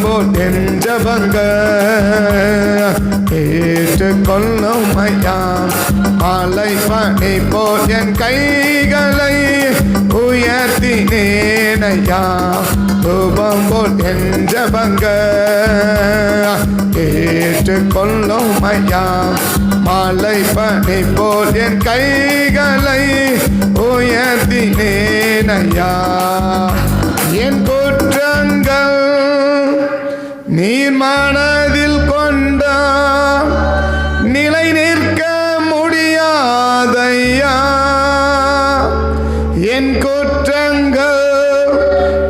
போல் என் ஜபங்க ஏற்றுக்கொள்ளும் ஐயா. மாலை பனி போல் என் கைகளை உயர்த்தினேனையா. தூபம் போல் என் ஜபங்க ஏற்றுக்கொள்ளும் ஐயா. மாலை பனி போல் என் கைகளை உயர்த்தினேனையா. என் குற்றங்கள் நீர் மனதில் கொண்டா நிலை நிற்க முடியாதையா. என் குற்றங்கள்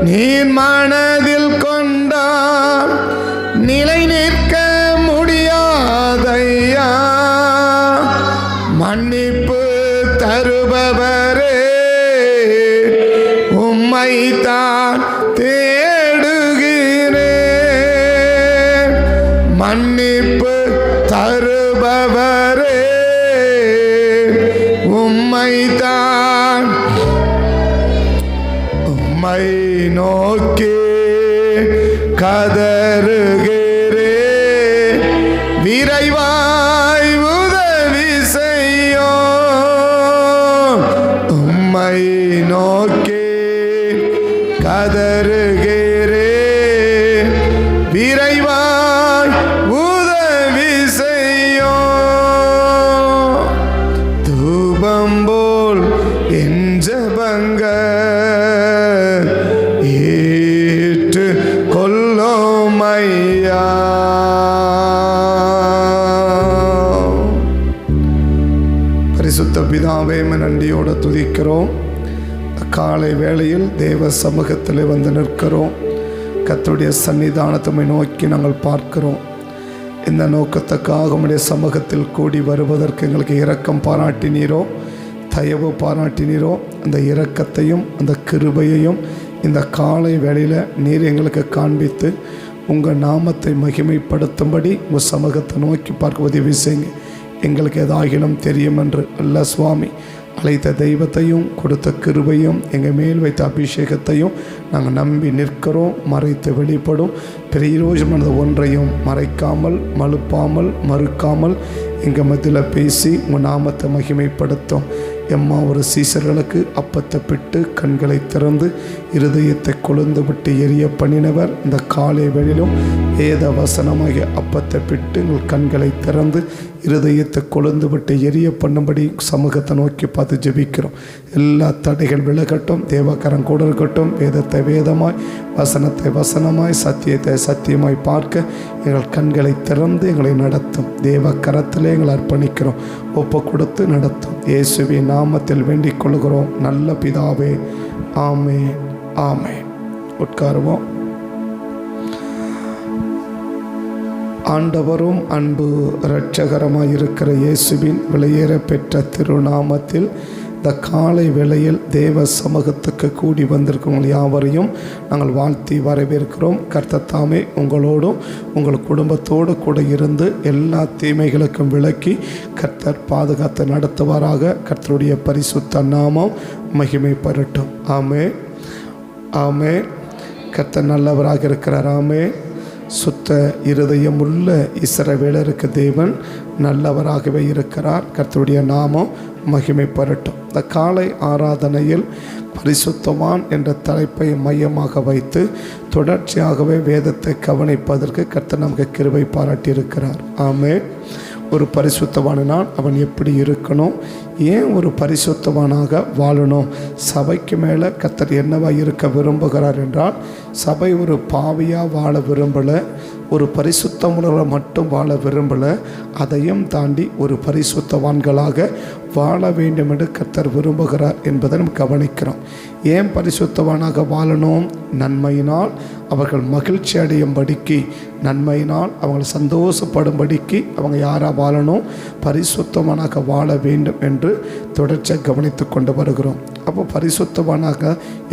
நீர் மனதில் கொண்டா நிலை நிற்க முடியாதையா. மன்னிப்பு தருபவரே உம்மைத்தான் தேடுகிறேன். மன்னிப்பு தருபவரே உம்மைத்தான் உம்மை நோக்கி கதறுகிறேன். விரைவாய் உதவி செய்யும். உம்மை நோக்கி கதறுகிறேன். விரைவாய் உதவி செய்யும். தூபம் போல் என் ஜபங்க ஏற்று கொள்ளும் ஐயா. பரிசுத்த பிதாவே, நன்றியோடு துதிக்கிறோம். காலை வேளையில் தேவ சமூகத்தில் வந்து நிற்கிறோம். கர்த்தருடைய சன்னிதானத்தை நோக்கி நாங்கள் பார்க்கிறோம். இந்த நோக்கத்துக்காக உம்முடைய சமூகத்தில் கூடி வருவதற்கு எங்களுக்கு இரக்கம் பாராட்டினீரோ, தயவு பாராட்டினீரோ. அந்த இரக்கத்தையும் அந்த கிருபையையும் இந்த காலை வேளையில் நீர் எங்களுக்கு காண்பித்து உங்கள் நாமத்தை மகிமைப்படுத்தும்படி உங்கள் சமூகத்தை நோக்கி பார்க்க உதவி செய்யுங்க. எங்களுக்கு ஏதாகிலும் தெரியும் என்று அல்ல சுவாமி, அழைத்த தெய்வத்தையும் கொடுத்த கிருபையும் எங்கள் மேல் வைத்த அபிஷேகத்தையும் நாங்கள் நம்பி நிற்கிறோம். மறைத்து வெளிப்படும் பிரயோஜனமானது ஒன்றையும் மறைக்காமல், மழுப்பாமல், மறுக்காமல் எங்கள் மத்தியில் பேசி உங்கள் நாமத்தை மகிமைப்படுத்தும். எம்மா ஒரு சீசர்களுக்கு அப்பத்தை பிட்டு கண்களை திறந்து இருதயத்தை கொழுந்து விட்டு எரிய பண்ணினவர். இந்த காலை வேளையிலும் வேத வசனமாகிய அப்பத்தை பிட்டு எங்கள் கண்களை திறந்து இருதயத்தை கொழுந்து விட்டு எரிய பண்ணும்படி சமூகத்தை நோக்கி பார்த்து ஜெபிக்கிறோம். எல்லா தடைகள் விலகட்டும். தேவக்கரம் கூட இருக்கட்டும். வேதத்தை வேதமாய், வசனத்தை வசனமாய், சத்தியத்தை சத்தியமாய் பார்க்க எங்கள் கண்களை திறந்து எங்களை நடத்தும். தேவக்கரத்திலே எங்களை அர்ப்பணிக்கிறோம். ஒப்பு கொடுத்து நடத்தும். இயேசுவின் நாமத்தில் வேண்டிக் கொள்கிறோம் நல்ல பிதாவே. ஆமென், ஆமென். உட்காருவோம். ஆண்டவரும் அன்பு இரட்சகரமாய் இருக்கிற இயேசுவின் விலையேற பெற்ற திருநாமத்தில் இந்த காலை வேளையில் தேவ சமூகத்துக்கு கூடி வந்திருக்கும் யாவரையும் நாங்கள் வாழ்த்தி வரவேற்கிறோம். கர்த்தர் தாமே உங்களோடும் உங்கள் குடும்பத்தோடு கூட இருந்து எல்லா தீமைகளுக்கும் விலக்கி கர்த்தர் பாதுகாத்து நடத்துவாராக. கர்த்தருடைய பரிசுத்த நாமம் மகிமைப்படட்டும். ஆமென், ஆமென். கர்த்தர் நல்லவராக இருக்கிறார். ஆமென். சுத்த இருதயம் உள்ள இஸ்ரவேலருக்கு தேவன் நல்லவராகவே இருக்கிறார். கர்த்தருடைய நாமம் மகிமைப்படட்டும். இந்த காலை ஆராதனையில் பரிசுத்தவான் என்ற தலைப்பை மையமாக வைத்து தொடர்ச்சியாகவே வேதத்தை கவனிப்பதற்கு கர்த்தர் நமக்கு கிருபை பாராட்டியிருக்கிறார். ஆமென். ஒரு பரிசுத்தவானால் அவன் எப்படி இருக்கணும், ஏன் ஒரு பரிசுத்தவானாக வாழணும், சபைக்கு மேலே கர்த்தர் என்னவா இருக்க விரும்புகிறார் என்றால், சபை ஒரு பாவியாக வாழ விரும்பலை, ஒரு பரிசுத்தமுள்ள மட்டும் வாழ விரும்பலை, அதையும் தாண்டி ஒரு பரிசுத்தவான்களாக வாழ வேண்டும் என்று கர்த்தர் விரும்புகிறார் என்பதை நம்ம கவனிக்கிறோம். ஏன் பரிசுத்தவானாக வாழணும்? நன்மையினால் அவர்கள் மகிழ்ச்சி அடையும்படிக்கு, நன்மையினால் அவங்க சந்தோஷப்படும்படிக்கு அவங்க யாராக வாழணும்? பரிசுத்தவானாக வாழ வேண்டும் என்று தொடர்ச்சியாக கவனித்து கொண்டு வருகிறோம். அப்போ பரிசுத்தவானாக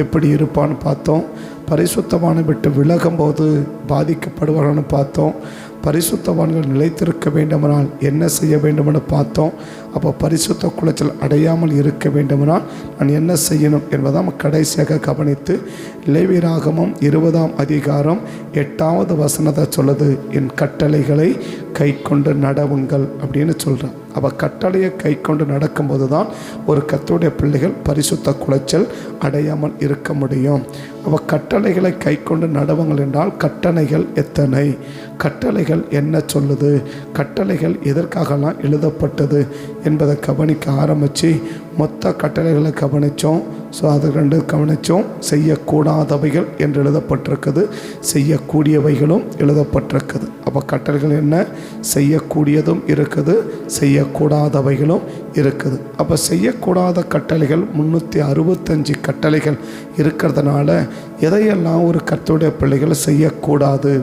எப்படி இருப்பான்னு பார்த்தோம். பரிசுத்தவானை விட்டு விலகும்போது பாதிக்கப்படுவார்கள்னு பார்த்தோம். பரிசுத்தவான்கள் நிலைத்திருக்க வேண்டுமானால் என்ன செய்ய வேண்டுமென்று பார்த்தோம். அப்போ பரிசுத்த குலைச்சல் அடையாமல் இருக்க வேண்டுமானால் நான் என்ன செய்யணும் என்பதை நம்ம கடைசியாக கவனித்து, லேவியராகமம் 20ஆம் அதிகாரம் 8வது வசனத்தை சொல்லுது, என் கட்டளைகளை கை கொண்டு நடவுங்கள் அப்படின்னு சொல்கிறேன். அப்போ கட்டளையை கை கொண்டு நடக்கும்போது தான் ஒரு கர்த்தருடைய பிள்ளைகள் பரிசுத்த குலைச்சல் அடையாமல் இருக்க முடியும். அப்போ கட்டளைகளை கை கொண்டு நடவுங்கள் என்றால் கட்டளைகள் எத்தனை, கட்டளைகள் என்ன சொல்லுது, கட்டளைகள் எதற்காகலாம் எழுதப்பட்டது என்பதை கவனிக்க ஆரம்பித்து மொத்த கட்டளைகளை கவனித்தோம். ஸோ அது 2 கவனித்தோம். செய்யக்கூடாதவைகள் என்று எழுதப்பட்டிருக்குது, செய்யக்கூடியவைகளும் எழுதப்பட்டிருக்குது. அப்போ கட்டளைகள் என்ன, செய்யக்கூடியதும் இருக்குது, செய்யக்கூடாதவைகளும் இருக்குது. அப்போ செய்யக்கூடாத கட்டளைகள் 365 கட்டளைகள் இருக்கிறதுனால எதையெல்லாம் ஒரு கர்த்தருடைய பிள்ளைகள் செய்யக்கூடாது,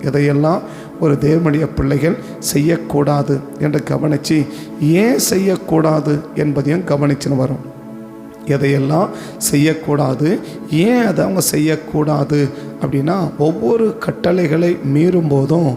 எதையெல்லாம் ஒரு தேவனுடைய பிள்ளைகள் செய்யக்கூடாது என்று கவனித்து ஏன் செய்யக்கூடாது என்பதையும் கவனிச்சுன்னு வரும். எதையெல்லாம் செய்யக்கூடாது, ஏன் அதை அவங்க செய்யக்கூடாது அப்படின்னா, ஒவ்வொரு கட்டளைகளை மீறும் போதும்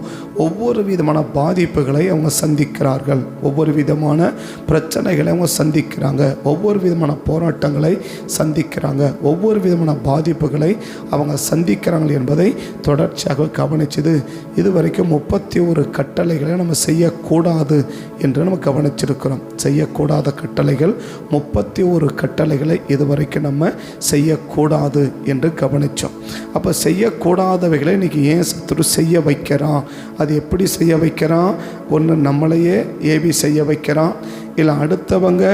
ஒவ்வொரு விதமான பாதிப்புகளை அவங்க சந்திக்கிறார்கள், ஒவ்வொரு விதமான பிரச்சனைகளை அவங்க சந்திக்கிறாங்க, ஒவ்வொரு விதமான போராட்டங்களை சந்திக்கிறாங்க, ஒவ்வொரு விதமான பாதிப்புகளை அவங்க சந்திக்கிறாங்க என்பதை தொடர்ச்சியாக கவனிச்சது. இதுவரைக்கும் 31 கட்டளைகளை நம்ம செய்யக்கூடாது என்று நம்ம கவனிச்சிருக்கிறோம். செய்யக்கூடாத கட்டளைகள் 31 கட்டளைகளை இதுவரைக்கும் நம்ம செய்யக்கூடாது என்று கவனித்தோம். அப்போ செய்யக்கூடாதவைகளை இன்றைக்கி ஏன் சத்துரு செய்ய வைக்கிறான், அது எப்படி செய்ய வைக்கிறான், ஒன்று நம்மளையே ஏவி செய்ய வைக்கிறான், இல்லை அடுத்தவங்க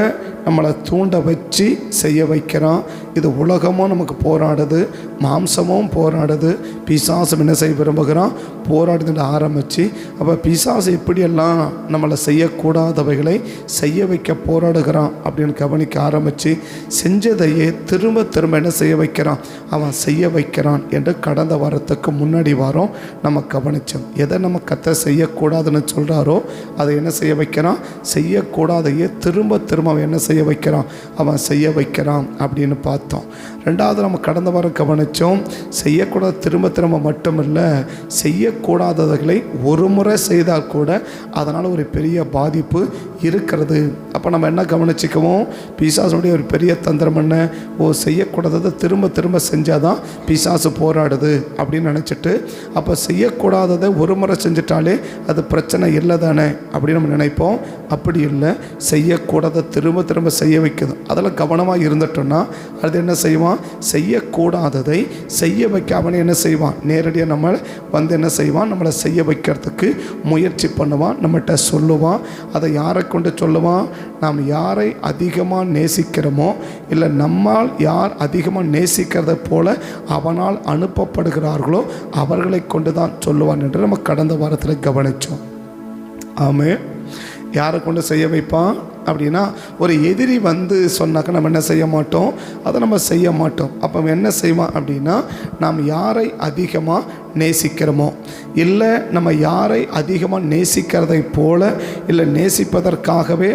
நம்மளை தூண்ட வச்சு செய்ய வைக்கிறான். இது உலகமும் நமக்கு போராடுது, மாம்சமும் போராடுது, பிசாசும் என்ன செய்ய விரும்புகிறான், போராடுதுன்னு ஆரம்பித்து அப்போ பிசாசு எப்படியெல்லாம் நம்மளை செய்யக்கூடாதவைகளை செய்ய வைக்க போராடுகிறான் அப்படின்னு கவனிக்க ஆரம்பித்து செஞ்சதையே திரும்ப திரும்ப என்ன செய்ய வைக்கிறான், அவன் செய்ய வைக்கிறான் என்று கடந்த வாரத்துக்கு முன்னாடி வாரம் நம்ம கவனித்தோம். எதை நம்ம கர்த்தர் செய்யக்கூடாதுன்னு சொல்கிறாரோ அதை என்ன செய்ய வைக்கிறான், செய்யக்கூடாதையே திரும்ப திரும்ப அவன் என்ன செய்ய வைக்கிறான், அவன் செய்ய வைக்கிறான் அப்படின்னு பார்த்தோம். 2வது நம்ம கடந்த வாரம் கவனித்தோம், செய்யக்கூடாத திரும்ப திரும்ப மட்டும் இல்லை, செய்யக்கூடாதவைகளை ஒரு முறை செய்தால் கூட அதனால் ஒரு பெரிய பாதிப்பு இருக்கிறது. அப்போ நம்ம என்ன கவனிச்சிக்குவோம், பிசாசுடைய ஒரு பெரிய தந்திரம் என்ன, செய்யக்கூடாததை திரும்ப திரும்ப செஞ்சால் தான் பிசாசு போராடுது அப்படின்னு நினச்சிட்டு, அப்போ செய்யக்கூடாததை ஒரு முறை செஞ்சிட்டாலே அது பிரச்சனை இல்லை தானே அப்படின்னு நம்ம நினைப்போம். அப்படி இல்லை, செய்யக்கூடாத திரும்ப திரும்ப செய்ய வைக்குது. அதில் கவனமாக இருந்துட்டோன்னா அது என்ன செய்வான், செய்யக்கூடாததை செய்ய வைக்க அவனை என்ன செய்வான், நேரடியாக நம்ம என்ன செய்வான், நம்மளை செய்ய வைக்கிறதுக்கு முயற்சி பண்ணுவான், நம்மகிட்ட சொல்லுவான். அதை யாரை கொண்டு சொல்லுவான், நாம் யாரை அதிகமாக நேசிக்கிறோமோ இல்லை நம்மால் யார் அதிகமாக நேசிக்கிறத போல அவனால் அனுப்பப்படுகிறார்களோ அவர்களை கொண்டு தான் சொல்லுவான் என்று நம்ம கடந்த வாரத்தில் கவனித்தோம். ஆமாம், யாரை கொண்டு செய்ய வைப்பான் அப்படின்னா, ஒரு எதிரி வந்து சொன்னாக்க நம்ம என்ன செய்ய மாட்டோம், அதை நம்ம செய்ய மாட்டோம். அப்போ என்ன செய்வான் அப்படின்னா, நாம் யாரை அதிகமாக நேசிக்கிறோமோ இல்லை நம்ம யாரை அதிகமாக நேசிக்கிறதை போல இல்லை நேசிப்பதற்காகவே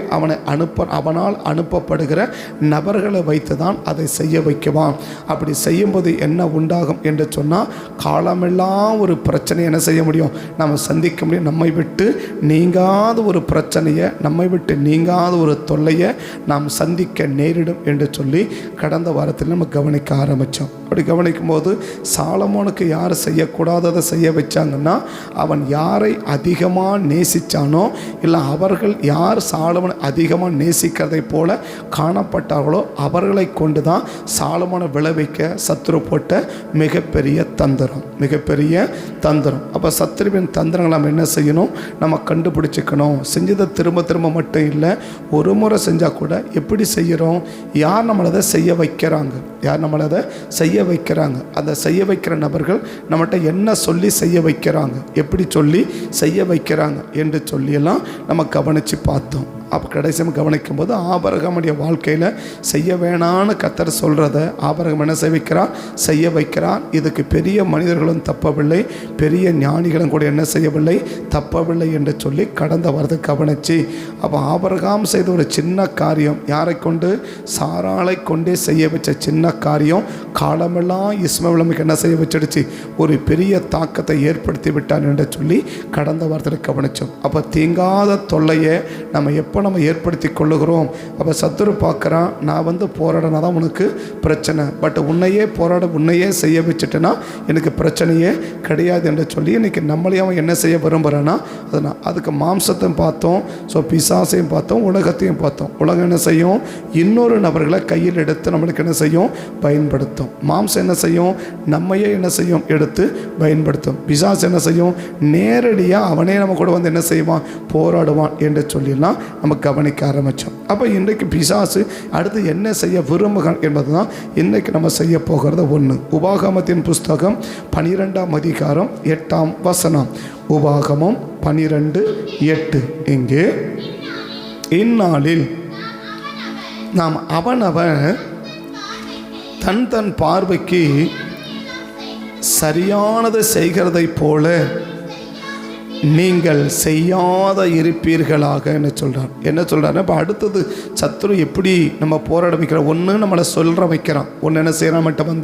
அவனால் அனுப்பப்படுகிற நபர்களை வைத்து தான் அதை செய்ய வைக்குவான். அப்படி செய்யும்போது என்ன உண்டாகும் என்று சொன்னால், காலமெல்லாம் ஒரு பிரச்சனையை என்ன செய்ய முடியும், நம்ம சந்திக்க முடியும். நம்மை விட்டு நீங்காத ஒரு பிரச்சனையை, நம்மை விட்டு நீங்காத ஒரு தொல்லையை நாம் சந்திக்க நேரிடும் என்று சொல்லி கடந்த வாரத்தில் நம்ம கவனிக்க ஆரம்பித்தோம். அப்படி கவனிக்கும் போது சாலமோனுக்கு யார் செய்யக்கூடாததை செய்ய வச்சாங்கன்னா, அவன் யாரை அதிகமாக நேசித்தானோ இல்லை அவர்கள் யார் சாலமோனை அதிகமாக நேசிக்கிறதை போல காணப்பட்டார்களோ அவர்களை கொண்டு தான் சாலமோனை விளைவிக்க சத்துரு போட்ட மிகப்பெரிய தந்திரம், மிகப்பெரிய தந்திரம். அப்போ சத்துருவின் தந்திரங்களை நம்ம என்ன செய்யணும், நம்ம கண்டுபிடிச்சிக்கணும். செஞ்சதை திரும்ப திரும்ப மட்டும் இல்லை, ஒரு முறை செஞ்சால் கூட எப்படி செய்கிறோம், யார் நம்மளை அதை செய்ய வைக்கிறாங்க, யார் நம்மளை அதை செய்ய வைக்கிறாங்க, அதை செய்ய வைக்கிற நபர்கள் நம்மகிட்ட என்ன சொல்லி செய்ய வைக்கிறாங்க, எப்படி சொல்லி செய்ய வைக்கிறாங்க என்று சொல்லியெல்லாம் நம்ம கவனித்து பார்த்தோம். அப்போ கடைசியாக கவனிக்கும் போது ஆபிரகாமுடைய வாழ்க்கையில் செய்ய வேணான்னு கர்த்தர் சொல்கிறத ஆபிரகாம் என்ன செய்விக்கிறார், செய்ய வைக்கிறார். இதுக்கு பெரிய மனிதர்களும் தப்பவில்லை, பெரிய ஞானிகளும் கூட என்ன செய்யவில்லை, தப்பவில்லை என்று சொல்லி கடந்த வாரத்தை கவனிச்சு, அப்போ ஆபிரகாம் செய்த ஒரு சின்ன காரியம், யாரை கொண்டு, சாராளை கொண்டே செய்ய வச்ச சின்ன காரியம் காலமெல்லாம் இஸ்மவேலுக்கு என்ன செய்ய வச்சிடுச்சு, ஒரு பெரிய தாக்கத்தை ஏற்படுத்தி விட்டான் என்று சொல்லி கடந்த வாரத்தில் கவனித்தோம். அப்போ தீங்காத தொல்லையை நம்ம எப்போ நம்ம ஏற்படுத்தி கொள்ளுகிறோம். அப்போ சத்துரு பார்க்குறான், நான் போராடினா தான் உனக்கு பிரச்சனை, பட் உன்னையே போராட உன்னையே செய்ய வச்சுட்டேன்னா எனக்கு பிரச்சனையே கிடையாது என்று சொல்லி இன்றைக்கி நம்மளையும் அவன் என்ன செய்ய விரும்புகிறான்னா, அதனால் அதுக்கு மாம்சத்தையும் பார்த்தோம், ஸோ பிசாசையும் பார்த்தோம், உலகத்தையும் பார்த்தோம். உலகம் என்ன செய்யும், இன்னொரு நபர்களை கையில் எடுத்து நம்மளுக்கு என்ன செய்யும், பயன்படுத்தும். மாம்சம் என்ன செய்யும், நம்மையே என்ன செய்யும், எடுத்து பயன்படுத்தும். பிசாசு என்ன செய்யும், நேரடியாக அவனே நம்ம கூட என்ன செய்வான், போராடுவான் என்று சொல்லிலாம் நம்ம கவனிக்க ஆரம்பித்தோம். அப்போ இன்றைக்கு பிசாசு அடுத்து என்ன செய்ய விரும்புகிறான் என்பது தான் இன்றைக்கு நம்ம செய்ய போகிறது. ஒன்று, உபாகமத்தின் புஸ்தகம் 12ஆம் அதிகாரம் 8ஆம் வசனம். உபாகமம் 12:8. இங்கே இந்நாளில் நாம் அவனவன் தன் தன் பார்வைக்கு சரியானதை செய்கிறதை போல நீங்கள் செய்யாத இருப்பீர்களாக என்ன சொல்கிறார். என்ன சொல்கிறாருன்னா, இப்போ அடுத்தது சத்துரு எப்படி நம்ம போராட வைக்கிறோம். ஒன்று நம்மளை சொல்கிற வைக்கிறான், ஒன்று என்ன செய்கிறான், மட்டும்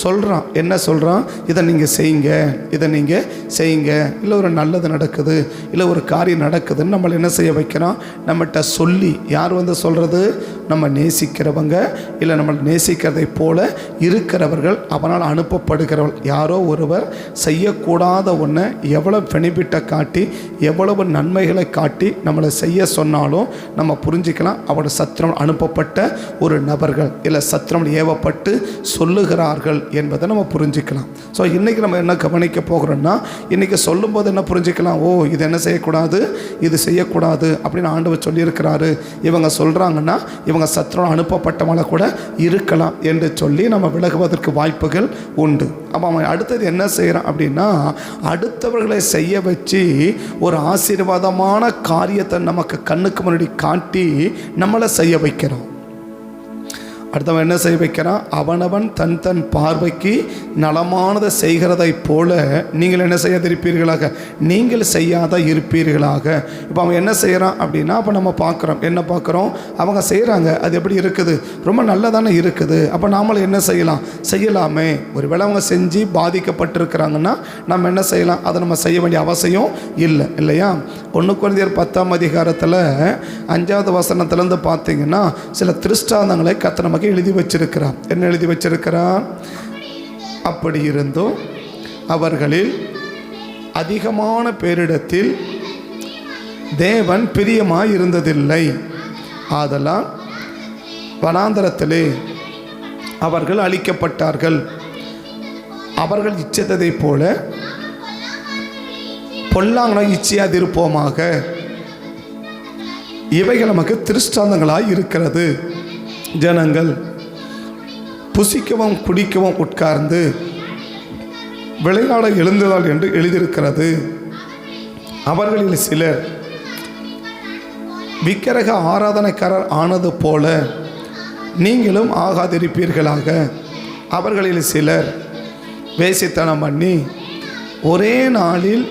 சொல்கிறான். என்ன சொல்கிறான், இதை நீங்கள் செய்யுங்க, இதை நீங்கள் செய்யுங்க, இல்லை ஒரு நல்லது நடக்குது, இல்லை ஒரு காரியம் நடக்குதுன்னு நம்மளை என்ன செய்ய வைக்கிறான், நம்மகிட்ட சொல்லி. யார் சொல்கிறது, நம்ம நேசிக்கிறவங்க, இல்லை நம்மளை நேசிக்கிறதை போல இருக்கிறவர்கள், அவனால் அனுப்பப்படுகிறவர்கள். யாரோ ஒருவர் செய்யக்கூடாத ஒன்றை எவ்வளோ பெனிஃபிட்டை காட்டி, எவ்வளவு நன்மைகளை காட்டி நம்மளை செய்ய சொன்னாலும் நம்ம புரிஞ்சிக்கலாம், அவரோட சத்திரம் அனுப்பப்பட்ட ஒரு நபர்கள், இல்லை சத்திரம் ஏவப்பட்டு சொல்லுகிறார்கள் என்பதை நம்ம புரிஞ்சிக்கலாம். ஸோ இன்றைக்கி நம்ம என்ன கவனிக்க போகிறோம்னா, இன்றைக்கி சொல்லும்போது என்ன புரிஞ்சிக்கலாம், ஓ இது என்ன செய்யக்கூடாது, இது செய்யக்கூடாது அப்படின்னு ஆண்டவர் சொல்லியிருக்கிறாரு, இவங்க சொல்கிறாங்கன்னா இவங்க சத்திரம் அனுப்பப்பட்டவங்கள கூட இருக்கலாம் என்று சொல்லி நம்ம விலகுவதற்கு வாய்ப்புகள் உண்டு. அப்போ அவன் அடுத்தது என்ன செய்கிறான் அப்படின்னா, அடுத்தவர்களை செய்ய வச்சு ஒரு ஆசீர்வாதமான காரியத்தை நமக்கு கண்ணுக்கு முன்னாடி காட்டி நம்மளை செய்ய வைக்கிறோம். அடுத்தவன் என்ன செய்ய வைக்கிறான், அவனவன் தன் தன் பார்வைக்கு நலமானதை செய்கிறதை போல நீங்கள் என்ன செய்யாதிருப்பீர்களாக, நீங்கள் செய்யாத இருப்பீர்களாக. இப்போ அவன் என்ன செய்கிறான் அப்படின்னா, அப்போ நம்ம பார்க்குறோம், என்ன பார்க்குறோம், அவங்க செய்கிறாங்க, அது எப்படி இருக்குது, ரொம்ப நல்லதானே இருக்குது, அப்போ நாமளும் என்ன செய்யலாம், செய்யலாமே. ஒரு வேளை அவங்க செஞ்சு பாதிக்கப்பட்டிருக்கிறாங்கன்னா நம்ம என்ன செய்யலாம், அதை நம்ம செய்ய வேண்டிய அவசியம் இல்லை, இல்லையா. 1 கொரிந்தியர் 10ஆம் அதிகாரத்தில் 5வது வசனத்திலேருந்து பார்த்தீங்கன்னா சில திருஷ்டாந்தங்களை கர்த்தர் நமக்கு எழுதி வச்சிருக்கிறார். என்ன எழுதி வச்சிருக்கிறார், அப்படி இருந்தும் அவர்களில் அதிகமான பேரிடத்தில் தேவன் பிரியமாய் இருந்ததில்லை, ஆதலால் வனாந்தரத்திலே அவர்கள் அழிக்கப்பட்டார்கள். அவர்கள் இச்சித்ததை போல பொல்லாங்கனை இச்சியாதிருப்போமாக. இவைகள் நமக்கு திருஷ்டாந்தங்களாய் இருக்கிறது. ஜனங்கள் புசிக்கவும் குடிக்கவும் உட்கார்ந்து விளையாட எழுந்ததால் என்று எழுதியிருக்கிறது. அவர்களில் சிலர் விக்கிரக ஆராதனைக்காரர் ஆனது போல நீங்களும் ஆகாதிருப்பீர்களாக. அவர்களில் சிலர் வேசித்தனம் பண்ணி ஒரே நாளில்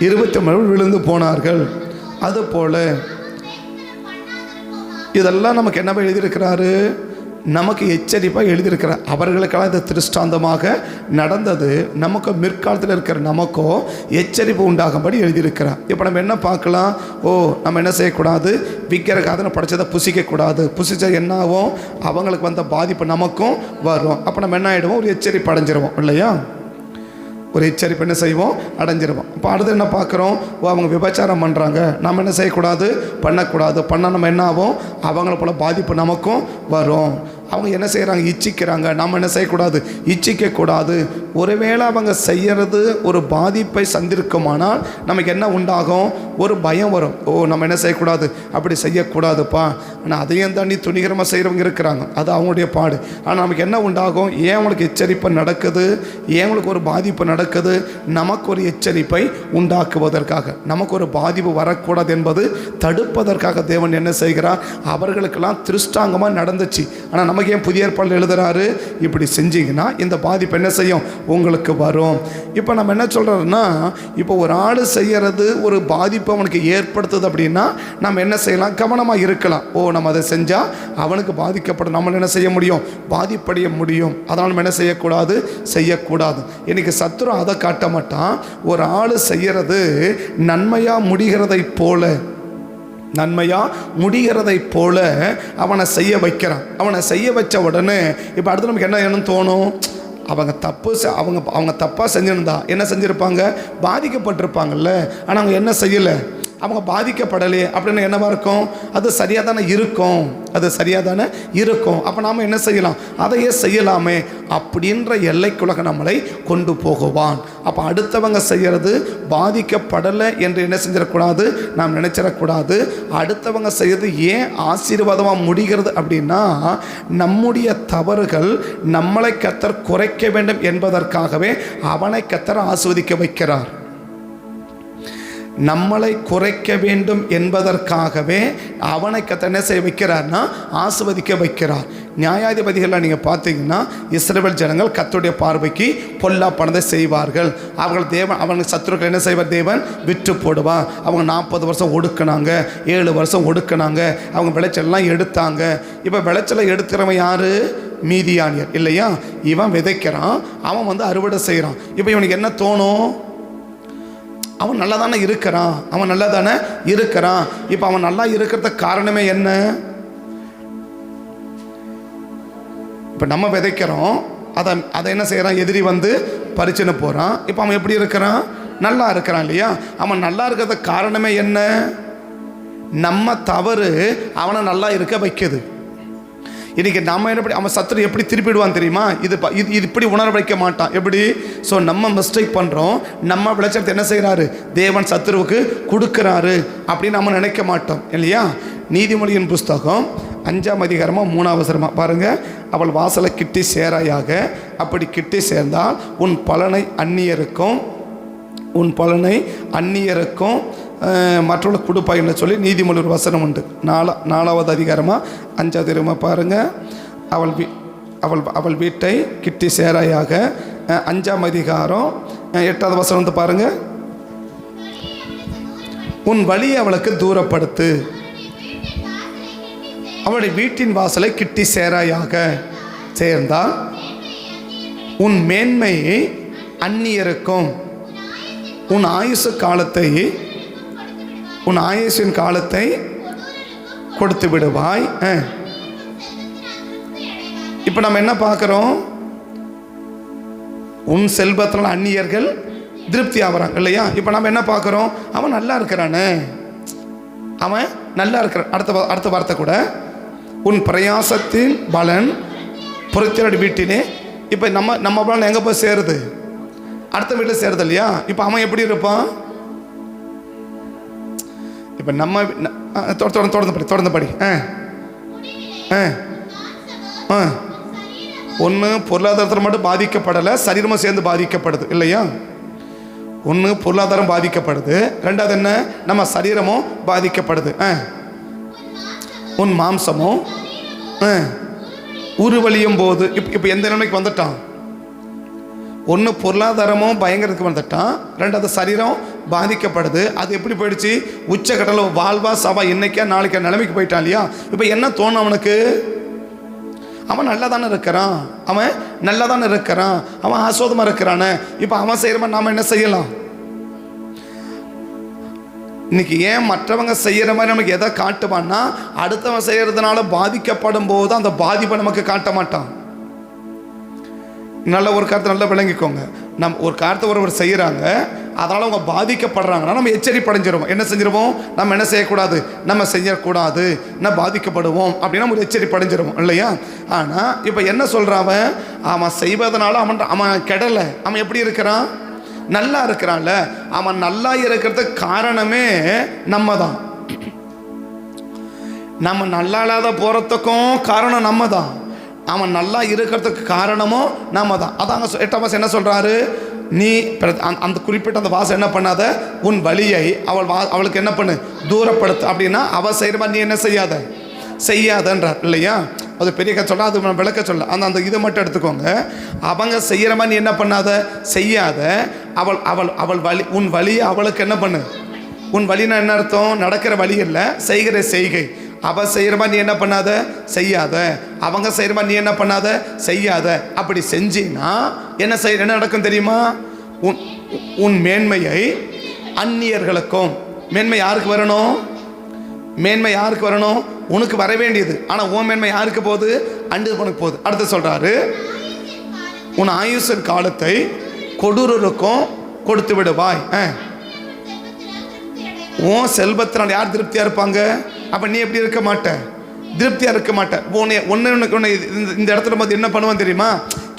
23 விழுந்து போனார்கள். அதுபோல இதெல்லாம் நமக்கு என்ன எழுதியிருக்கிறாரு, நமக்கு எச்சரிப்பாக எழுதியிருக்கிறார். அவர்களுக்கெல்லாம் இது திருஷ்டாந்தமாக நடந்தது, நமக்கு முற்காலத்தில் இருக்கிற நமக்கோ எச்சரிப்பு உண்டாகும்படி எழுதியிருக்கிறார். இப்போ நம்ம என்ன பார்க்கலாம், ஓ நம்ம என்ன செய்யக்கூடாது, விக்கிரகாதனை படைச்சதை புசிக்கக்கூடாது, புசிச்சா என்ன ஆகும், அவங்களுக்கு வந்த பாதிப்பு நமக்கும் வரும். அப்போ நம்ம என்ன ஆகிடுவோம், ஒரு எச்சரிப்பு அடைஞ்சிருவோம், இல்லையா. ஒரு எச்சரிப்பு என்ன செய்வோம், அடைஞ்சிருவோம். இப்போ அடுத்து என்ன பார்க்குறோம், ஓ அவங்க விபச்சாரம் பண்ணுறாங்க, நம்ம என்ன செய்யக்கூடாது, பண்ணக்கூடாது, பண்ணால் நம்ம என்ன ஆகும், அவங்கள போல பாதிப்பு நமக்கும் வரும். அவங்க என்ன செய்கிறாங்க, இச்சிக்கிறாங்க. நாம் என்ன செய்யக்கூடாது, இச்சிக்கக்கூடாது. ஒருவேளை அவங்க செய்கிறது ஒரு பாதிப்பை சந்திருக்குமானால் நமக்கு என்ன உண்டாகும், ஒரு பயம் வரும். ஓ, நம்ம என்ன செய்யக்கூடாது, அப்படி செய்யக்கூடாதுப்பா. ஆனால் அதையும் தாண்டி துணிகரமாக செய்கிறவங்க இருக்கிறாங்க, அது அவங்களுடைய பாடு. ஆனால் நமக்கு என்ன உண்டாகும், ஏன் அவங்களுக்கு எச்சரிப்பு நடக்குது, ஏன் அவங்களுக்கு ஒரு பாதிப்பு நடக்குது, நமக்கு ஒரு எச்சரிப்பை உண்டாக்குவதற்காக, நமக்கு ஒரு பாதிப்பு வரக்கூடாது என்பது தடுப்பதற்காக தேவன் என்ன செய்கிறார், அவர்களுக்கெல்லாம் திருஷ்டாங்கமாக நடந்துச்சு. ஆனால் நமக்கு ஏன் புதிய ஏற்பாடு எழுதுறாரு, இப்படி செஞ்சீங்கன்னா இந்த பாதிப்பு என்ன செய்யும், உங்களுக்கு வரும். இப்போ நம்ம என்ன சொல்கிறோம்னா, இப்போ ஒரு ஆள் செய்கிறது ஒரு பாதிப்பு அவனுக்கு ஏற்படுத்துது அப்படின்னா நம்ம என்ன செய்யலாம், கவனமாக இருக்கலாம். ஓ, நம்ம அதை செஞ்சால் அவனுக்கு பாதிக்கப்படும், நம்ம என்ன செய்ய முடியும், பாதிப்படைய முடியும். அதனால் நம்ம என்ன செய்யக்கூடாது. இன்னைக்கு சத்துரு அதை காட்ட மாட்டான். ஒரு ஆள் செய்கிறது நன்மையாக முடிகிறதை போல அவனை செய்ய வைக்கிறான். அவனை செய்ய வச்ச உடனே இப்போ அடுத்து நமக்கு என்ன தோணும், அவங்க தப்பாக செஞ்சிருந்தா என்ன செஞ்சுருப்பாங்க, பாதிக்கப்பட்டிருப்பாங்கல்ல. ஆனால் அவங்க என்ன செய்யலை, அவங்க பாதிக்கப்படலையே அப்படின்னு என்னவா இருக்கும், அது சரியாக தானே இருக்கும். அப்போ நாம் என்ன செய்யலாம், அதையே செய்யலாமே அப்படின்ற எல்லைக்குலக நம்மளை கொண்டு போகுவான். அப்போ அடுத்தவங்க செய்கிறது பாதிக்கப்படலை என்று என்ன செஞ்சிடக்கூடாது, நாம் நினைச்சிடக்கூடாது. அடுத்தவங்க செய்கிறது ஏன் ஆசீர்வாதமாக முடிகிறது அப்படின்னா, நம்முடைய தவறுகள் நம்மளை கர்த்தர் குறைக்க வேண்டும் என்பதற்காகவே அவனை கர்த்தர் ஆசீர்வதிக்க வைக்கிறார். நம்மளை குறைக்க வேண்டும் என்பதற்காகவே அவனை கர்த்தர் என்ன செய்ய வைக்கிறார்னா, ஆசீர்வதிக்க வைக்கிறார். நியாயாதிபதிகளை நீங்கள் பார்த்தீங்கன்னா, இஸ்ரவேல் ஜனங்கள் கர்த்தருடைய பார்வைக்கு பொல்லா பணத்தை செய்வார்கள். அவனுக்கு சத்துருக்கள் என்ன செய்வார், தேவன் விற்று போடுவார். அவங்க 40 வருஷம் ஒடுக்கினாங்க, 7 வருஷம் ஒடுக்கினாங்க, அவங்க விளைச்சல்லாம் எடுத்தாங்க. இப்போ விளைச்சலை எடுக்கிறவன் யாரு, மீதியானியர் இல்லையா. இவன் விதைக்கிறான், அவன் அறுவடை செய்கிறான். இப்போ இவனுக்கு என்ன தோணும், அவன் நல்லா தானே இருக்கிறான். இப்போ அவன் நல்லா இருக்கிறதுக்கு காரணமே என்ன, இப்போ நம்ம விதைக்கிறோம், அதை என்ன செய்கிறான், எதிரி பறிச்சுன்னு போகிறான். இப்போ அவன் எப்படி இருக்கிறான், நல்லா இருக்கிறான் இல்லையா. அவன் நல்லா இருக்கிறதுக்கு காரணமே என்ன, நம்ம தவறு அவனை நல்லா இருக்க வைக்குது. இன்றைக்கி நம்ம எப்படி, அவன் சத்துரு எப்படி திருப்பிடுவான் தெரியுமா, இது இப்படி உணர வைக்க மாட்டான். எப்படி, ஸோ நம்ம மிஸ்டேக் பண்ணுறோம், நம்ம விளைச்சத்தை என்ன செய்கிறாரு, தேவன் சத்துருவுக்கு கொடுக்குறாரு அப்படின்னு நம்ம நினைக்க மாட்டோம் இல்லையா. நீதிமொழியின் புஸ்தகம் 5ஆம் அதிகாரமாக 3ஆம் வசனமாக பாருங்கள். அவள் வாசலை கிட்டி சேராயாக, அப்படி கிட்டி சேர்ந்தால் உன் பலனை அந்நியருக்கும் மற்றவர்கள் கொடுப்பாயின்னு சொல்லி நீதிமொழி ஒரு வசனம் உண்டு. 4ஆவது அதிகாரமாக 5ஆவது அதிகாரமாக பாருங்கள். அவள் வீட்டை கிட்டி சேராயாக, 5ஆம் அதிகாரம் 8ஆவது வசனம் பாருங்கள். உன் வழியை அவளுக்கு தூரப்படுத்து, அவளுடைய வீட்டின் வாசலை கிட்டி சேராயாக, சேர்ந்தால் உன் மேன்மையை அந்நியருக்கும் உன் ஆயுசின் காலத்தை கொடுத்து விடுவாய். இப்போ நம்ம என்ன பார்க்குறோம், உன் செல்வத்தினால் அந்நியர்கள் திருப்தி ஆகிறாங்க இல்லையா. இப்போ நம்ம என்ன பார்க்குறோம், அவன் நல்லா இருக்கிறானே, அடுத்த வார்த்தை கூட, உன் பிரயாசத்தின் பலன் புறத்தினடி வீட்டினே. இப்போ நம்ம பலன் எங்கே போய் சேருது, அடுத்த வீட்டில் சேருது இல்லையா. இப்போ அவன் எப்படி இருப்பான், இப்போ நம்ம தொடர்ந்து படி. ஒன்று பொருளாதாரத்தில் மட்டும் பாதிக்கப்படலை, சரீரமும் சேர்ந்து பாதிக்கப்படுது இல்லையா. ஒன்று பொருளாதாரம் பாதிக்கப்படுது, ரெண்டாவது என்ன, நம்ம சரீரமும் பாதிக்கப்படுது. உன் மாம்சமும் உருவழியும் போது இப்போ எந்த நிலைமைக்கு வந்துட்டான், ஒன்று பொருளாதாரமும் பயங்கரத்துக்கு வந்துட்டான், ரெண்டாவது சரீரம் பாதிக்கப்படுது. அது எப்படி போயிடுச்சு, உச்சக்கட்டல வாழ்வா சவா இன்னைக்கா நாளைக்கா நிலைமைக்கு போயிட்டான் இல்லையா. இப்போ என்ன தோணும் அவனுக்கு, அவன் நல்லா தானே இருக்கிறான், அவன் ஆஸ்வாதமாக இருக்கிறானே. இப்போ அவன் செய்கிற மாதிரி நாம் என்ன செய்யலாம். இன்னைக்கு ஏன் மற்றவங்க செய்கிற மாதிரி நமக்கு எதை காட்டுவான்னா, அடுத்தவன் செய்கிறதுனால பாதிக்கப்படும் போது அந்த பாதிப்பை நமக்கு காட்ட மாட்டான். நல்ல ஒரு காரியத்தை நல்லா விளங்கிக்கோங்க. ஒரு காரியத்தை ஒருவர் செய்கிறாங்க, அதனால் அவங்க பாதிக்கப்படுறாங்கன்னா நம்ம எச்சரிப்படைஞ்சிருவோம். என்ன செஞ்சிருவோம்? நம்ம என்ன செய்யக்கூடாது, நம்ம செய்யக்கூடாது, நம்ம பாதிக்கப்படுவோம் அப்படின்னா ஒரு எச்சரிப்படைஞ்சிருவோம் இல்லையா? ஆனால் இப்போ என்ன சொல்கிறான் அவன் செய்வதனால அவன் கெடலை, அவன் எப்படி இருக்கிறான்? நல்லா இருக்கிறான்ல. அவன் நல்லா இருக்கிறதுக்கு காரணமே நம்ம தான். நம்ம நல்லா இல்லாத போகிறதுக்கும் காரணம் நம்ம தான். அவன் நல்லா இருக்கிறதுக்கு காரணமும் நம்ம தான். அதாங்க 8ஆம் வாசம் என்ன சொல்கிறாரு? நீ அந்த குறிப்பிட்ட அந்த வாசம் என்ன பண்ணாத, உன் வழியை அவளுக்கு என்ன பண்ணு, தூரப்படுத்து. அப்படின்னா அவள் செய்கிற மாதிரி நீ என்ன செய்யாதன்றார் இல்லையா? அது பெரிய சொல்ல, அது விளக்க சொல்ல. அந்த இதை மட்டும் எடுத்துக்கோங்க. அவங்க செய்கிற மாதிரி நீ என்ன பண்ணாத, செய்யாத. அவள் வழி, உன் வழியை அவளுக்கு என்ன பண்ணு. உன் வழினா என்ன அர்த்தம்? நடக்கிற வழி இல்லை, செய்கிற செய்கை. அவள் செய்கிற மாதிரி நீ என்ன பண்ணாத, செய்யாத. அவங்க செய்கிற மாதிரி நீ என்ன பண்ணாத, செய்யாத. அப்படி செஞ்சின்னா என்ன நடக்கும் தெரியுமா? உன் மேன்மையை அந்நியர்களுக்கும். மேன்மை யாருக்கு வரணும்? மேன்மை யாருக்கு வரணும்? உனக்கு வர வேண்டியது. ஆனால் உன் மேன்மை யாருக்கு போகுது? அண்டுக்கு போகுது. அடுத்து சொல்கிறாரு, உன் ஆயுசின் காலத்தை கொடூரருக்கும் கொடுத்து விடுவாய். உன் செல்வத்தினால் யார் திருப்தியாக இருப்பாங்க? அப்போ நீ எப்படி இருக்க மாட்ட? திருப்தியாக இருக்க மாட்ட. ஒன்று இந்த இடத்துல போது என்ன பண்ணுவோம் தெரியுமா?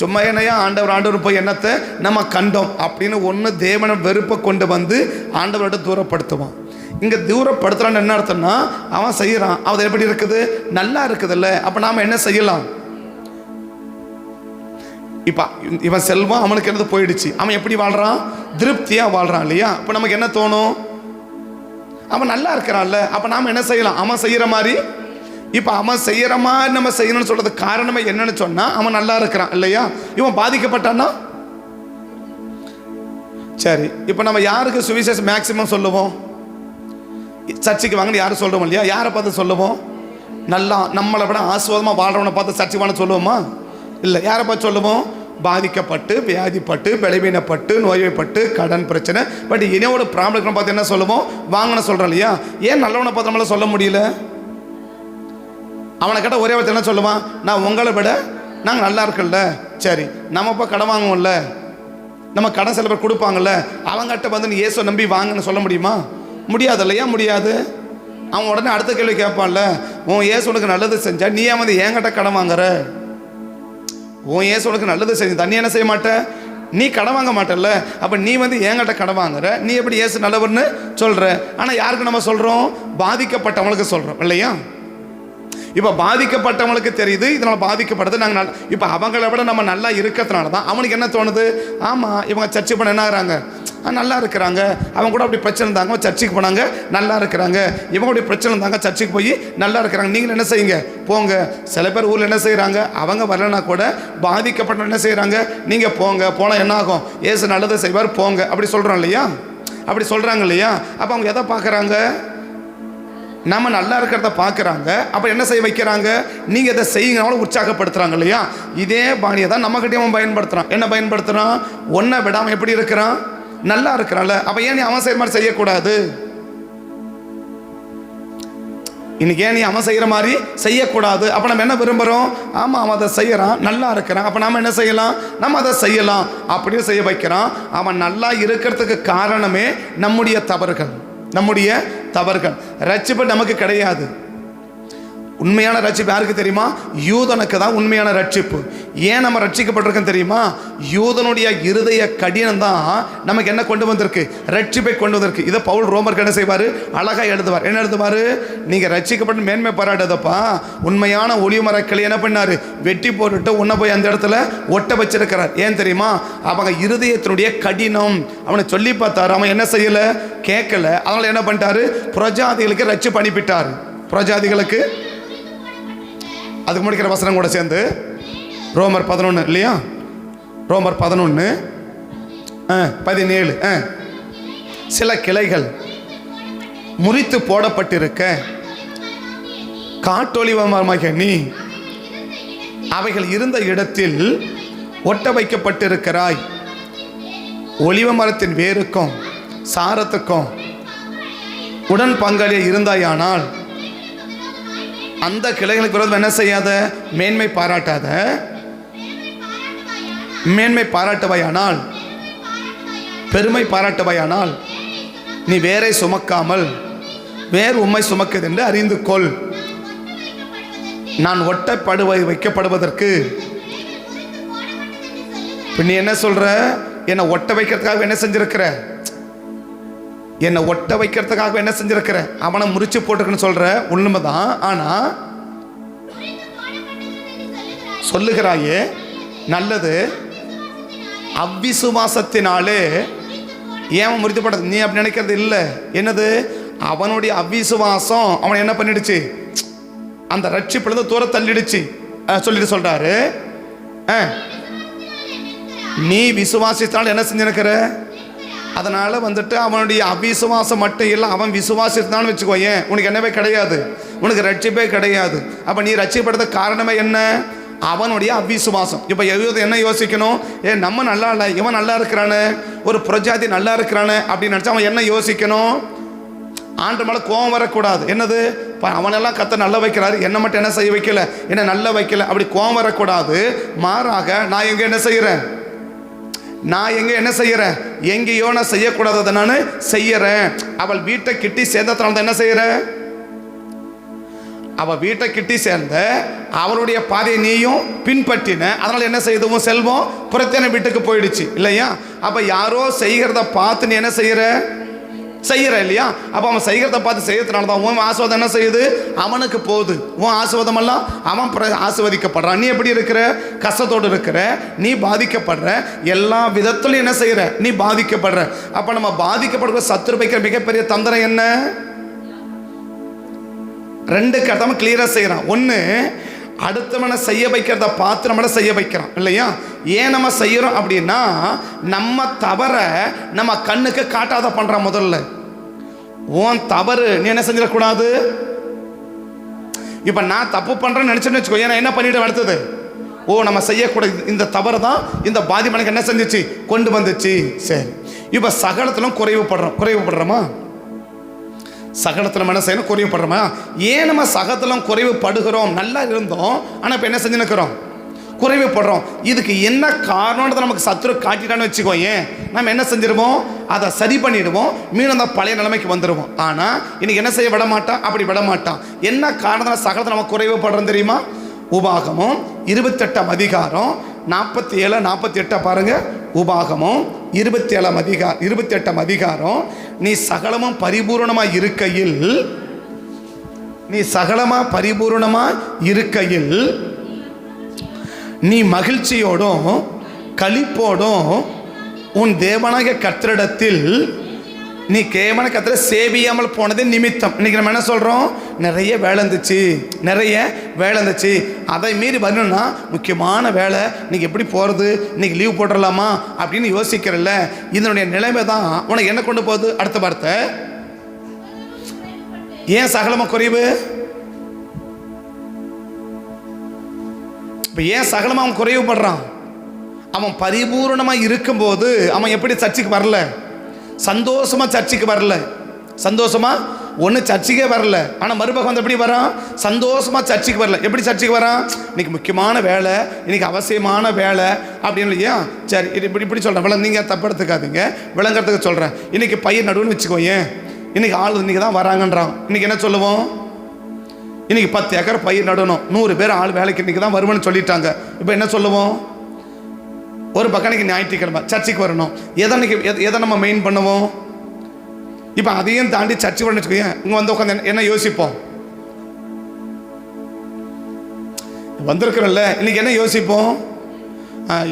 சும்மா என்னையா ஆண்டவர் போய் என்னத்தை நம்ம கண்டோம் அப்படின்னு ஒன்று தேவனை வெறுப்பை கொண்டு வந்து ஆண்டவரோட தூரப்படுத்துவான். இங்கே தூரப்படுத்துறான்னு என்ன அர்த்தம்னா, அவன் செய்கிறான், அவன் எப்படி இருக்குது? நல்லா இருக்குதுல்ல. அப்போ நாம் என்ன செய்யலாம்? இப்போ இவன் செல்வம் அவனுக்கு என்னது போயிடுச்சு, அவன் எப்படி வாழ்கிறான்? திருப்தியாக வாழ்கிறான் இல்லையா? இப்போ நமக்கு என்ன தோணும்? அவன் நல்லா இருக்கிறான்ல, அப்போ நாம் என்ன செய்யலாம்? அவன் செய்கிற மாதிரி. இப்போ அவன் செய்கிற மாதிரி நம்ம செய்யணும்னு சொல்கிறது காரணமே என்னன்னு சொன்னால், அவன் நல்லா இருக்கிறான் இல்லையா? இவன் பாதிக்கப்பட்டான்னா சரி. இப்போ நம்ம யாருக்கு சுவிசேஷம் மேக்சிமம் சொல்லுவோம்? சர்ச்சைக்கு வாங்கன்னு யாரும் சொல்கிறோம் இல்லையா? யாரை பார்த்து சொல்லுவோம்? நல்லா நம்மளை விட ஆசுவாதமாக வாழ்கிறவனை பார்த்து சர்ச்சைக்கு வாங்க சொல்லுவோமா? இல்லை. யாரை பார்த்து சொல்லுவோம்? பாதிக்கப்பட்டு, வியாதிப்பட்டு, பலவீனப்பட்டு, நோய்வாய்ப்பட்டு, கடன் பிரச்சனை, பட் இனியோட ப்ராப்ளம் பார்த்து என்ன சொல்லுவோம்? வாங்கன்னு சொல்கிறோம் இல்லையா? ஏன் நல்லவனை பார்த்து நம்மளால சொல்ல முடியல? அவனை கேட்டால் ஒரே வார்த்தை என்ன சொல்லுவான்? நான் உங்களை விட நாங்கள் நல்லா இருக்கல. சரி, நம்ம இப்போ கடன் வாங்குவோம்ல, நம்ம கடன் சில பேர் கொடுப்பாங்கல்ல, அவங்ககிட்ட வந்து நீ இயேசு நம்பி வாங்கன்னு சொல்ல முடியுமா? முடியாது இல்லையா? முடியாது. அவன் உடனே அடுத்த கேள்வி கேட்பான்ல, உன் இயேசு உனக்கு நல்லது செஞ்சா நீ வந்து என்கிட்ட கடன் வாங்குற? உன் இயேசு உனக்கு நல்லது செஞ்சு தண்ணி என்ன செய்ய மாட்ட? நீ கடன் வாங்க மாட்டல்ல. அப்போ நீ வந்து என்கிட்ட கடன் வாங்குற, நீ எப்படி இயேசு நல்லவர்னு சொல்கிற? ஆனால் யாருக்கு நம்ம சொல்கிறோம்? பாதிக்கப்பட்டவங்களுக்கு சொல்கிறோம் இல்லையா? இப்போ பாதிக்கப்பட்டவங்களுக்கு தெரியுது இதனால் பாதிக்கப்படுறது நாங்கள் இப்போ அவங்கள விட நம்ம நல்லா இருக்கிறதுனால தான் அவனுக்கு என்ன தோணுது? ஆமாம், இவங்க சர்ச்சை பண்ண என்ன ஆகிறாங்க? நல்லா இருக்கிறாங்க. அவங்க கூட அப்படி பிரச்சனை இருந்தாங்க, சர்ச்சைக்கு போனாங்க, நல்லா இருக்கிறாங்க. இவங்க அப்படி பிரச்சனை இருந்தாங்க, சர்ச்சைக்கு போய் நல்லா இருக்கிறாங்க. நீங்கள் என்ன செய்யுங்க? போங்க. சில பேர் ஊரில் என்ன செய்கிறாங்க? அவங்க வரலனா கூட பாதிக்கப்பட்ட என்ன செய்கிறாங்க? நீங்கள் போங்க, போனால் என்ன ஆகும்? இயேசு நல்லதை செய்வார், போங்க அப்படி சொல்கிறோம் இல்லையா? அப்படி சொல்கிறாங்க இல்லையா? அப்போ அவங்க எதை பார்க்குறாங்க? நம்ம நல்லா இருக்கிறத பார்க்குறாங்க. அப்போ என்ன செய்ய வைக்கிறாங்க? நீங்கள் இதை செய்யுங்கனாலும் உற்சாகப்படுத்துகிறாங்க இல்லையா? இதே பாணியை தான் நம்மகிட்டையும் பயன்படுத்துகிறான். என்ன பயன்படுத்துகிறான்? ஒன்றை விடாமல் எப்படி இருக்கிறான்? நல்லா இருக்கிறான்ல. அப்போ ஏன் நீ அவன் செய்கிற மாதிரி செய்யக்கூடாது? இன்னைக்கு ஏன் நீ அவன் செய்கிற மாதிரி செய்யக்கூடாது? அப்போ நம்ம என்ன விரும்புகிறோம்? ஆமாம், அவன் அதை செய்கிறான், நல்லா இருக்கிறான், அப்போ நாம் என்ன செய்யலாம்? நம்ம அதை செய்யலாம் அப்படின்னு செய்ய வைக்கிறான். அவன் நல்லா இருக்கிறதுக்கு காரணமே நம்முடைய தவறுகள். ரட்சிப்பு நமக்கு கிடையாது. உண்மையான ரட்சிப்பு யாருக்கு தெரியுமா? யூதனுக்கு தான் உண்மையான ரட்சிப்பு. ஏன் நம்ம ரட்சிக்கப்பட்டிருக்கோம் தெரியுமா? யூதனுடைய இருதய கடினம் தான் நமக்கு என்ன கொண்டு வந்திருக்கு? ரட்சிப்பை கொண்டு வந்திருக்கு. இதை பவுல் ரோமருக்கு என்ன செய்வார்? அழகாக எழுதுவார். என்ன எழுதுவார்? நீங்கள் ரட்சிக்கப்பட்டு மேன்மை பாராட்டதப்பா, உண்மையான ஒளிமரக்களை என்ன பண்ணார்? வெட்டி போட்டுட்டு உன்னை போய் அந்த இடத்துல ஒட்ட வச்சிருக்கிறார். ஏன் தெரியுமா? அவங்க இருதயத்தினுடைய கடினம். அவனை சொல்லி பார்த்தாரு, அவன் என்ன செய்யலை? கேட்கல. அதனால் என்ன பண்ணிட்டாரு? புரஜாதிகளுக்கு ரட்சிப்பு அனுப்பிட்டார். புரஜாதிகளுக்கு அதுக்கு முடிக்கிற வசனம் கூட சேர்ந்து ரோமர் 11 இல்லையா? ரோமர் 11:17 சில கிளைகள் முறித்து போடப்பட்டிருக்க காட்டொலிவமாகிய நீ அவைகள் இருந்த இடத்தில் ஒட்ட வைக்கப்பட்டிருக்கிறாய். ஒலிவ மரத்தின் வேருக்கும் சாரத்துக்கும் உடன் பங்காளியே இருந்தாயானால் அந்த கிளைகளுக்கு விரோதம் என்ன செய்யாத? மேன்மை பாராட்டாத. மேன்மை பாராட்டுவாயானால் பெருமை பாராட்டுவாயானால் நீ வேரை சுமக்காமல் வேறு உம்மை சுமக்குது என்று அறிந்து கொள். நான் வைக்கப்படுவதற்கு நீ என்ன சொல்ற? என்னை ஒட்ட வைக்கிறதுக்காக என்ன செஞ்சிருக்கிற? என்னை ஒட்ட வைக்கிறதுக்காக என்ன செஞ்சிருக்கிற? அவனை முறிச்சு போட்டுருக்குன்னு சொல்ற, உண்மைதான். ஆனா சொல்லுகிறாயே, நல்லது. அவ்விசுவாசத்தினாலே ஏன் முறித்து போட்டது? நீ அப்படி நினைக்கிறது இல்லை. என்னது? அவனுடைய அவ்விசுவாசம் அவனை என்ன பண்ணிடுச்சு? அந்த ரட்சிப்பிலிருந்து தூர தள்ளிடுச்சு. சொல்லிட்டு சொல்றாரு, நீ விசுவாசித்தால் என்ன செஞ்சிருக்கிற? அதனால வந்துட்டு அவனுடைய அவிசுவாசம் மட்டும் இல்லை, அவன் விசுவாசித்தான்னு வச்சுக்கோயேன், உனக்கு என்னவே கிடையாது, உனக்கு ரட்சிப்பே கிடையாது. அப்ப நீ ரட்சிப்படுறது காரணமே என்ன? அவனுடைய அவிசுவாசம். இப்போ என்ன யோசிக்கணும்? நம்ம நல்லா இல்லை, இவன் நல்லா இருக்கிறானே, ஒரு பிரஜாதி நல்லா இருக்கிறானே அப்படின்னு நினச்சா அவன் என்ன யோசிக்கணும்? ஆண்டு மேலே கோபம் வரக்கூடாது. என்னது? அவனெல்லாம் கத்த நல்லா வைக்கிறாரு, என்னை மட்டும் என்ன செய்ய வைக்கல, என்ன நல்லா வைக்கல, அப்படி கோபம் வரக்கூடாது. மாறாக நான் எங்கே என்ன செய்கிறேன்? என்ன செய்யறேன்? எங்கேயோ நான் செய்யக்கூடாததை நான் செய்யறேன். அவள் வீட்டை கிட்டி சேர்ந்ததுனால என்ன செய்யறேன்? அவள் வீட்டை கிட்டி சேர்ந்த அவளுடைய பாதையை நீயும் பின்பற்றின, அதனால என்ன செய்தவும் செல்வம் புறத்தேன வீட்டுக்கு போயிடுச்சு இல்லையா? அப்ப யாரோ செய்கிறத பார்த்து நீ என்ன செய்யற இல்லையா? அப்ப அவன் செய்கிறத பார்த்து செய்யறதுனால தான் உன் ஆசீர்வாதம் என்ன செய்யுது? அவனுக்கு போகுது. உன் ஆசீர்வாதம் எல்லாம் அவன் ஆசீர்வதிக்கப்படுறான். நீ எப்படி இருக்கிற? கஷ்டத்தோடு இருக்கிற, நீ பாதிக்கப்படுற, எல்லா விதத்திலும் என்ன செய்யற? நீ பாதிக்கப்படுற. அப்ப நம்ம பாதிக்கப்படுற சத்துரு வைக்கிற மிகப்பெரிய தந்திரம் என்ன? ரெண்டு கட்டமா கிளியரா செய்யறான். ஒன்று, அடுத்தவனை செய்ய வைக்கிறத பார்த்து நம்மளை செய்ய வைக்கிறான் இல்லையா? ஏன் நம்ம செய்யறோம் அப்படின்னா, நம்ம தவற நம்ம கண்ணுக்கு காட்டாத பண்றான். முதல்ல உன் தவறு நீ என்ன செஞ்சிடக்கூடாது. இப்ப நான் தப்பு பண்றேன்னு நினைச்சேன்னு வச்சுக்கோ, ஏன்னா என்ன பண்ணிட்டு அடுத்தது, நம்ம செய்யக்கூடாது, இந்த தவறு தான் இந்த பாதிப்பு என்ன செஞ்சிச்சு, கொண்டு வந்துச்சு. சரி, இப்ப சகலத்திலும் குறைவுபடுறோமா? சகலத்தில் நம்ம என்ன செய்யணும்? குறைவுபடுறோமா? ஏன் நம்ம சகலத்திலும் குறைவுபடுகிறோம்? நல்லா இருந்தோம், ஆனால் இப்போ என்ன செஞ்சுருக்கிறோம்? குறைவுபடுறோம். இதுக்கு என்ன காரணம்ன்றதை நமக்கு சத்துரு காட்டிட்டான்னு வச்சுக்கோ, ஏன் நம்ம என்ன செஞ்சிருவோம்? அதை சரி பண்ணிடுவோம், மீண்டும் அந்த பழைய நிலைமைக்கு வந்துடுவோம். ஆனால் இன்னைக்கு என்ன செய்ய விட மாட்டான், அப்படி விட மாட்டான். என்ன காரணத்தில் சகலத்தில் நம்ம குறைவுபடுறோம் தெரியுமா? உபாகமம் 28ஆம் அதிகாரம் 47, 48 பாருங்க. உபாகமம் 28ஆம் அதிகாரம், நீ சகலமும் பரிபூரணமாய் இருக்கையில் நீ மகிழ்ச்சியோடும் களிப்போடும் உன் தேவனாகிய கர்த்தரிடத்தில் நீ கேவன கர்த்தரை சேவியாமல் போனது நிமித்தம். இன்னைக்கு நம்ம என்ன சொல்றோம்? நிறைய வேலை இருந்துச்சு, அதை மீறி வரணும்னா முக்கியமான வேலை, இன்னைக்கு எப்படி போறது, இன்னைக்கு லீவ் போட்டுடலாமா அப்படின்னு யோசிக்கிறல்ல. இதனுடைய நிலைமை தான் உனக்கு என்ன கொண்டு போகுது? அடுத்த வார்த்தை, ஏன் சகலமா குறைவு? இப்ப ஏன் சகலமா அவன் குறைவுபடுறான்? அவன் பரிபூர்ணமா இருக்கும்போது அவன் எப்படி சர்ச்சைக்கு வரல? சந்தோஷமா சர்ச்சைக்கு வரல. சந்தோஷமா ஒன்று சர்ச்சைக்கே வரல, ஆனால் மறுபக்கம் வந்து எப்படி வரான்? சந்தோஷமா சர்ச்சைக்கு வரல. எப்படி சர்ச்சைக்கு வரான்? இன்னைக்கு முக்கியமான வேலை, இன்னைக்கு அவசியமான வேலை அப்படின்னு இல்லையா? சரி, இப்படி சொல்கிறேன், நீங்கள் தப்படுத்துக்காதீங்க, விளங்குறதுக்கு சொல்கிறேன். இன்னைக்கு பயிர் நடுவுன்னு வச்சுக்கோயேன், இன்னைக்கு ஆள் இன்னைக்கு தான் வராங்கன்றான். இன்னைக்கு என்ன சொல்லுவோம்? இன்னைக்கு 10 ஏக்கர் பயிர் நடணும், 100 பேர் ஆள் வேலைக்கு இன்னைக்கு தான் வருவேன்னு சொல்லிட்டாங்க. இப்போ என்ன சொல்லுவோம்? ஒரு பக்கம் இன்னைக்கு ஞாயிற்றுக்கிழமை சர்ச்சைக்கு வரணும். எதை நம்ம மெயின் பண்ணுவோம்? இப்போ அதையும் தாண்டி சர்ச்சை பண்ணி வச்சுக்கோங்க, இங்கே வந்து உட்காந்து என்ன யோசிப்போம்? வந்திருக்கிறோம்ல, இன்னைக்கு என்ன யோசிப்போம்?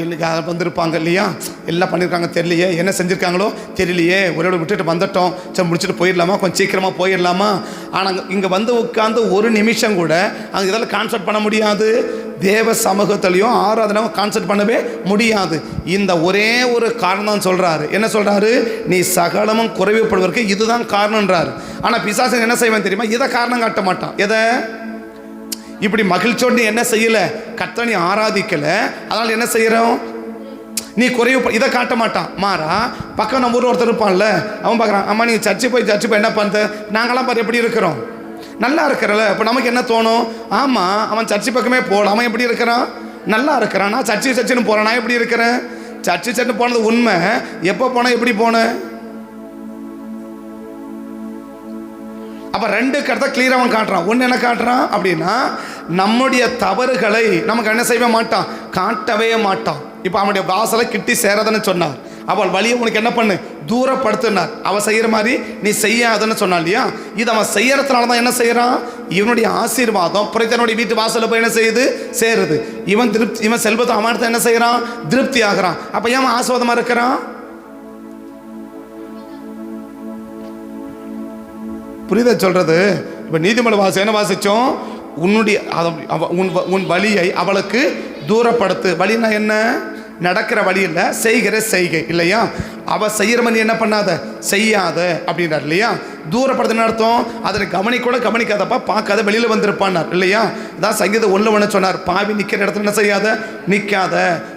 இன்னைக்கு அதை வந்திருப்பாங்க இல்லையா, எல்லாம் பண்ணியிருக்காங்க தெரியலையே, என்ன செஞ்சுருக்காங்களோ தெரியலையே, ஒரே விட்டுட்டு வந்துட்டோம், சரி முடிச்சுட்டு போயிடலாமா, கொஞ்சம் சீக்கிரமாக போயிடலாமா. ஆனால் இங்கே வந்து உட்காந்து ஒரு நிமிஷம் கூட அங்கே இதெல்லாம் கான்செப்ட் பண்ண முடியாது. தேவ சமூகத்திலையும் ஆராதனையும் கான்செப்ட் பண்ணவே முடியாது. இந்த ஒரே ஒரு காரணம் சொல்கிறாரு. என்ன சொல்கிறாரு? நீ சகலமும் குறைவுபடுவதற்கு இதுதான் காரணன்றாரு. ஆனால் பிசாசு என்ன செய்வான் தெரியுமா? இதை காரணம் காட்ட மாட்டான். எதை? இப்படி மகிழ்ச்சியோடு என்ன செய்யல, கர்த்தரை நீ ஆராதிக்கல, அதனால என்ன செய்யறோம்? நீ குறைவு இதை காட்ட மாட்டான். மாறா பக்கம் நம்ம ஊர் ஒருத்தர் இருப்பான்ல, அவன் பார்க்குறான், அம்மா நீ சர்ச்சை போய் என்ன பண்ணுற, நாங்களாம் பாரு எப்படி இருக்கிறோம், நல்லா இருக்கிறல. இப்போ நமக்கு என்ன தோணும்? ஆமாம், அவன் சர்ச்சை பக்கமே போகல, அவன் எப்படி இருக்கிறான்? நல்லா இருக்கிறான். நான் சர்ச்சைன்னு போகிறேன், நான் எப்படி இருக்கிறேன்? சர்ச்சு போனது உண்மை. எப்போ போன, எப்படி போன? அப்போ 2 கருத்தை கிளியராக அவன் காட்டுறான். ஒன்று என்ன காட்டுறான் அப்படின்னா, நம்முடைய தவறுகளை நமக்கு என்ன செய்ய மாட்டான், காட்டவே மாட்டான். இப்போ அவனுடைய வாசலை கிட்டி சேரதுன்னு சொன்னார். அவள் வழியை உனக்கு என்ன பண்ணு, தூரப்படுத்தினார். அவள் செய்கிற மாதிரி நீ செய்யாதுன்னு சொன்னான் இல்லையா? இது அவன் செய்யறதுனால தான் என்ன செய்யறான், இவனுடைய ஆசீர்வாதம் புரைத்தனுடைய வீட்டு வாசலில் போய் என்ன செய்யுது, சேருது. இவன் செல்வத்தை அவன் என்ன செய்யறான், திருப்தி ஆகிறான். அப்போ ஏன் ஆசீர்வாதமா இருக்கிறான்? புரியுதா சொல்றது? இப்போ நீதிமன்ற வாசம் என்ன வாசிச்சோம், உன்னுடைய உன் வழியை அவளுக்கு தூரப்படுத்து. வழினா என்ன, நடக்கிற வழி இல்லை, செய்கிற செய்கை இல்லையா? அவள் செய்கிற மாதிரி என்ன பண்ணாத, செய்யாத அப்படின்றார் இல்லையா? தூரப்படுத்துன்னு அர்த்தம், அதில் கவனிக்காதப்பா, பார்க்காத, வெளியில் வந்திருப்பான்னார் இல்லையா? இதான் சங்கீதம் 1:1 சொன்னார். பாவி நிற்கிற இடத்துல என்ன செய்யாத, நிற்காத.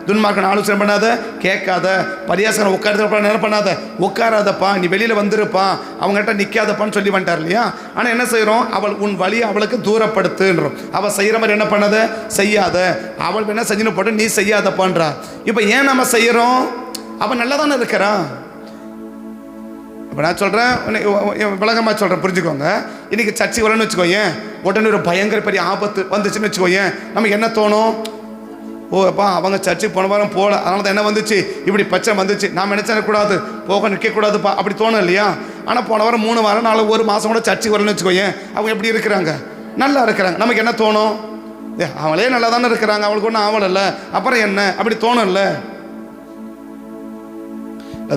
துன்மார்க்கன் ஆலோசனை பண்ணாத, கேட்காத. பரியாசகன் உட்கார்ந்து என்ன பண்ணாத, உட்காராதப்பா, நீ வெளியில் வந்துருப்பா, அவங்ககிட்ட நிற்காதப்பான்னு சொல்லி வந்துட்டார் இல்லையா? ஆனால் என்ன செய்கிறோம், அவள் உன் வழியை அவளுக்கு தூரப்படுத்துன்றோம். அவள் செய்கிற மாதிரி என்ன பண்ணாத, செய்யாத. அவள் என்ன செஞ்சுன்னு போட்டு நீ செய்யாதப்பான்றா. இப்போ ஏன் நம்ம செய்கிறோம், அவன் நல்லா தானே இருக்கிறான். இப்போ நான் சொல்கிறேன், விளக்கமாக சொல்கிறேன், புரிஞ்சுக்கோங்க. இன்றைக்கி சர்ச்சை வரணும்னு வச்சுக்கோங்க, உடனே ஒரு பயங்கர பெரிய ஆபத்து வந்துச்சுன்னு வச்சுக்கோங்க, நமக்கு என்ன தோணும், ஓ அப்பா அவங்க சர்ச்சுக்கு போன வாரம் போகல, அதனால தான் என்ன வந்துச்சு, இப்படி பிரச்சனை வந்துச்சு, நாம் நினச்சிடக்கூடாது, போக நிற்கக்கூடாதுப்பா, அப்படி தோணும் இல்லையா? ஆனால் போன வாரம் 3 வாரம் 4 1 மாதம் கூட சர்ச்சுக்கு வரணும்னு வச்சுக்கோங்க, அவங்க எப்படி இருக்கிறாங்க, நல்லா இருக்கிறாங்க. நமக்கு என்ன தோணும், அவங்களே நல்லா தானே இருக்கிறாங்க, அவளுக்கு ஒன்றும் ஆவலை, அப்புறம் என்ன, அப்படி தோணும்ல?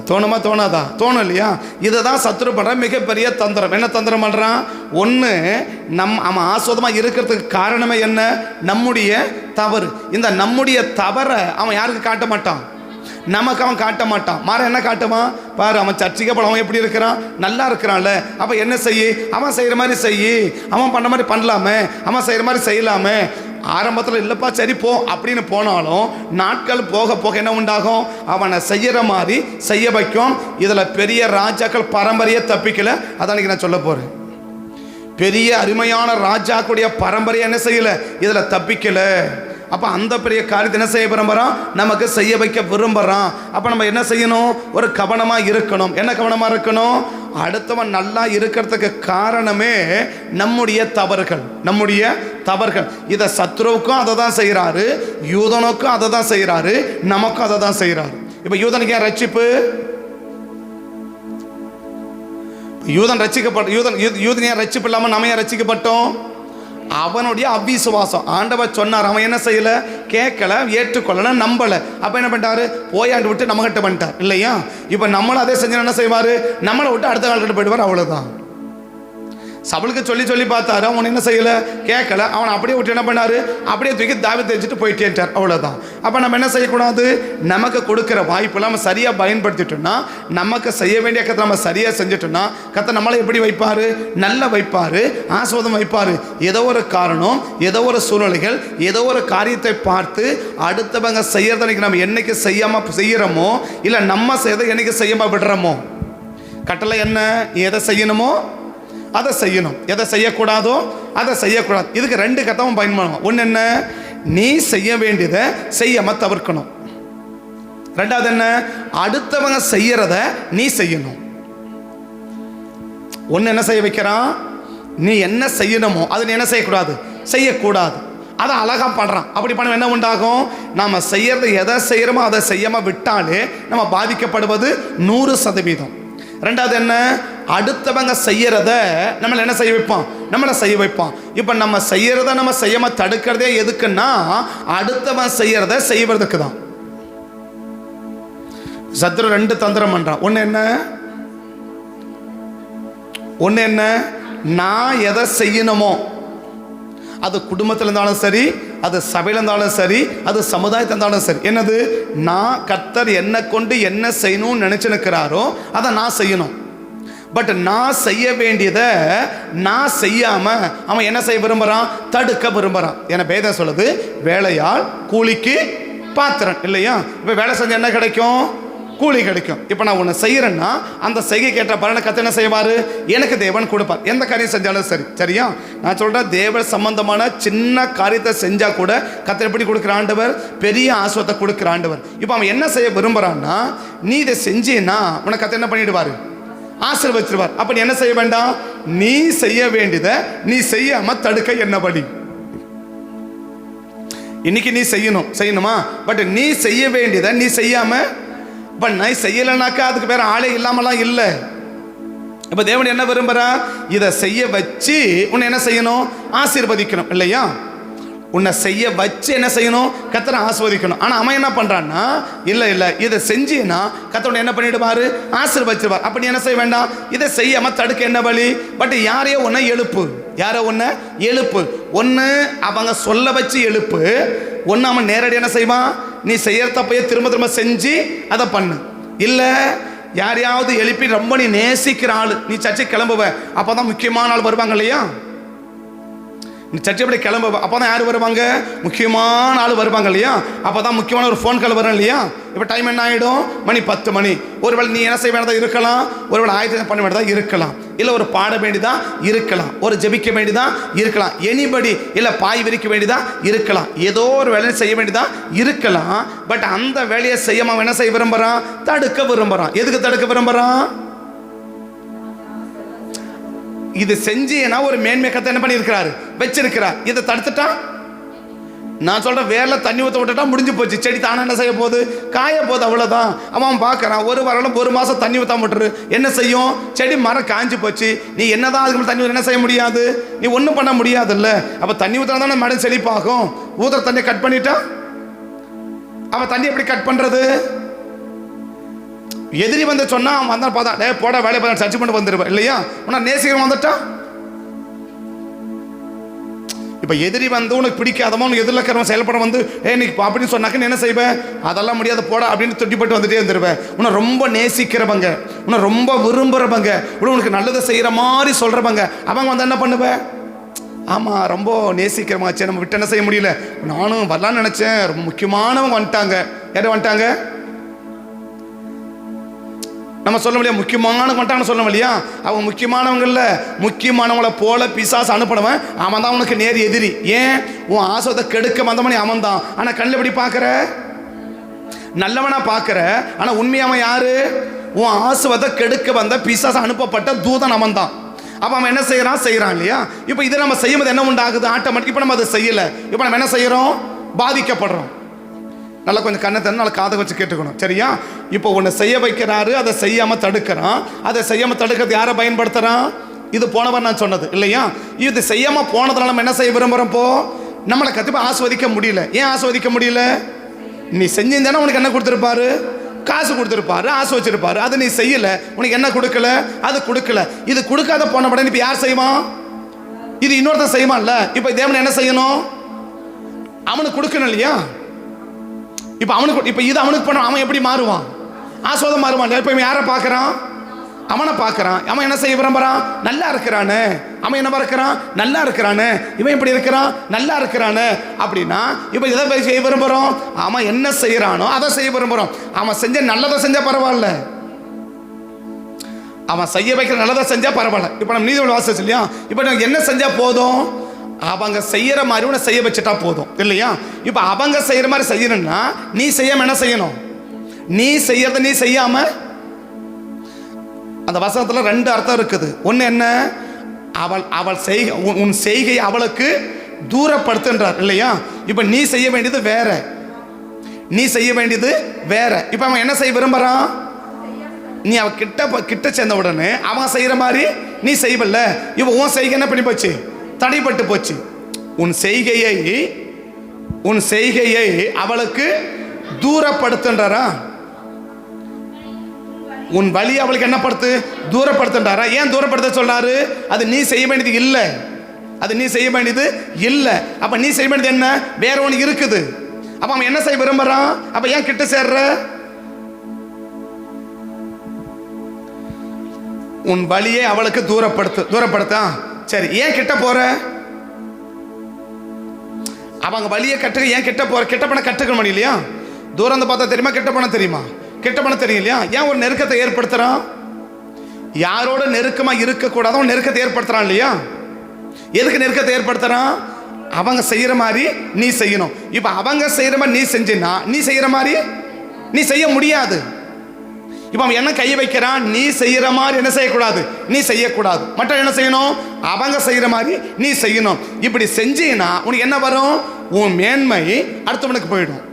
தோணுமா, தோணாதா? தோணும் இல்லையா? இதை தான் சத்துரு பண்ணுற மிகப்பெரிய தந்திரம். என்ன தந்திரம் பண்ணுறான்? ஒன்று, அவன் ஆஸ்வாதமாக இருக்கிறதுக்கு காரணமே என்ன, நம்முடைய தவறு. இந்த நம்முடைய தவறை அவன் யாருக்கு காட்ட மாட்டான், நமக்கு அவன் காட்ட மாட்டான். மாற என்ன காட்டுவான், பாரு அவன் சர்ச்சைக்கு போல அவன் எப்படி இருக்கிறான், நல்லா இருக்கிறான்ல, அப்போ என்ன செய்யு, அவன் செய்கிற மாதிரி செய்யு, அவன் பண்ண மாதிரி பண்ணலாமே, அவன் செய்கிற மாதிரி செய்யலாமே. ஆரம்பத்தில் இல்லைப்பா சரி போ அப்படின்னு போனாலும் நாட்கள் போக போக என்ன உண்டாகும், அவனை செய்கிற மாதிரி செய்ய வைக்கும். இதில் பெரிய ராஜாக்கள் பரம்பரையை தப்பிக்கல. அதான் நான் சொல்ல போகிறேன். பெரிய அருமையான ராஜாக்களுடைய பரம்பரையை என்ன செய்யலை, இதில் தப்பிக்கலை. அப்போ அந்த பெரிய காரியத்தை என்ன செய்ய விரும்புகிறான், நமக்கு செய்ய வைக்க விரும்புகிறான். அப்போ நம்ம என்ன செய்யணும், ஒரு கவனமாக இருக்கணும். என்ன கவனமாக இருக்கணும், அடுத்தவன் நல்லா இருக்கிறதுக்கு காரணமே நம்முடைய தவறுகள், நம்முடைய தவறுகள். இதை சத்ருவுக்கும் அதை தான் செய்கிறாரு, யூதனுக்கும் அதை தான் செய்கிறாரு, நமக்கும் அதை தான் செய்கிறாரு. இப்போ யூதனுக்கு ஏன் ரட்சிப்பு, யூதன் ரட்சிக்கப்பட்ட யூதன் ஏன் ரட்சிப்பு இல்லாமல் நம்ம ஏன் ரட்சிக்கப்பட்டோம், அவனுடைய அவிசுவாசம். ஆண்டவர் சொன்னார், அவன் என்ன செய்யல, கேட்கல, ஏற்றுக்கொள்ளல, நம்பல. அப்ப என்ன பண்ணிட்டாரு, போயாண்டு விட்டு நம்ம கிட்ட பண்ணிட்டார் இல்லையா? இப்ப நம்மளும் அதே செஞ்சு என்ன செய்வாரு, நம்மளை விட்டு அடுத்த காலக்கிட்ட போயிடுவார். அவ்வளவுதான். சவுலுக்கு சொல்லி சொல்லி பார்த்தாரு, அவன் என்ன செய்யல, கேட்கல, அவன் அப்படியே விட்டு என்ன பண்ணாரு, அப்படியே தூக்கி தாவீதை வச்சுட்டு போயிட்டேன்ட்டார். அவ்வளவுதான். அப்ப நம்ம என்ன செய்யக்கூடாது, நமக்கு கொடுக்கிற வாய்ப்பு நம்ம சரியா பயன்படுத்திட்டோம்னா, நமக்கு செய்ய வேண்டிய கத்தை நம்ம சரியா செஞ்சுட்டோம்னா, கத்தை நம்மளை எப்படி வைப்பாரு, நல்லா வைப்பாரு, ஆஸ்வாதம் வைப்பாரு. ஏதோ ஒரு காரணம், ஏதோ ஒரு சூழ்நிலைகள், ஏதோ ஒரு காரியத்தை பார்த்து அடுத்தவங்க செய்யறத நம்ம என்னைக்கு செய்யாம செய்யறோமோ, இல்ல நம்ம செய்யறதை என்னைக்கு செய்யாம விடுறோமோ, கட்டளை என்ன, எதை செய்யணுமோ அதை செய்யணும், எதை செய்யக்கூடாதோ அதை செய்யக்கூடாது. இதுக்கு 2 கட்டமும் பயன்படுவோம். ஒன்று என்ன, நீ செய்ய வேண்டியதை செய்யாம தவிர்க்கணும். 2வது என்ன, அடுத்தவங்க செய்யறத நீ செய்யணும். ஒன்று என்ன செய்ய வைக்கிறான், நீ என்ன செய்யணுமோ அதை நீ என்ன செய்யக்கூடாது, செய்யக்கூடாது. அதை அழகா பண்றான். அப்படி பண்ண என்ன உண்டாகும், நாம செய்யறது எதை செய்யறோமோ அதை செய்யாம விட்டாலே நம்ம பாதிக்கப்படுவது 100%. 2வது என்ன, அடுத்தவங்க செய்யறத நம்மளை என்ன செய்ய வைப்பான், நம்மளை செய்ய வைப்பான். இப்போ நம்ம செய்யறத நம்ம செய்யாம தடுக்கிறதே எதுக்குன்னா, அடுத்தவன் செய்யறத செய்வதற்கு தான். சத்ரு 2 தந்திரம் பண்றான். ஒன்று என்ன, நான் எதை செய்யணுமோ, அது குடும்பத்தில் இருந்தாலும் சரி, அது சபையில் இருந்தாலும் சரி, அது சமுதாயத்தில் இருந்தாலும் சரி, என்னது, நான் கர்த்தர் என்னை கொண்டு என்ன செய்யணும்னு நினைச்சுக்கிறாரோ அதை நான் செய்யணும். பட் நான் செய்ய வேண்டியதை நான் செய்யாம அவன் என்ன செய்ய விரும்புறான், தடுக்க விரும்புறான். என வேதம் சொல்லுது, வேலையால் கூலிக்கு பாத்திரன் இல்லையா? இப்போ வேலை செஞ்ச என்ன கிடைக்கும், கூலி கிடைக்கும். இப்போ நான் ஒன்று செய்கிறேன்னா அந்த செய்கை கேட்ட பலனை கர்த்தர் என்ன செய்வார்? எனக்கு தேவன் கொடுப்பார். எந்த காரியம் செஞ்சாலும் சரி. சரியா? நான் சொல்கிறேன், தேவ சம்பந்தமான சின்ன காரியத்தை செஞ்சால் கூட கர்த்தர் எப்படி கொடுக்குற ஆண்டவர்? பெரிய ஆசீர்வாதத்தை கொடுக்குற ஆண்டவர். இப்போ அவன் என்ன செய்ய விரும்புகிறான்னா, நீ இதை செஞ்சீன்னா உனக்கு கர்த்தர் என்ன பண்ணிடுவார்? ஆசீர்வதிச்சிருவார். அப்போ நீ என்ன செய்ய வேண்டாம்? நீ செய்ய வேண்டியதை நீ செய்யாம தடுக்க என்ன வழி? இன்னைக்கு நீ செய்யணுமா? பட் நீ செய்ய வேண்டியதை நீ செய்யாம, பட் நான் செய்யலைனாக்கா அதுக்கு வேற ஆளே இல்லாமலாம் இல்லை. இப்போ தேவன் என்ன விரும்புறா? இதை செய்ய வச்சு உன்னை என்ன செய்யணும்? ஆசீர்வதிக்கணும் இல்லையா? உன்னை செய்ய வச்சு என்ன செய்யணும்? கர்த்தரை ஆசீர்வதிக்கணும். ஆனால் அவன் என்ன பண்ணுறான்னா, இல்லை இதை செஞ்சீன்னா கர்த்தர் என்ன பண்ணிடுவார்? ஆசீர்வதிச்சிருவார். அப்படி என்ன செய்ய வேண்டாம்? இதை செய்யாமல் தடுக்க என்ன வழி? பட் யாரையோ ஒன்றை எழுப்பு. யாரோ ஒன்று எழுப்பு. ஒன்று அவங்க சொல்ல வச்சு எழுப்பு. ஒன்று அவன் நேரடி என்ன செய்வான்? நீ செய்யற தப்பையே திரும்ப செஞ்சு அதை பண்ணு. இல்லை யாரையாவது எழுப்பி ரொம்ப நீ நேசிக்கிற ஆள், நீ சர்ச்சை கிளம்புவ, அப்போ தான் முக்கியமான ஆள் வருவாங்க இல்லையா? நீ சர்ச்சை எப்படி கிளம்ப, அப்போ தான் யார் வருவாங்க? முக்கியமான ஆள் வருவாங்க இல்லையா? அப்போ தான் முக்கியமான ஒரு ஃபோன் கால் வரும் இல்லையா? இப்போ டைம் என்ன ஆகிடும்? மணி 10 மணி. ஒருவேளை நீ என்ன செய்ய வேண்டியதாக இருக்கலாம், ஒருவேளை ஆயுதம் பண்ண வேண்டியதாக இருக்கலாம், இல்லை ஒரு பாட வேண்டியதாக இருக்கலாம், ஒரு ஜெபிக்க வேண்டியதாக இருக்கலாம், எனிபடி இல்லை பாய் விரிக்க வேண்டியதாக இருக்கலாம், ஏதோ ஒரு வேலையை செய்ய வேண்டியதாக இருக்கலாம். பட் அந்த வேலையை செய்யாம என்ன செய்ய விரும்புகிறான்? தடுக்க விரும்புகிறான். எதுக்கு தடுக்க விரும்புகிறான்? இது செஞ்சேன்னா ஒரு மேன்மை கர்த்தர் என்ன பண்ணியிருக்கிறாரு? வச்சிருக்கிறார். இதை தடுத்துட்டா, நான் சொல்கிறேன், வேலை தண்ணி ஊற்ற விட்டுட்டா முடிஞ்சு போச்சு. செடி தானே என்ன செய்ய போகுது? காய போகுது, அவ்வளோதான். அவன் பார்க்குறான், ஒரு வாரம் 1 மாதம் தண்ணி ஊற்றாம விட்டுரு, என்ன செய்யும்? செடி மரம் காஞ்சி போச்சு. நீ என்னதான் அதுக்கு தண்ணி ஊற்ற என்ன செய்ய முடியாது? நீ ஒன்றும் பண்ண முடியாதுல்ல. அப்போ தண்ணி ஊற்றினா தானே மரம் செழிப்பாகும். ஊற்றுற தண்ணியை கட் பண்ணிட்டா அவன் தண்ணி எப்படி கட் பண்ணுறது? எதிரி வந்து சொன்னா அவன் வந்தா பார்த்தா, டே போட வேலையை பார்த்து சர்ச் பண்ணி வந்துடுவேன் இல்லையா? உனக்கு நேசிக்கிறவன் வந்துட்டா, இப்போ எதிரி வந்து உனக்கு பிடிக்காதவன், உனக்கு எதிரில் இருக்கிறவன் செயல்பட வந்து நீ அப்படின்னு சொன்னாக்க என்ன செய்வேன்? அதெல்லாம் முடியாது போட அப்படின்னு தொட்டிப்பட்டு வந்துட்டே வந்துடுவேன். உன்னை ரொம்ப நேசிக்கிறவங்க, உன்னை ரொம்ப விரும்புகிறவங்க, உனக்கு நல்லதை செய்கிற மாதிரி சொல்கிறவங்க, அவங்க வந்து என்ன பண்ணுவேன்? ஆமாம் ரொம்ப நேசிக்கிறவங்க, சரி நம்ம விட்டு என்ன செய்ய முடியல, நானும் வரலான்னு நினச்சேன், ரொம்ப முக்கியமானவங்க வந்துட்டாங்க. யாரும் வந்துட்டாங்க? நம்ம சொல்ல முடியாது, முக்கியமானவங்க வந்துட்டாங்கன்னு சொல்ல இல்லையா? அவங்க முக்கியமானவங்கள்ல முக்கியமானவங்களை போல பிசாசு அனுப்பினவன் அவன் தான் உனக்கு நேர் எதிரி. ஏன்? உன் ஆசைத்தை கெடுக்க வந்தவனே அவன் தான். ஆனால் கண்ணில் எப்படி பார்க்குற? நல்லவனா பார்க்குற. ஆனால் உண்மையாவன் யாரு? உன் ஆசைத்தை கெடுக்க வந்த பிசாசு அனுப்பப்பட்ட தூதன் அவன் தான். அப்போ அவன் என்ன செய்கிறான் இல்லையா? இப்போ இதை நம்ம செய்யும்போது என்ன உண்டாகுது? ஆட்டோமேட்டிக். இப்போ நம்ம அதை செய்யலை, இப்போ நம்ம என்ன செய்கிறோம்? பாதிக்கப்படுறோம். நல்லா கொஞ்சம் கண்ணை தந்து நல்லா காதை வச்சு கேட்டுக்கணும். சரியா? இப்போ ஒன்று செய்ய வைக்கிறாரு, அதை செய்யாமல் தடுக்கிறான். அதை செய்யாமல் தடுக்கிறது யாரை பயன்படுத்துகிறான்? இது போனவன் நான் சொன்னது இல்லையா? இது செய்யாமல் போனதுனால நம்ம என்ன செய்ய விரும்புகிறோம்? இப்போ நம்மளை கண்டிப்பாக ஆஸ்வதிக்க முடியல. ஏன் ஆஸ்வதிக்க முடியல? நீ செஞ்சிருந்தானே உனக்கு என்ன கொடுத்துருப்பாரு? காசு கொடுத்துருப்பாரு, ஆசை வச்சிருப்பாரு. அதை நீ செய்யலை, உனக்கு என்ன கொடுக்கல? அது கொடுக்கல. இது கொடுக்காத போன படம் இப்போ யார் செய்வான்? இது இன்னொருத்தன் செய்வான்ல. இப்போ தேவன் என்ன செய்யணும்? அவனுக்கு கொடுக்கணும் இல்லையா? இப்போ அவனுக்கு, இப்போ இது அவனுக்கு பண்ண, அவன் எப்படி மாறுவான்? ஆஸ்வாதம் மாறுவான். இப்போ இவன் யாரை பார்க்குறான்? அவனை பார்க்குறான். அவன் என்ன செய்ய விரும்புகிறான்? நல்லா இருக்கிறானு. அவன் என்ன இருக்கிறான்? நல்லா இருக்கிறானு. இவன் எப்படி இருக்கிறான்? நல்லா இருக்கிறானு. அப்படின்னா இப்போ எதை செய்ய விரும்புகிறோம்? அவன் என்ன செய்கிறானோ அதை செய்ய விரும்புகிறோம். அவன் செஞ்ச நல்லதை செஞ்சால் பரவாயில்ல, அவன் செய்ய வைக்கிற நல்லதை செஞ்சால் பரவாயில்ல. இப்போ நம்ம நீதிமன்ற வாசிச்சு இல்லையா? இப்போ நம்ம என்ன செஞ்சால் போதும்? அவங்க செய்கிற மாதிரி உன்னை செய்ய வச்சுட்டா போதும் இல்லையா? இப்போ அவங்க செய்கிற மாதிரி செய்யணும்னா நீ செய்யாமல் என்ன செய்யணும்? நீ செய்யறத நீ செய்யாம, அந்த வசனத்தில் 2 அர்த்தம் இருக்குது. ஒன்று என்ன? அவள் செய்கை, உன் செய்கை அவளுக்கு தூரப்படுத்துன்றார் இல்லையா? இப்போ நீ செய்ய வேண்டியது வேற, நீ செய்ய வேண்டியது வேற. இப்போ அவன் என்ன செய்ய விரும்புகிறான்? நீ அவ கிட்ட சேர்ந்த உடனே அவன் செய்கிற மாதிரி நீ செய்வல்ல. இப்போ உன் செய்கை என்ன பண்ணி போச்சு? தடைப்பட்டு போச்சு. உன் செய்கையை அவளுக்கு தூரப்படுத்துன்றாரா? உன் வழி அவளுக்கு என்ன படுத்து? தூரப்படுத்துன்றாரா? ஏன் தூரப்படுத்த சொல்றாரு? அது நீ செய்ய வேண்டியது இல்லை, அது நீ செய்ய வேண்டியது இல்லை. அப்ப நீ செய்ய வேண்டியது என்ன? வேற ஒன்று இருக்குது. அப்ப அவன் என்ன செய்ய விரும்புறான்? அப்ப ஏன் கிட்ட சேர்ற? உன் வழியை அவளுக்கு தூரப்படுத்தா. சரி, ஏன் கிட்ட போற? அவங்க வழியை கட்டுக்க ஏன் கிட்ட போற? கிட்ட பண்ண கட்டுக்க முடியும் இல்லையா? தூரம் பார்த்தா தெரியுமா? கிட்ட பண்ண தெரியுமா? கெட்ட பணம் தெரியும் இல்லையா? ஏன் ஒரு நெருக்கத்தை ஏற்படுத்துறான்? யாரோட நெருக்கமா இருக்கக்கூடாத நெருக்கத்தை ஏற்படுத்துறான் இல்லையா? எதுக்கு நெருக்கத்தை ஏற்படுத்துறான்? அவங்க செய்யற மாதிரி நீ செய்யணும். இப்ப அவங்க செய்யற மாதிரி நீ செஞ்சினா நீ செய்யற மாதிரி நீ செய்ய முடியாது. இப்ப அவன் என்ன கையை வைக்கிறான்? நீ செய்யற மாதிரி என்ன செய்யக்கூடாது, நீ செய்யக்கூடாது. மற்ற என்ன செய்யணும்? அவங்க செய்யற மாதிரி நீ செய்யணும். இப்படி செஞ்சீன்னா உனக்கு என்ன வரும்? உன் மேன்மை அடுத்தவனுக்கு போயிடும்.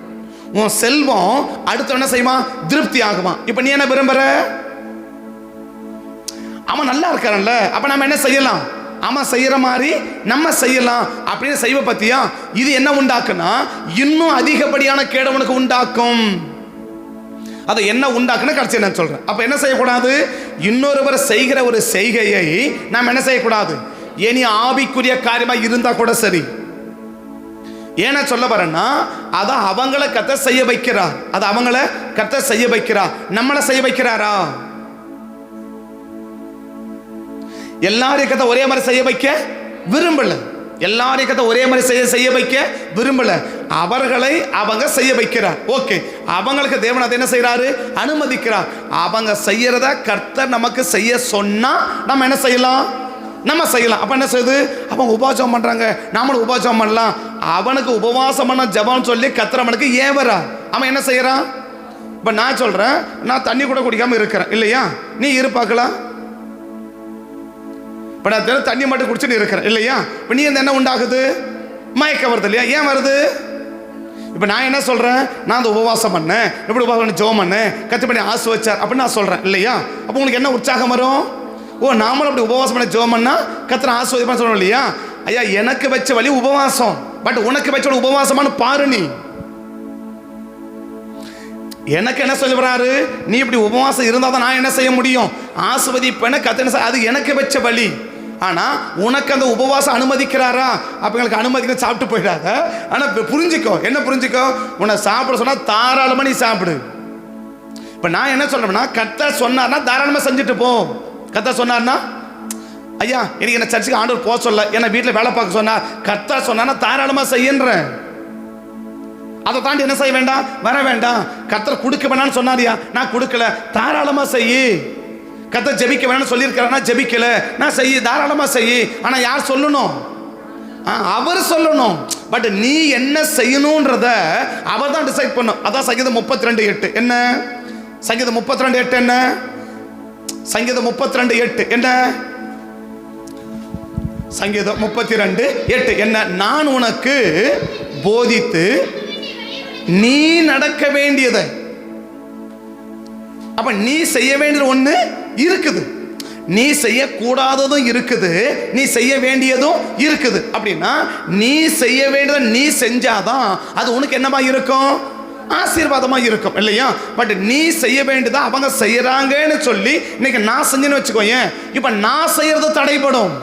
உன் செல்வம் அடுத்த என்ன செய்வான்? திருப்தி ஆகுவான். இப்ப நீ என்ன விரும்புற? அவன் நல்லா இருக்கான்ல, அப்ப நம்ம என்ன செய்யலாம்? அவன் செய்யற மாதிரி நம்ம செய்யலாம் அப்படின்னு செய்வ பத்தியா? இது என்ன உண்டாக்குனா இன்னும் அதிகப்படியான கேடு உனக்கு உண்டாக்கும். அதை என்ன உண்டாக்குன்னு கடைசி நான் சொல்றேன். அப்ப என்ன செய்யக்கூடாது? இன்னொருவர் செய்கிற ஒரு செய்கையை நாம் என்ன செய்யக்கூடாது? இனி ஆவிக்குரிய காரியமா இருந்தா கூட சரி. ஏன்னா சொல்ல வரேன்னா அதை அவங்கள கர்த்தர் செய்ய வைக்கிறார். அதை அவங்கள கர்த்தர் செய்ய வைக்கிறார். நம்மளை செய்ய வைக்கிறாரா? எல்லாரையும் கர்த்தர் ஒரே மாதிரி செய்ய வைக்க விரும்பல. எல்லாரையும் கர்த்தர் ஒரே மாதிரி செய்ய வைக்க விரும்பல. அவர்களை அவங்க செய்ய வைக்கிறார். ஓகே, அவங்களுக்கு தேவன் அதை என்ன செய்யறாரு? அனுமதிக்கிறார். அவங்க செய்யறத கர்த்தர் நமக்கு செய்ய சொன்னா நம்ம என்ன செய்யலாம்? நம்ம செய்யலாம். அப்ப என்ன செய்யுது? அவங்க உபவாசம் பண்றாங்க, நாமளும் உபவாசம் பண்ணலாம். அவனுக்கு உபவாசம் பண்ண ஜபம் சொல்லி கர்த்தர் அவனுக்கு ஏவரா. அவன் என்ன செய்யறான்? இப்ப நான் சொல்றேன், நான் தண்ணி கூட குடிக்காம இருக்கிறேன் இல்லையா? நீ இருப்பாக்கலாம். இப்ப நான் தண்ணி மட்டும் குடிச்சுட்டு இருக்கிறேன் இல்லையா? இப்ப நீ என்ன உண்டாகுது? மயக்க வருது இல்லையா? ஏன் வருது? இப்ப நான் என்ன சொல்றேன்? நான் அந்த உபவாசம் பண்ணேன், எப்படி உபவாசம் ஜெபம் பண்ணேன், கத்து பண்ணி ஆசு வச்சார் அப்படின்னு நான் சொல்றேன் இல்லையா? அப்ப உங்களுக்கு என்ன உற்சாகம் வரும்? ஓ, நாமளும் அப்படி உபவாசம் பண்ண ஜெபம் பண்ணா கத்திர ஆசீர்வாதம் சொல்லணும் இல்லையா? ஐயா, எனக்கு வச்ச வழி உபவாசம், பட் உனக்கு வச்ச உபவாசமானு பாரு. நீ எனக்கு என்ன சொல்லுறாரு? நீ இப்படி உபவாசம் இருந்தால் தான் நான் என்ன செய்ய முடியும்? ஆசீர்வதிப்பேன்னு கத்திர. அது எனக்கு வச்ச வழி. ஆனா உனக்கு அந்த உபவாசம் அனுமதிக்கிறாரா? அப்ப எங்களுக்கு அனுமதிக்க சாப்பிட்டு போயிடாத. ஆனா புரிஞ்சுக்கோ, என்ன புரிஞ்சுக்கோ? உன்னை சாப்பிட சொன்னா தாராளமா நீ சாப்பிடு. இப்ப நான் என்ன சொல்றேன்னா, கர்த்தர் சொன்னார்னா தாராளமா செஞ்சுட்டு போ. கர்த்தர் சொன்னார்னா, ஐயா எனக்கு என்ன சர்ச்சுக்கு ஆண்டவர் போக சொல்ல, என்ன வீட்டில் வேலை பார்க்க சொன்னா, கர்த்தர் சொன்னா தாராளமா செய்யன்றேன். அதை தாண்டி என்ன செய்ய வேண்டாம்? வர வேண்டாம். கர்த்தர் கொடுக்க வேணாம்னு சொன்னாரியா, நான் கொடுக்கல, தாராளமா செய்யி. கர்த்தர் ஜெபிக்க வேணாம்னு சொல்லியிருக்காரா, ஜெபிக்கல, நான் செய்ய, தாராளமா செய்யி. ஆனா யார் சொல்லணும்? அவர் சொல்லணும். பட் நீ என்ன செய்யணும்ன்றத அவர் தான் டிசைட் பண்ணும். அதான் சங்கீதம் 32:8 என்ன? சங்கீதம் 32:8 என்ன? சங்கீதம் 32:8 என்ன? சங்கீதம் 32:8 என்ன? நான் உனக்கு போதித்து நீ நடக்க வேண்டியதை. அப்ப நீ செய்ய வேண்டியது ஒண்ணு இருக்குது, நீ செய்யக்கூடாததும் இருக்குது, நீ செய்ய வேண்டியதும் இருக்குது. அப்படின்னா நீ செய்ய வேண்டியதை நீ செஞ்சாதான் அது உனக்கு என்னமா இருக்கும்? ஆசீர்வாதமா இருக்கும் இல்லையா? பட் நீ செய்ய வேண்டியதா அவங்க செய்யறாங்கன்னு சொல்லி இன்னைக்கு நான் செஞ்சேன்னு வச்சுக்கோயேன், இப்ப நான் செய்யறது தடைபடும்.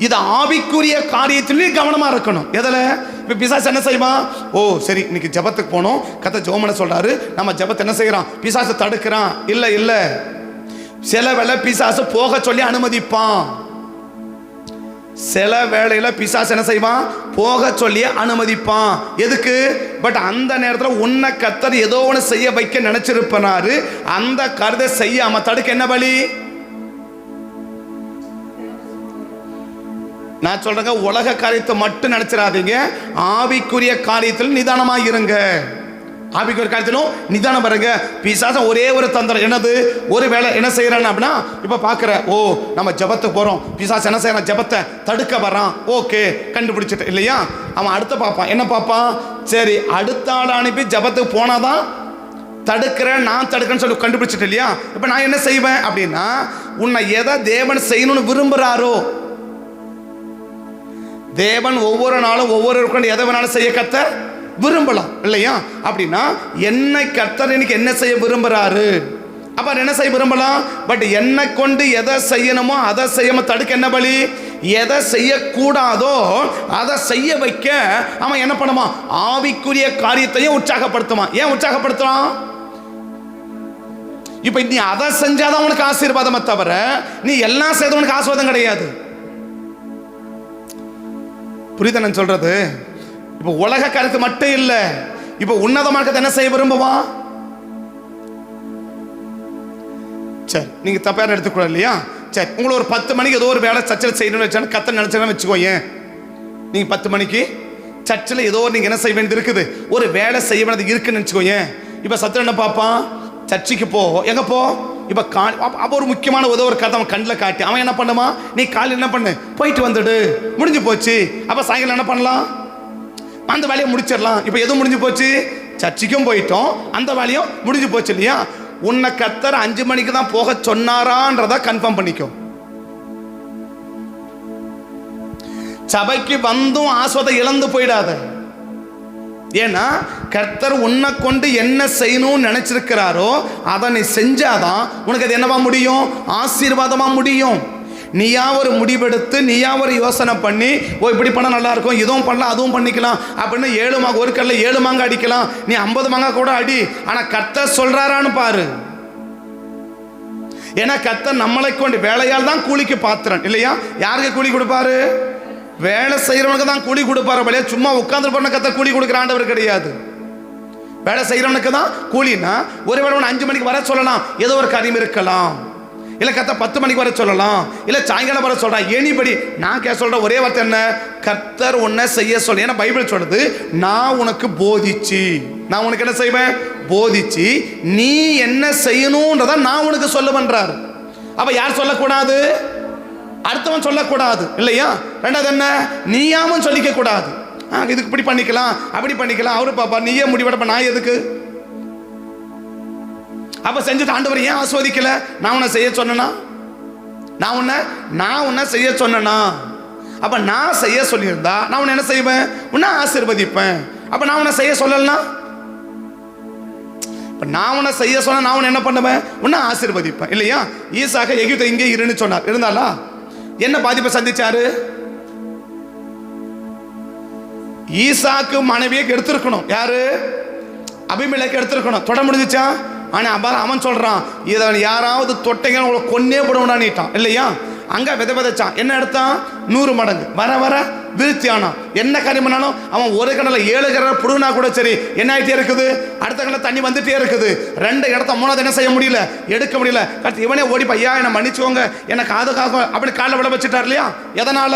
இது ஆவிக்குரிய காரியத்திலே கவனமா இருக்கணும். எதுல? இப்ப பிசாசு என்ன செய்வான்? ஓ சரி, இன்னைக்கு ஜெபத்துக்கு போனோம், கர்த்தர் ஜெபம் பண்ண சொல்றாரு, நம்ம ஜெபத்தை என்ன செய்யறான்? பிசாசு தடுக்கிறான். இல்ல இல்ல, சில வேளை பிசாசு போக சொல்லி அனுமதிப்பான். சில வேளையில பிசாசு என்ன செய்வான்? போக சொல்லி அனுமதிப்பான். எதுக்கு? பட் அந்த நேரத்தில் உன்னை கர்த்தர் ஏதோ ஒன்று செய்ய வைக்க நினைச்சிருப்பாரு. அந்த கருதை செய்யாம தடுக்க என்ன வழி? நான் சொல்றேங்க, உலக காரியத்தை மட்டும் நினைச்சிடாதீங்க, ஆவிக்குரிய காரியத்தில் நிதானமா இருங்க. ஆவிக்குரிய காரியத்திலும் நிதானம் பாருங்க. பிசாசம் ஒரே ஒரு தந்திரம் என்னது? ஒரு வேளை என்ன செய்யறான் அப்படின்னா, இப்ப பாக்குற, ஓ நம்ம ஜெபத்துக்கு போறோம், பிசாசு என்ன செய்யறான்? ஜெபத்தை தடுக்க வரான். ஓகே, கண்டுபிடிச்சிட்டு இல்லையா? அவன் அடுத்த பார்ப்பான். என்ன பார்ப்பான்? சரி, அடுத்த ஆள் அனுப்பி ஜெபத்துக்கு போனாதான் தடுக்கிறேன், நான் தடுக்கிறேன்னு சொல்லி கண்டுபிடிச்சிட்டு இல்லையா? இப்ப நான் என்ன செய்வேன் அப்படின்னா, உன்னை எதை தேவன் செய்யணும்னு விரும்புறாரோ, தேவன் ஒவ்வொரு நாளும் ஒவ்வொருவருக்கும் எதை வேணாலும் செய்ய கர்த்தர் விரும்பலாம் இல்லையா? அப்படின்னா என்னை கர்த்தர் இன்னைக்கு என்ன செய்ய விரும்புறாரு, அப்ப என்ன செய்ய விரும்பலாம். பட் என்னை கொண்டு எதை செய்யணுமோ அதை செய்யாம தடுக்க என்ன வழி? எதை செய்யக்கூடாதோ அதை செய்ய வைக்க அவன் என்ன பண்ணுமா? ஆவிக்குரிய காரியத்தையும் உற்சாகப்படுத்துமா. ஏன் உற்சாகப்படுத்துறான்? இப்ப நீ அதை செஞ்சாதான் உனக்கு ஆசீர்வாதமே தவிர நீ எல்லாம் செய்த உனக்கு ஆசீர்வாதம் கிடையாது. புரியுதா நான் சொல்றது? இப்ப உலக கருத்து மட்டும் இல்ல, இப்ப உன்னதமாக என்ன செய்ய விரும்புவான்? சரி, நீங்கள் தப்பாக எடுத்துக்கூடாது இல்லையா? சரி, உங்களை ஒரு 10 மணிக்கு ஏதோ ஒரு வேலை சர்ச்சில் செய்யணும்னு வச்சாலும் கத்த நினச்சா வச்சுக்கோங்க. நீங்கள் 10 மணிக்கு சர்ச்சில் ஏதோ நீங்கள் என்ன செய்ய வேண்டியது இருக்குது, ஒரு வேலை செய்ய வேண்டியது இருக்குன்னு நினச்சிக்கோங்க. இப்போ சத்திரம் என்ன பார்ப்பான், சர்ச்சுக்கு போ, எங்கே போ, இப்போ அப்போ ஒரு முக்கியமான ஒரு கதை அவன் கண்ணில் காட்டி அவன் என்ன பண்ணுமா, நீ காலையில் என்ன பண்ணு, போயிட்டு வந்துடு, முடிஞ்சு போச்சு. அப்போ சாயங்காலம் என்ன பண்ணலாம், அந்த வேலையை முடிச்சிடலாம். இப்போ எதுவும் முடிஞ்சு போச்சு, சர்ச்சுக்கும் போயிட்டோம், அந்த வேலையும் முடிஞ்சு போச்சு இல்லையா? உன்னை கர்த்தர் 5 மணிக்கு தான் போக சொன்னாரான்றத கன்ஃபார்ம் பண்ணிக்கோ. சபைக்கு வந்தும் ஆஸ்வதை இழந்து போயிடாத. ஏன்னா கர்த்தர் உன்னை கொண்டு என்ன செய்யணும்னு நினைச்சிருக்கிறாரோ அதை நீ செஞ்சாதான் உனக்கு அது என்னவா முடியும், ஆசீர்வாதமா முடியும். நீயா ஒரு முடிவெடுத்து நீயா ஒரு யோசனை பண்ணி, ஓ இப்படி பண்ணால் நல்லா இருக்கும், இதுவும் பண்ணலாம் அதுவும் பண்ணிக்கலாம் அப்படின்னு 7 மாங்க ஒரு கல்ல 7 மாங்காய் அடிக்கலாம், நீ 50 மாங்காய் கூட அடி. ஆனா கர்த்தர் சொல்றாரான்னு பாரு. ஏன்னா கர்த்தர் நம்மளை கொண்டு வேலையால் தான் கூலிக்கு பாத்திரன் இல்லையா? யாருக்கு கூலி கொடுப்பாரு? வேலை செய்யறவனுக்கு தான் கூலி கொடுப்பாரு. வழியா சும்மா உட்கார்ந்து பண்ண கர்த்தர் கூலி கொடுக்குற ஆண்டவர் கிடையாது. வேலை செய்யறவனுக்கு தான் கூலினா, ஒருவேளை 5 மணிக்கு வர சொல்லலாம், ஏதோ ஒரு காரியம் இருக்கலாம். இல்லை கர்த்தர் 10 மணிக்கு வர சொல்லலாம், இல்லை சாயங்காலம் வர சொல்றான். ஏனிபடி நான் சொல்ற ஒரே வார்த்தை என்ன, கர்த்தர் உன்னை செய்ய சொல்ல. ஏன்னா பைபிள் சொல்றது, நான் உனக்கு போதிச்சு, நான் உனக்கு என்ன செய்வேன், போதிச்சு நீ என்ன செய்யணும்ன்றத நான் உனக்கு சொல்லுவேன்றார். அப்ப யார் சொல்லக்கூடாது, அடுத்தவன் சொல்லக்கூடாது இல்லையா? ரெண்டாவது என்ன, நீயாவும் சொல்லிக்க கூடாது. இதுக்கு இப்படி பண்ணிக்கலாம் அப்படி பண்ணிக்கலாம், அவரு பாப்பா நீயே முடிவெடுப்ப, நான் எதுக்கு? அப்ப செஞ்சுட்டு ஆண்டவர் ஏன் ஆஸ்வதிக்கல? நான் உன்னை செய்ய சொன்னா, நான் உன்னை செய்ய சொன்னா, அப்ப நான் செய்ய சொல்லியிருந்தா நான் உன்னை என்ன செய்வேன், உன்னை ஆசீர்வதிப்பேன். அப்ப நான் உன்னை செய்ய சொல்லலனா, நான் உன்னை செய்ய சொன்ன நான் உன்னை என்ன பண்ணுவேன், உன்னை ஆசீர்வதிப்பேன் இல்லையா? ஈசாக்க எகிப்து இங்கே இருன்னு சொன்னார், இருந்தாலா என்ன பாதிப்பை சந்திச்சாரு? ஈசாக்கு மனைவியை எடுத்திருக்கணும், யாரு, அபிமெலேக்கு எடுத்திருக்கணும், தொட முடிஞ்சிச்சா? ஆனா அவன் சொல்றான், இதை யாராவது தொட்டைங்க உங்களை கொன்னே போடுவான்ட்டான் இல்லையா? அங்க விதைச்சான், என்ன எடுத்தான், 100 மடங்கு வர வர விருத்தி ஆனான். என்ன காரியம் பண்ணாலும் அவன் ஒரு கடலை 7 கடலை புடுனா கூட சரி, என்ன ஆகிட்டே இருக்குது, அடுத்த கடலை தண்ணி வந்துட்டே இருக்குது. 2 இடத்த 3வது என்ன செய்ய முடியல, எடுக்க முடியல. இவனே ஓடி பையா என்னை மன்னிச்சுவோங்க, எனக்கு காதுக்காக அப்படி காலை விட வச்சுட்டார் இல்லையா? எதனால?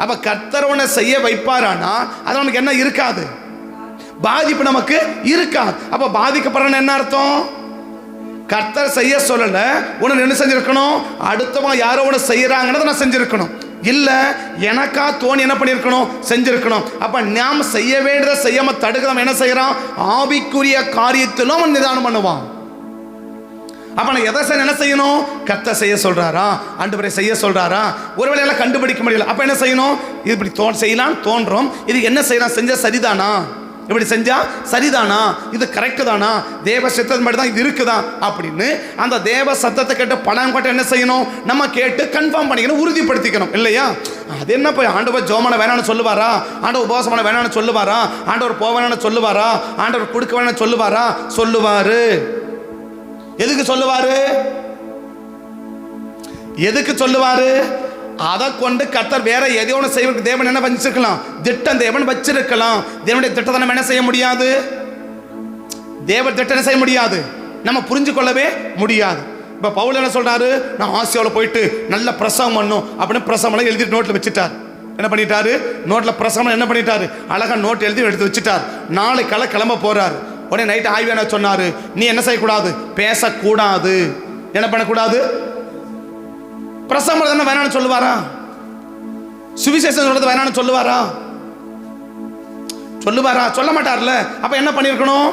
அப்ப கர்த்தர் உன்னை செய்ய வைப்பாரானா அது நமக்கு என்ன இருக்காது, பாதிப்பு நமக்கு இருக்காது. அப்ப பாதிக்கப்படுறன்னு என்ன அர்த்தம், கர்த்தர் செய்ய சொல்லல, உன்னை என்ன செஞ்சிருக்கணும், அடுத்தவங்க யாரோ உன்னை செய்யறாங்கன்னு நான் செஞ்சிருக்கணும். இல்ல எனக்கா தோணி என்ன பண்ணிருக்கணும், செஞ்சிருக்கணும். அப்ப நாம் செய்ய வேண்டியதை செய்யாம தடுக்க என்ன செய்யறான், ஆவிக்குரிய காரியத்திலும் அவன் நிதானம் பண்ணுவான். அப்ப நான் எதை என்ன செய்யணும், கர்த்தர் செய்ய சொல்றாரா, ஆண்டவரே செய்ய சொல்றாரா, ஒருவேளை எல்லாம் கண்டுபிடிக்க முடியல. அப்ப என்ன செய்யணும், இது இப்படி செய்யலாம் தோன்றும், இது என்ன செய்யலாம், செஞ்சா சரிதானா, இப்படி செஞ்சா சரிதானா, இது கரெக்ட் தானா, தேவ சத்தம் மட்டும் தான் இது இருக்குதா அப்படின்னு அந்த தேவ சத்தத்தை கேட்டு பணம் கட்ட என்ன செய்யணும், நம்ம கேட்டு கன்ஃபார்ம் பண்ணிக்கணும், உறுதிப்படுத்திக்கணும் இல்லையா? அது என்ன போய் ஆண்டவர் ஜோமான வேணான்னு சொல்லுவாரா, ஆண்டவர் உபவாசமான வேணான்னு சொல்லுவாரா, ஆண்டவர் போவேன்னு சொல்லுவாரா, ஆண்டவர் கொடுக்க வேணான்னு சொல்லுவாரா? சொல்லுவாரு. எதுக்கு சொல்லுவாரு, எதுக்கு சொல்லுவாரு? அதை கொண்டு கர்த்தர் வேற எதையோ ஒன்று செய்வதற்கு தேவன் என்ன வச்சிருக்கலாம், திட்டம் தேவன் வச்சிருக்கலாம். தேவனுடைய திட்டத்தை நம்ம என்ன செய்ய முடியாது, தேவ திட்டம் என்ன செய்ய முடியாது, நம்ம புரிஞ்சு கொள்ளவே முடியாது. இப்போ பவுல் என்ன சொல்றாரு, நான் ஆசியாவில் போயிட்டு நல்ல பிரசவம் பண்ணும் அப்படின்னு பிரசவம் எழுதி நோட்டில் வச்சுட்டார். என்ன பண்ணிட்டாரு, நோட்டில் பிரசவம் என்ன பண்ணிட்டாரு, அழகா நோட் எழுதி எடுத்து வச்சுட்டார். நாளைக்கு கிளம்ப போறாரு. உடனே நைட்டு ஆய்வான சொன்னாரு, நீ என்ன செய்யக்கூடாது, பேசக்கூடாது, என்ன பண்ணக்கூடாது, பிரசங்கம் வேணான்னு சொல்லுவாரா, சுவிசேஷம் சொல்றது வேணான்னு சொல்லுவாரா, சொல்லுவாரா? சொல்ல மாட்டார்ல. அப்ப என்ன பண்ணிருக்கணும்,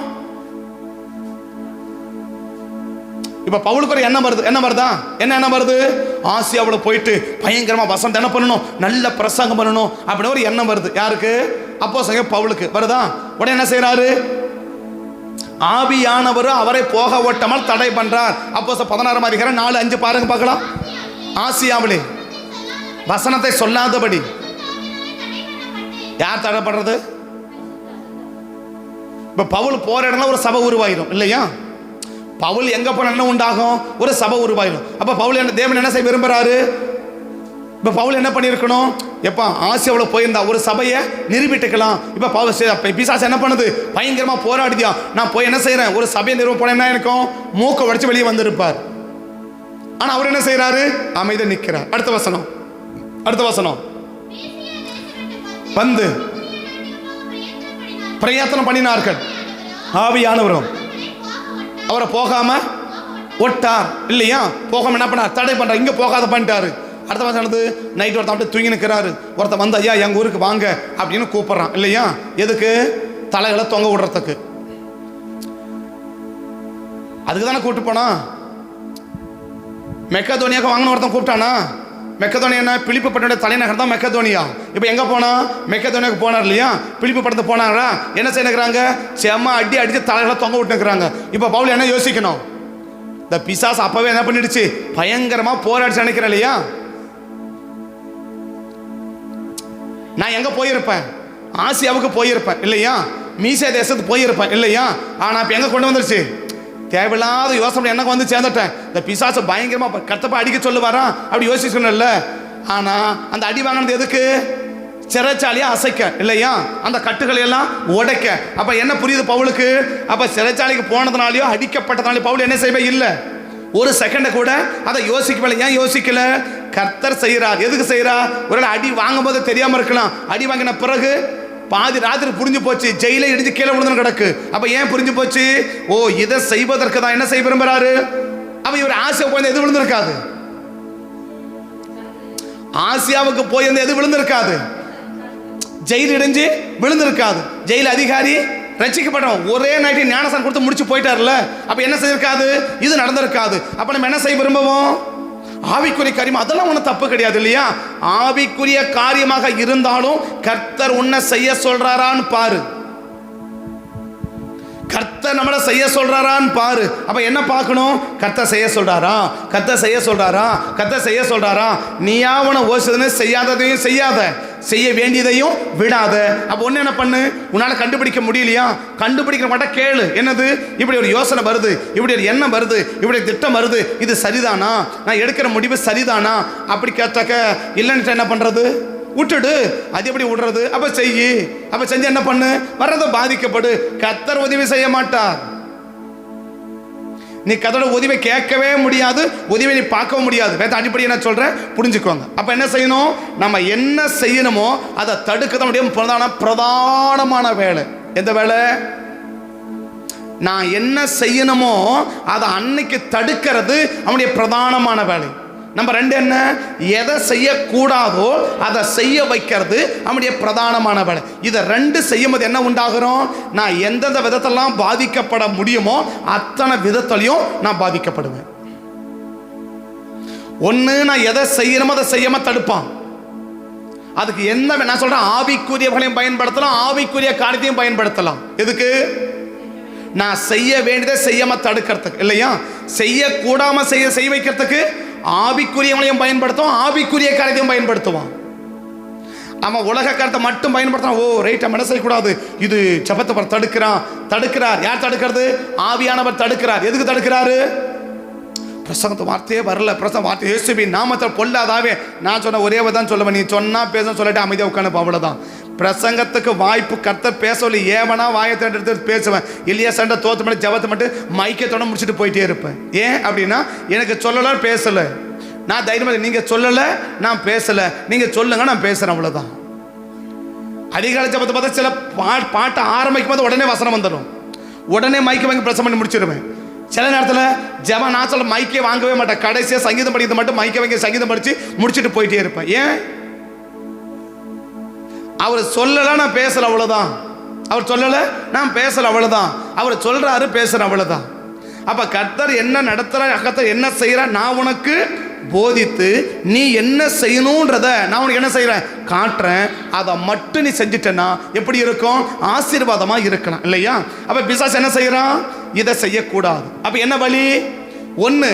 இப்ப பவுலுக்கு ஒரு எண்ணம் வருது, என்ன வருதா, என்ன வருது, ஆசியாவோட போயிட்டு பயங்கரமா வசனம் என்ன பண்ணணும், நல்ல பிரசங்கம் பண்ணணும் அப்படின்னு ஒரு எண்ணம் வருது. யாருக்கு, அப்போஸ்தலன் பவுலுக்கு வருதா? உடனே என்ன செய்யறாரு, ஆவியானவர் அவரை போக ஓட்டாமல் தடை பண்றார். அப்போஸ்தலர் 16ஆம் அதிகாரம் 4-5 பாருங்க பார்க்கலாம். ஆசியாவிலே வசனத்தை சொல்லாதபடி யார் தடை பண்றது? இப்ப பவுல் போற இடம்ல ஒரு சபை உருவாயிரும் இல்லையா? பவுல் எங்க போன என்ன உண்டாகும், ஒரு சபை உருவாயிரும். அப்ப பவுல் என்ன தேவன் என்ன செய்ய விரும்புறாரு, இப்ப பவுல் என்ன பண்ணிருக்கணும், எப்பா ஆசியாவில் போயிருந்தா ஒரு சபையை நிரூபிட்டுக்கலாம். இப்ப பிசாசு என்ன பண்ணுது, பயங்கரமா போராடிதியா, நான் போய் என்ன செய்யறேன், ஒரு சபையை நிறுவ போனேன்னா எனக்கும் மூக்க உடைச்சு வெளியே வந்திருப்பார். ஆனா அவர் என்ன செய்யறாரு? அமைதியா நிற்கிறார். அடுத்த வசனம் வந்து பிரயத்தனம் பண்ணினார்கள். ஆவியானவரும் அவரை போகாம ஒட்டார் இல்லையா? போகாம என்ன பண்ணார்? தடை பண்றார். இங்க போகாத பண்ணிட்டாரு. அடுத்த மாதம் நைட் ஒருத்தன் அப்படியே தூங்கி நிற்கிறாரு. ஒருத்தன் வந்து ஐயா எங்கள் ஊருக்கு வாங்க அப்படின்னு கூப்பிட்றான் இல்லையா? எதுக்கு? தலைகளை தொங்க விடுறதுக்கு. அதுக்கு தானே கூப்பிட்டு போனா. மெக்கதோனியாவுக்கு வாங்கின ஒருத்தன் கூப்பிட்டானா? மெக்கதோனியா என்ன? பிலிப்பு பட்டணோட தலைநகர் தான் மெக்கதோனியா. இப்போ எங்கே போனா? மெக்கதோனியாவுக்கு போனார் இல்லையா? பிலிப்பு பட்டணத்துக்கு போனாங்களா? என்ன செய்யணுங்கிறாங்க? செம்ம அடிச்சு தலைகளை தொங்க விட்டுக்கிறாங்க. இப்போ பவுல் என்ன யோசிக்கணும்? இந்த பிசாசு அப்பவே என்ன பண்ணிடுச்சு? பயங்கரமா போராடிச்சு நினைக்கிறேன் இல்லையா? நான் எங்க போயிருப்பேன்? ஆசியாவுக்கு போயிருப்பேன் இல்லையா? மீசே தேசத்துக்கு போயிருப்பேன் இல்லையா? ஆனா இப்ப எங்க கொண்டு வந்துருச்சு? தேவையில்லாத யோசனை எனக்கு வந்து சேர்ந்துட்டேன். இந்த பிசாசு பயங்கரமா கத்தப்பா அடிக்க சொல்லுவாரா அப்படி யோசிக்கணும்ல. ஆனா அந்த அடி வாங்கினது எதுக்கு? சிறைச்சாலியா அசைக்க இல்லையா? அந்த கட்டுகளை எல்லாம் உடைக்க. அப்ப என்ன புரியுது பவுலுக்கு? அப்ப சிறைச்சாலைக்கு போனதுனாலயோ அடிக்கப்பட்டதுனாலயோ பவுல் என்ன செய்வே இல்லை. ஒரு செகண்ட கூட அதை யோசிக்கவில்லை. ஏன் யோசிக்கல? கர்த்தர் செய்யறார். எதுக்கு செய்யறார்? ஒரு அடி வாங்கும் போது தெரியாம இருக்கலாம். அடி வாங்கின பிறகு பாதி ராத்திரி புரிஞ்சு போச்சு. ஜெயில இடிஞ்சு கீழே விழுந்து கிடக்கு. அப்ப ஏன் புரிஞ்சு போச்சு? ஓ, இதை செய்வதற்கு தான் என்ன செய்ய விரும்புறாரு. அப்ப இவர் ஆசியா போய் எது விழுந்திருக்காது? ஆசியாவுக்கு போய் எது விழுந்திருக்காது? ஜெயில் இடிஞ்சு விழுந்திருக்காது. ஜெயில் அதிகாரி ரட்சிக்கப்பட்டோம் ஒரே நைட்டு ஞானசான் கொடுத்து முடிச்சு போயிட்டார்ல. அப்ப என்ன செய்திருக்காது? இது நடந்திருக்காது. அப்ப நம்ம என்ன செய்ய விரும்புவோம்? ஆவிக்குரிய காரியம். அதெல்லாம் ஒன்றும் தப்பு கிடையாது இல்லையா? ஆவிக்குரிய காரியமாக இருந்தாலும் கர்த்தர் உன்னை செய்ய சொல்றாரான்னு பாரு. கர்த்தர் நம்மள செய்ய சொல்றாரான்னு பாரு. அப்ப என்ன பார்க்கணும்? கர்த்தர் செய்ய சொல்றாரா? கர்த்தர் செய்ய சொல்றாரா? கர்த்தர் செய்ய சொல்றாரா? நீயா உன ஓசுதுன்னு செய்யாததையும் செய்யாத, செய்ய வேண்டியதையும் விடாத. அப்ப ஒண்ணு என்ன பண்ணு? உன்னால கண்டுபிடிக்க முடியலையா? கண்டுபிடிக்கிற மாட்டா கேளு. என்னது? இப்படி ஒரு யோசனை வருது, இப்படி ஒரு எண்ணம் வருது, இப்படி திட்டம் வருது, இது சரிதானா? நான் எடுக்கிற முடிவு சரிதானா? அப்படி கேட்டாக்க இல்லைன்னு என்ன பண்றது? விட்டுடு. அது எப்படி விடுறது? அப்ப செய்யி. அப்ப செஞ்சு என்ன பண்ணு? வர்றத பாதிக்கப்படு. கர்த்தர் உதவி செய்ய மாட்டார். நீ கர்த்தரோட உதவி கேட்கவே முடியாது, உதவி நீ பார்க்கவும் முடியாது. வேற அடிப்படை என்ன சொல்றேன் புரிஞ்சுக்கோங்க. அப்ப என்ன செய்யணும்? நம்ம என்ன செய்யணுமோ அதை தடுக்க முடியும். பிரதானமான வேலை எந்த வேலை? நான் என்ன செய்யணுமோ அதை அன்னைக்கு தடுக்கிறது அவனுடைய பிரதானமான வேலை. நம்பர் 2 என்ன? எதை செய்யக்கூடாதோ அதை செய்ய வைக்கிறது அவனுடைய பிரதானமான வேலை. இதை 2 செய்யும் போது என்ன உண்டாகிறோம்? நான் எந்தெந்த விதத்தெல்லாம் பாதிக்கப்பட முடியுமோ அத்தனை விதத்திலையும் நான் பாதிக்கப்படுவேன். ஒன்று, நான் எதை செய்யணுமோ அதை செய்யாம தடுப்பான். அதுக்கு என்ன நான் சொல்றேன்? ஆவிக்குரியவர்களையும் பயன்படுத்தலாம், ஆவிக்குரிய காரியத்தையும் பயன்படுத்தலாம். எதுக்கு? நான் செய்ய வேண்டியதை செய்யாம தடுக்கிறதுக்கு இல்லையா? செய்யக்கூடாம செய்ய வைக்கிறதுக்கு ஆவிக்குரியவங்களையும் பயன்படுத்தும், ஆவிக்குரிய காரியத்தையும் பயன்படுத்துவான். அவன் உலக காரியத்தை மட்டும் பயன்படுத்துறான். ஓ ரைட், நம்ம என்ன செய்யக்கூடாது? இது ஜெபத்தை தடுக்கிறார். யார் தடுக்கிறது? ஆவியானவர் தடுக்கிறார். எதுக்கு தடுக்கிறாரு? பிரசங்கத்து வார்த்தையே வரல. பிரசங்க வார்த்தை இயேசுவின் நாமத்தில் பொல்லாதாவே. நான் சொன்ன ஒரே தான் சொல்லுவேன். நீ சொன்னா பேச சொல்லிட்டு அமைதியாக உட்காந்து அவ்வளவுதான். பிரசங்கத்துக்கு வாய்ப்பு கர்த்தர் பேசல. ஏவனா வாயத்தை எடுத்து பேசுவேன். இல்லையா சண்டை தோத்து மட்டும் ஜபத்தை மட்டும் மைக்கத்தோட முடிச்சுட்டு போயிட்டே இருப்பேன். ஏன் அப்படின்னா எனக்கு சொல்லல, பேசல. நான் தைரியமாக நீங்க சொல்லல, நான் பேசல, நீங்க சொல்லுங்க, நான் பேசுறேன், அவ்வளவுதான். அதிகாலை ஜபத்தை பார்த்தா சில பாட்டை ஆரம்பிக்கும் போது உடனே வசனம் வந்துடும். உடனே மைக்கு வாங்கி பிரசங்கம் பண்ணி முடிச்சிருவேன். சில நேரத்தில் ஜபம் நான் சொல்ல மைக்கே வாங்கவே மாட்டேன். கடைசியாக சங்கீதம் படிக்கிறது மட்டும் மைக்கை வாங்கி சங்கீதம் படிச்சு முடிச்சுட்டு போயிட்டே இருப்பேன். ஏன்? அவர் சொல்லல, நான் பேசல, அவ்வளவுதான். அவர் சொல்லல, நான் பேசல, அவ்வளவுதான். அவர் சொல்றாரு, பேசுறேன், அவ்வளவுதான். அப்ப கர்த்தர் என்ன நடத்துற, கர்த்தர் என்ன செய்யற, நான் உனக்கு போதித்து நீ என்ன செய்யணும்ன்றத நான் உனக்கு என்ன செய்யறேன் காட்டுறேன். அதை மட்டும் நீ செஞ்சுட்டேன்னா எப்படி இருக்கும்? ஆசீர்வாதமா இருக்கலாம் இல்லையா? அப்ப பிசாசு என்ன செய்யறான்? இதை செய்யக்கூடாது. அப்ப என்ன வழி? ஒண்ணு,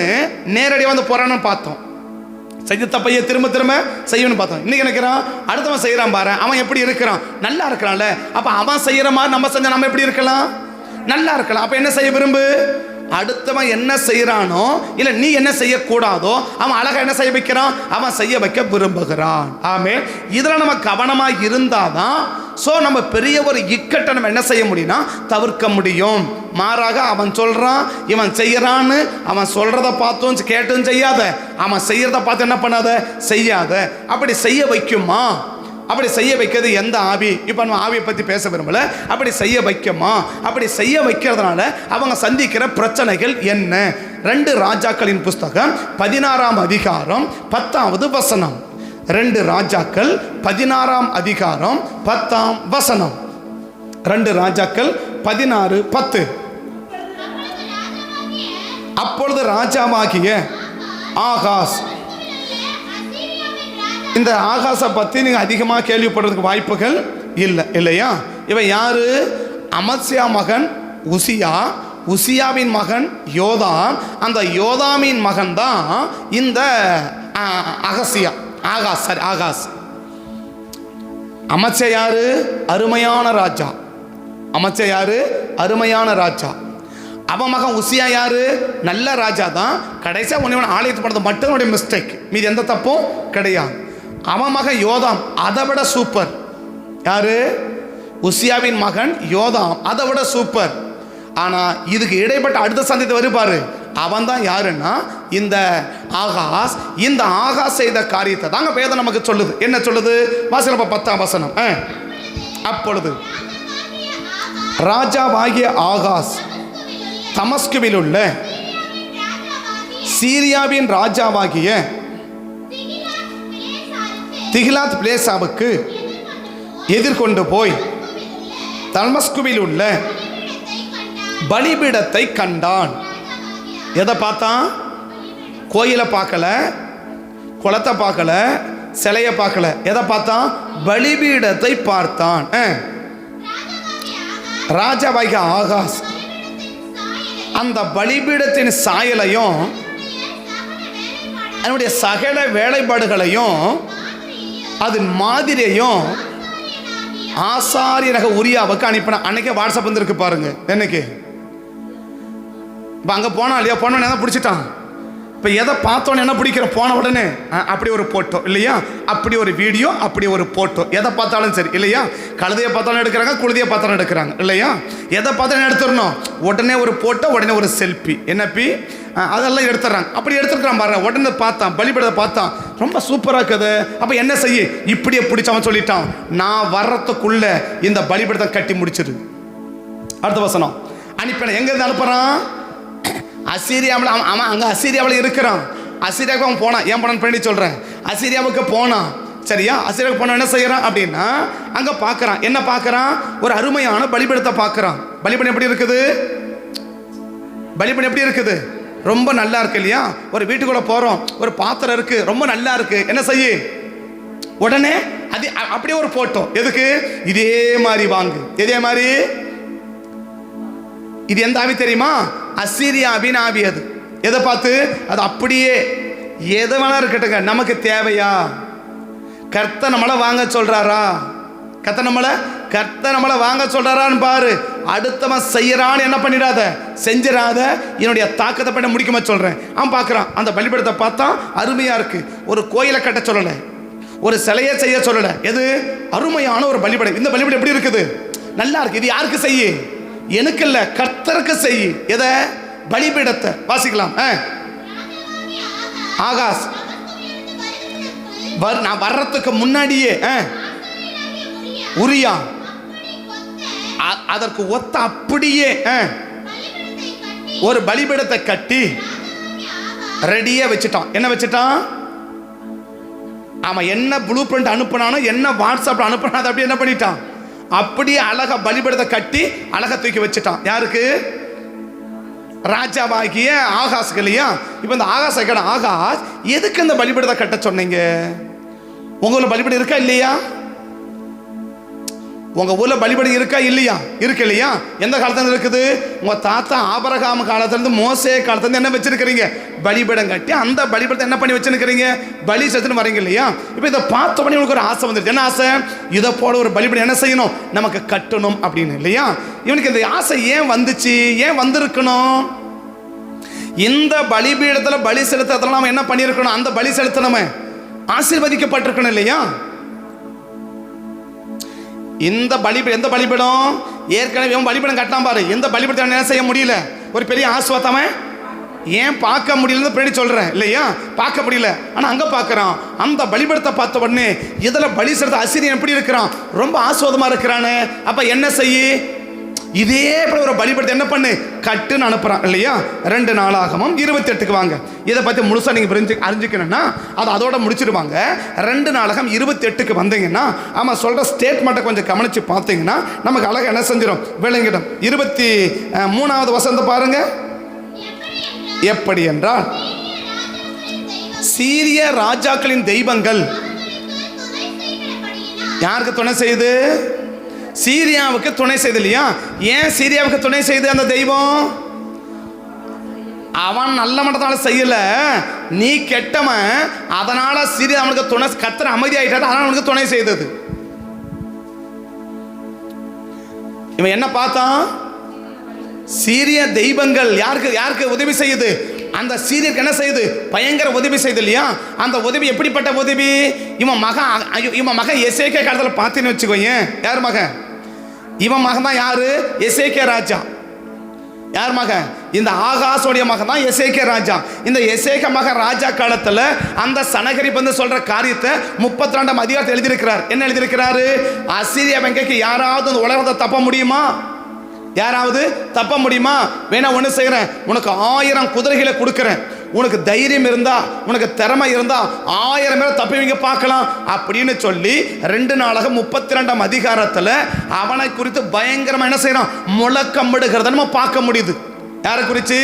நேரடியாக வந்து போறான்னு பார்த்தோம். செஞ்ச தப்பையே திரும்ப திரும்ப செய்யணும்னு பார்த்தோம். இன்னைக்கு நினைக்கிறான் அடுத்தவன் செய்யறான் பாரு, அவன் எப்படி இருக்கிறான்? நல்லா இருக்கிறான்ல. அப்ப அவன் செய்யற மாதிரி நம்ம செஞ்சா நம்ம எப்படி இருக்கலாம்? நல்லா இருக்கலாம். அப்ப என்ன செய்ய விரும்பு? அடுத்தவன் என்ன செய்யறானோ இல்ல நீ என்ன செய்யக்கூடாதோ அவன் அழகா என்ன செய்ய வைக்கிறான்? அவன் செய்ய வைக்க விரும்புகிறான். ஆமே. இதுல நம்ம கவனமா இருந்தாதான் ஸோ நம்ம பெரிய ஒரு இக்கட்டை நம்ம என்ன செய்ய முடியும்னா தவிர்க்க முடியும். மாறாக அவன் சொல்கிறான், இவன் செய்கிறான்னு அவன் சொல்கிறத பார்த்தும் கேட்டும் செய்யாத, அவன் செய்கிறத பார்த்து என்ன பண்ணாத, செய்யாத. அப்படி செய்ய வைக்குமா? அப்படி செய்ய வைக்கிறது எந்த ஆவி? இப்போ நம்ம ஆவியை பற்றி பேச விரும்பல. அப்படி செய்ய வைக்குமா? அப்படி செய்ய வைக்கிறதுனால அவங்க சந்திக்கிற பிரச்சனைகள் என்ன? 2 ராஜாக்களின் புஸ்தகம் 16ஆம் அதிகாரம் 10வது வசனம். 2 ராஜாக்கள் 16ஆம் அதிகாரம் 10ஆம் வசனம். 2 ராஜாக்கள் 16:10. அப்பொழுது ராஜாவாகிய ஆகாஸ், இந்த ஆகாசை பற்றி நீங்கள் அதிகமாக கேள்விப்படுறதுக்கு வாய்ப்புகள் இல்லை இல்லையா? இவன் யாரு? அமத்சியா மகன் உசியா, உசியாவின் மகன் யோதாம், அந்த யோதாமின் மகன் தான் இந்த அகசியா. ஆகாஸ். அமத்சியா யாரு? அருமையான ராஜா. அமத்சியா யாரு? அருமையான ராஜா. அவன் மகன் உசியா யாரு? நல்ல ராஜா தான். கடைசியாக ஒன்று ஆலயத்து படுறது மட்டும் மிஸ்டேக், மீது எந்த தப்பும் கிடையாது. அவன் மகன் யோதாம் அதை விட சூப்பர். யாரு? உசியாவின் மகன் யோதாம் அதை விட சூப்பர். ஆனால் இதுக்கு இடைப்பட்ட அடுத்த சந்ததி வருப்பாரு, அவன் தான் யாருன்னா இந்த ஆகாஸ். இந்த ஆகாஸ் செய்த காரியத்தை தாங்க வேதம் நமக்கு சொல்லுது. என்ன சொல்லுது? வாசிப்ப 10ஆம் வசனம். அப்பொழுது ராஜாவாகிய ஆகாஸ் தமஸ்குவில் உள்ள சீரியாவின் ராஜாவாகிய திகிலாத் பிலேசாவுக்கு எதிர்கொண்டு போய் தமஸ்குவில் உள்ள பலிபீடத்தை கண்டான். எதை பார்த்தான்? கோயிலை பார்க்கல, குளத்தை பார்க்கல, சிலையை பார்க்கல. எதை பார்த்தான்? பலிபீடத்தை பார்த்தான். ராஜாவாகிய ஆகாஸ் அந்த பலிபீடத்தின் சாயலையும் அதனுடைய சகல வேலைப்பாடுகளையும் அதன் மாதிரியையும் ஆசாரியராக உரியாவுக்கு அனுப்பின. அன்னைக்கு வாட்ஸ்அப் வந்துருக்கு பாருங்க. என்னைக்கு இப்போ அங்கே போனா இல்லையா? போனோடனே தான் பிடிச்சிட்டான். இப்போ எதை பார்த்தோன்னு என்ன பிடிக்கிறோம்? போன உடனே அப்படி ஒரு போட்டோ இல்லையா? அப்படி ஒரு வீடியோ, அப்படி ஒரு போட்டோ. எதை பார்த்தாலும் சரி இல்லையா? கழுதையை பார்த்தாலும் எடுக்கிறாங்க, குழுதியை பார்த்தாலும் எடுக்கிறாங்க இல்லையா? எதை பார்த்தாலும் எடுத்துடணும். உடனே ஒரு போட்டோ, உடனே ஒரு செல்ஃபி. என்னப்பி அதெல்லாம் எடுத்துடுறாங்க. அப்படி எடுத்துருக்கான் பாருங்க. உடனே பார்த்தான், பலிபீடத்தை பார்த்தான், ரொம்ப சூப்பராக இருக்குது. அப்போ என்ன செய்ய? இப்படியே பிடிச்சவன் சொல்லிட்டான், நான் வர்றதுக்குள்ள இந்த பலிபீடத்தை கட்டி முடிச்சிரு. அடுத்த வசனம். அனுப்பின எங்கேருந்து அனுப்புகிறான்? அசீரியாவில். அவன் அங்கே அசீரியாவில் இருக்கிறான். அசீரியாவுக்கு அவன் போனான். ஏன் போனான்னு பண்ணி சொல்கிறேன். அசீரியாவுக்கு போனான் சரியா? அசீரியாவுக்கு போன என்ன செய்கிறான் அப்படின்னா அங்கே பார்க்குறான். என்ன பார்க்குறான்? ஒரு அருமையான பலிபீடத்தை பார்க்குறான். பலிபீடம் எப்படி இருக்குது? பலிபீடம் எப்படி இருக்குது? ரொம்ப நல்லா இருக்கு இல்லையா? ஒரு வீட்டுக்குள்ளே போகிறோம், ஒரு பாத்திரம் இருக்குது, ரொம்ப நல்லா இருக்குது. என்ன செய்ய? உடனே அது அப்படியே ஒரு போட்டோ. எதுக்கு? இதே மாதிரி வாங்கு. இதே மாதிரி. இது எந்த ஆவி தெரியுமா? அசீரியாவின் ஆவி. அது எதை பார்த்து? அது அப்படியே எதை வேணா இருக்கட்டுங்க, நமக்கு தேவையா? கர்த்தர் நம்மளை வாங்க சொல்றாரா? கர்த்தர் நம்மளை வாங்க சொல்றாரான்னு பாரு. அடுத்தவன் செய்யறான்னு என்ன பண்ணிடாத, செஞ்சிடாத. என்னுடைய தாக்கத்தை பண்ண முடிக்குமா சொல்றேன். அவன் பார்க்குறான். அந்த பலிபீடத்தை பார்த்தா அருமையா இருக்கு. ஒரு கோயிலை கட்ட சொல்லலை, ஒரு சிலையை செய்ய சொல்லலை. எது? அருமையான ஒரு பலிபீடம். இந்த பலிபீடம் எப்படி இருக்குது? நல்லா இருக்கு. இது யாருக்கு செய்ய? எனக்கு இல்ல, கர்த்தருக்கு செய். எதை? பலிபீடத்தை. வாசிக்கலாம். ஆகாஸ் நான் வர்றதுக்கு முன்னாடியே உரியா அதற்கு ஒத்த அப்படியே ஒரு பலிபீடத்தை கட்டி ரெடியா வச்சுட்டான். என்ன வச்சுட்டான்? ஆமா, என்ன ப்ளூ பிரிண்ட் அனுப்பினானோ, என்ன வாட்ஸ்அப்ல அனுப்பினா அப்படி என்ன பண்ணிட்டான்? அப்படியே அழகா பலிபீடத்தை கட்டி அழகா தூக்கி வச்சுட்டான். யாருக்கு? ராஜாவாகிய ஆகாஸுக்கு இல்லையா? இப்போ இந்த ஆகாஸ் கேட்ட, ஆகாஸ் எதுக்கு இந்த பலிபீடத்தை கட்ட சொன்னீங்க? உங்க ஊர்ல பலிபீடம் இருக்கா இல்லையா? உங்க ஊர்ல பலிபீடம் இருக்கா இல்லையா? இருக்கு இல்லையா? எந்த காலத்துல இருக்குது? உங்க தாத்தா ஆபிரகாம் காலத்துல இருந்து மோசே காலத்துல இருந்து என்ன வச்சிருக்கிறீங்க? பலிபீடம் கட்டி அந்த பலிபீடத்தை என்ன பண்ணி வச்சிருக்கிறீங்க? பலி செலுத்தின்னு வரீங்க இல்லையா? இப்போ இதை பார்த்த உடனே உங்களுக்கு ஒரு ஆசை வந்துருச்சு. என்ன ஆசை? இதை போல ஒரு பலிபீடம் என்ன செய்யணும்? நமக்கு கட்டணும் அப்படின்னு இல்லையா? இவனுக்கு இந்த ஆசை ஏன் வந்துச்சு? ஏன் வந்திருக்கணும்? இந்த பலிபீடத்துல பலி செலுத்துறதுல நாம என்ன பண்ணியிருக்கணும்? அந்த பலி செலுத்தணுமே ஆசீர்வதிக்கப்பட்டிருக்கணும் இல்லையா? இந்த எந்த பலிபீடம் ஏற்கனவே பலிபீடம் கட்டாம பாரு. எந்த பலிபீடத்தை என்ன செய்ய முடியல, ஒரு பெரிய ஆசுவாத்தமே ஏன் பார்க்க முடியலன்னு பின்னாடி சொல்றேன் இல்லையா, பார்க்க முடியல. ஆனா அங்க பார்க்கறான், அந்த பலிபீடத்தை பார்த்த உடனே இதுல பலி செலுத்த அசீரியன் எப்படி இருக்கிறான், ரொம்ப ஆசுவாதமா இருக்கிறானே. அப்ப என்ன செய்ய, இதே போல ஒரு பலிபீடத்தை என்ன பண்ணு, கட்டுன்னு அனுப்புறான் இல்லையா. 2 நாளாகமம் 28க்கு வாங்க. இதை பத்தி முழுசா நீங்க அறிஞ்சிக்கணும்னா அதோட முடிச்சிருவாங்க. 2 நாளாகம் 28க்கு வந்தீங்கன்னா ஆமா சொல்ற ஸ்டேட்மெண்ட்டை கொஞ்சம் கவனிச்சு பார்த்தீங்கன்னா நமக்கு அழகா என்ன செஞ்சிடும் விளங்கிடும். 23வது வசனத்தை பாருங்க. எப்படி என்றால் சீரிய ராஜாக்களின் தெய்வங்கள் யாருக்கு துணை செய்து, சீரியாவுக்கு துணை செய்து இல்லையா. ஏன் சீரியாவுக்கு துணை செய்து அந்த தெய்வம், அவன் நல்ல மட்டத்தால செய்யல, நீ கெட்டவன், அதனால சீரியா அவனுக்கு துணை, கர்த்தர் அமைதியாயிட்டாரு, அதனால அவனுக்கு துணை செய்தது. இவன் என்ன பார்த்தான், சீரிய தெய்வங்கள் யாருக்கு உதவி செய்யுது, அந்த சீரியருக்கு என்ன செய்யுது, பயங்கர உதவி செய்யுது இல்லையா. அந்த உதவி எப்படிப்பட்ட உதவி, இவன் மகன் எசேக்கியா காலத்தில் பார்த்தீன்னு வச்சுக்கோங்க. யார் மகன், இவன் மகன் தான் யாரு, எசேக்கியா ராஜா. யார் மகன், இந்த ஆகாசோடைய மகன் தான் எசேக்கியா ராஜா. இந்த எசேக்கியா மகன் ராஜா காலத்தில் அந்த சனகரிப் வந்து சொல்ற காரியத்தை 32ஆம் அதிகாரத்தில் எழுதியிருக்கிறார். என்ன எழுதியிருக்கிறாரு, அசீரிய வெங்கைக்கு யாராவது அந்த உலகத்தை தப்ப முடியுமா, யாராவது தப்ப முடியுமா, வேணா ஒன்று செய்கிறேன், உனக்கு 1000 குதிரைகளை கொடுக்குறேன், உனக்கு தைரியம் இருந்தா, உனக்கு திறமை இருந்தா 1000 பேரை தப்பிவிங்க பார்க்கலாம் அப்படின்னு சொல்லி 2 நாளாக 32ஆம் அதிகாரத்தில் அவனை குறித்து பயங்கரமா என்ன செய்யறான், முழக்கமிடுகிறத நம்ம பார்க்க முடியுது. யாரை குறித்து,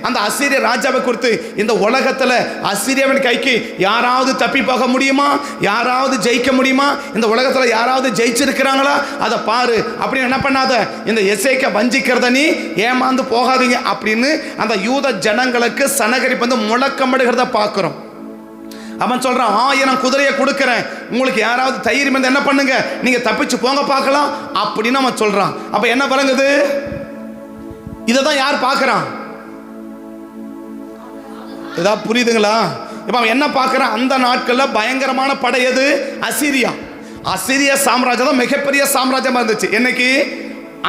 அந்த அசீரிய ராஜாவை குறித்து. இந்த உலகத்தில் அசீரியவன் கைக்கு யாராவது தப்பி போக முடியுமா, யாராவது ஜெயிக்க முடியுமா, இந்த உலகத்தில் யாராவது ஜெயிச்சிருக்கிறாங்களா, அதை பாரு அப்படின்னு என்ன பண்ணாத, இந்த எசேக்கியா வஞ்சிக்கிறத நீ ஏமாந்து போகாதீங்க அப்படின்னு அந்த யூத ஜனங்களுக்கு சனகரிப் வந்து முழக்கமிடுகிறத பார்க்கிறோம். அவன் சொல்றான், 1000 குதிரையை கொடுக்கிறேன், உங்களுக்கு யாராவது தைரியம் இருந்தா என்ன பண்ணுங்க, நீங்க தப்பிச்சு போங்க பார்க்கலாம் அப்படின்னு அவன் சொல்றான். அப்ப என்ன விளங்குது, இதை தான் யார் பார்க்கறான், ஏதாவது புரியுதுங்களா. இப்போ அவன் என்ன பார்க்கறான், அந்த நாட்களில் பயங்கரமான படை எது, அசீரியா. அசீரிய சாம்ராஜ்யம் தான் மிகப்பெரிய சாம்ராஜ்யமா இருந்துச்சு. என்னைக்கு,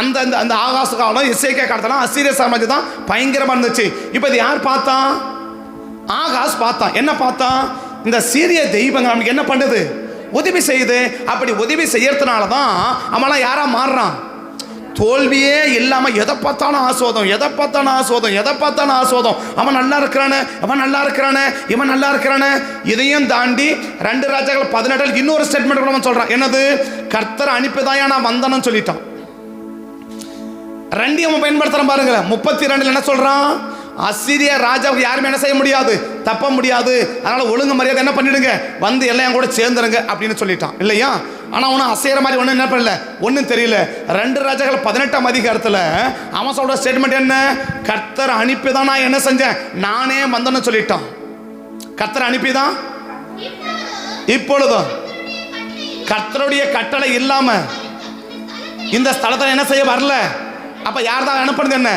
அந்த அந்த ஆகாச காலம் எசேக்கியா காலத்துல அசீரிய சாம்ராஜ்யம் தான் பயங்கரமா இருந்துச்சு. இப்போ இது யார் பார்த்தான், ஆகாஸ் பார்த்தான். என்ன பார்த்தான், இந்த சீரிய தெய்வங்கள் நமக்கு என்ன பண்ணுது, உதவி செய்யுது. அப்படி உதவி செய்யறதுனால தான் அவன்லாம் யாரா மாறுறான், தோல்வியே இல்லாம எதை பார்த்தாலும் ஆசோதம், எதை பார்த்தாலும் ஆசோதம், எதை பார்த்தாலும் ஆசோதம். அவன் நல்லா இருக்கிறானே, அவன் நல்லா இருக்கிறானே, இவன் நல்லா இருக்கிறானே. இதையும் தாண்டி 2 ராஜாக்கள் 18 இன்னொரு ஸ்டேட்மெண்ட் கூட சொல்றான். என்னது, கர்த்தர் அனுப்பிதாயா நான் வந்தனும் சொல்லிட்டான். 2 அவன் பயன்படுத்துறான் பாருங்க. 32 என்ன சொல்றான், அசீரிய ராஜாவுக்கு யாருமே என்ன செய்ய முடியாது, தப்ப முடியாது, அதனால ஒழுங்கு மரியாதை என்ன பண்ணிடுங்க, வந்து எல்லாம் கூட சேர்ந்துருங்க அப்படின்னு சொல்லிட்டான் இல்லையா. ஆனா அவனும் அசைகிற மாதிரி ஒன்றும் என்ன பண்ணல, ஒன்றும் தெரியல. 2 ராஜாக்கள் 18ஆம் அதிகாரத்தில் அவன் சொல்ற ஸ்டேட்மெண்ட் என்ன, கர்த்தர் அனுப்பிதான் நான் என்ன செஞ்சேன், நானே வந்தேன்னு சொல்லிட்டான். கர்த்தர் அனுப்பிதான், இப்பொழுதும் கர்த்தருடைய கட்டளை இல்லாம இந்த ஸ்தலத்தில் என்ன செய்ய வரல. அப்ப யார் தான் அனுப்புறது, என்ன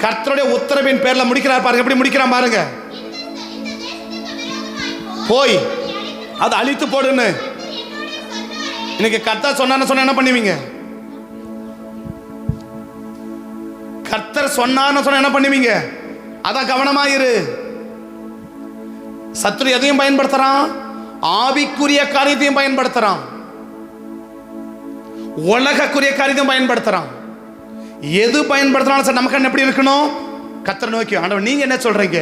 கர்த்தருடைய உத்தரவின் பேர்ல முடிக்கிறார் பாருங்க. எப்படி முடிக்கிறான் பாருங்க, போய் அதை அழித்து போடுன்னு. இன்னைக்கு கர்த்தர் சொன்னான்னு சொன்ன என்ன பண்ணுவீங்க, கர்த்தர் சொன்னான்னு சொன்ன என்ன பண்ணுவீங்க, அதான் கவனமாயிரு. சத்துரு எதையும் பயன்படுத்துறான், ஆவிக்குரிய காரியத்தையும் பயன்படுத்துறான், உலகக்குரிய காரியத்தையும் பயன்படுத்துறான். எது பயன்படுத்தினாலும் சார் நமக்கு எப்படி இருக்கணும், கர்த்தரை நோக்கி, ஆண்டவர் நீங்க என்ன சொல்றீங்க,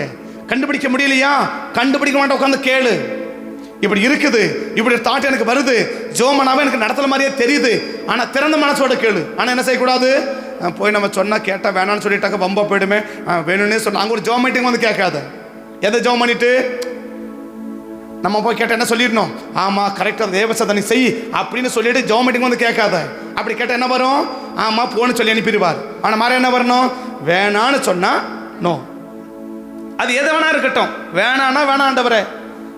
கண்டுபிடிக்க முடியலையா, கண்டுபிடிக்க மாட்டேன், உட்காந்து கேளு. இப்படி இருக்குது, இப்படி தாட் எனக்கு வருது, ஜோமனாவே எனக்கு நடத்தல மாதிரியே தெரியுது, ஆனா திறந்த மனசோட கேளு. ஆனா என்ன செய்யக்கூடாது, போய் நம்ம சொன்னா கேட்டா வேணான்னு சொல்லிட்டாக்க வம்பா போயிடுமே, வேணும்னே சொன்ன அங்க ஒரு ஜோம் மீட்டிங் வந்து கேட்காத. எதை ஜோம் பண்ணிட்டு நம்ம போய் கேட்ட என்ன சொல்லிடணும், ஆமா கரெக்டா தேவசத்தை நீ செய் அப்படின்னு சொல்லிட்டு ஜோம் மீட்டிங் வந்து கேட்காத. அப்படி கேட்ட என்ன வரும், ஆமா போன்னு சொல்லி அனுப்பிடுவார். ஆனா மாதிரி என்ன வரணும், வேணான்னு சொன்னா நோ, அது எது வேணா இருக்கட்டும், வேணான்னா வேணாண்டவரே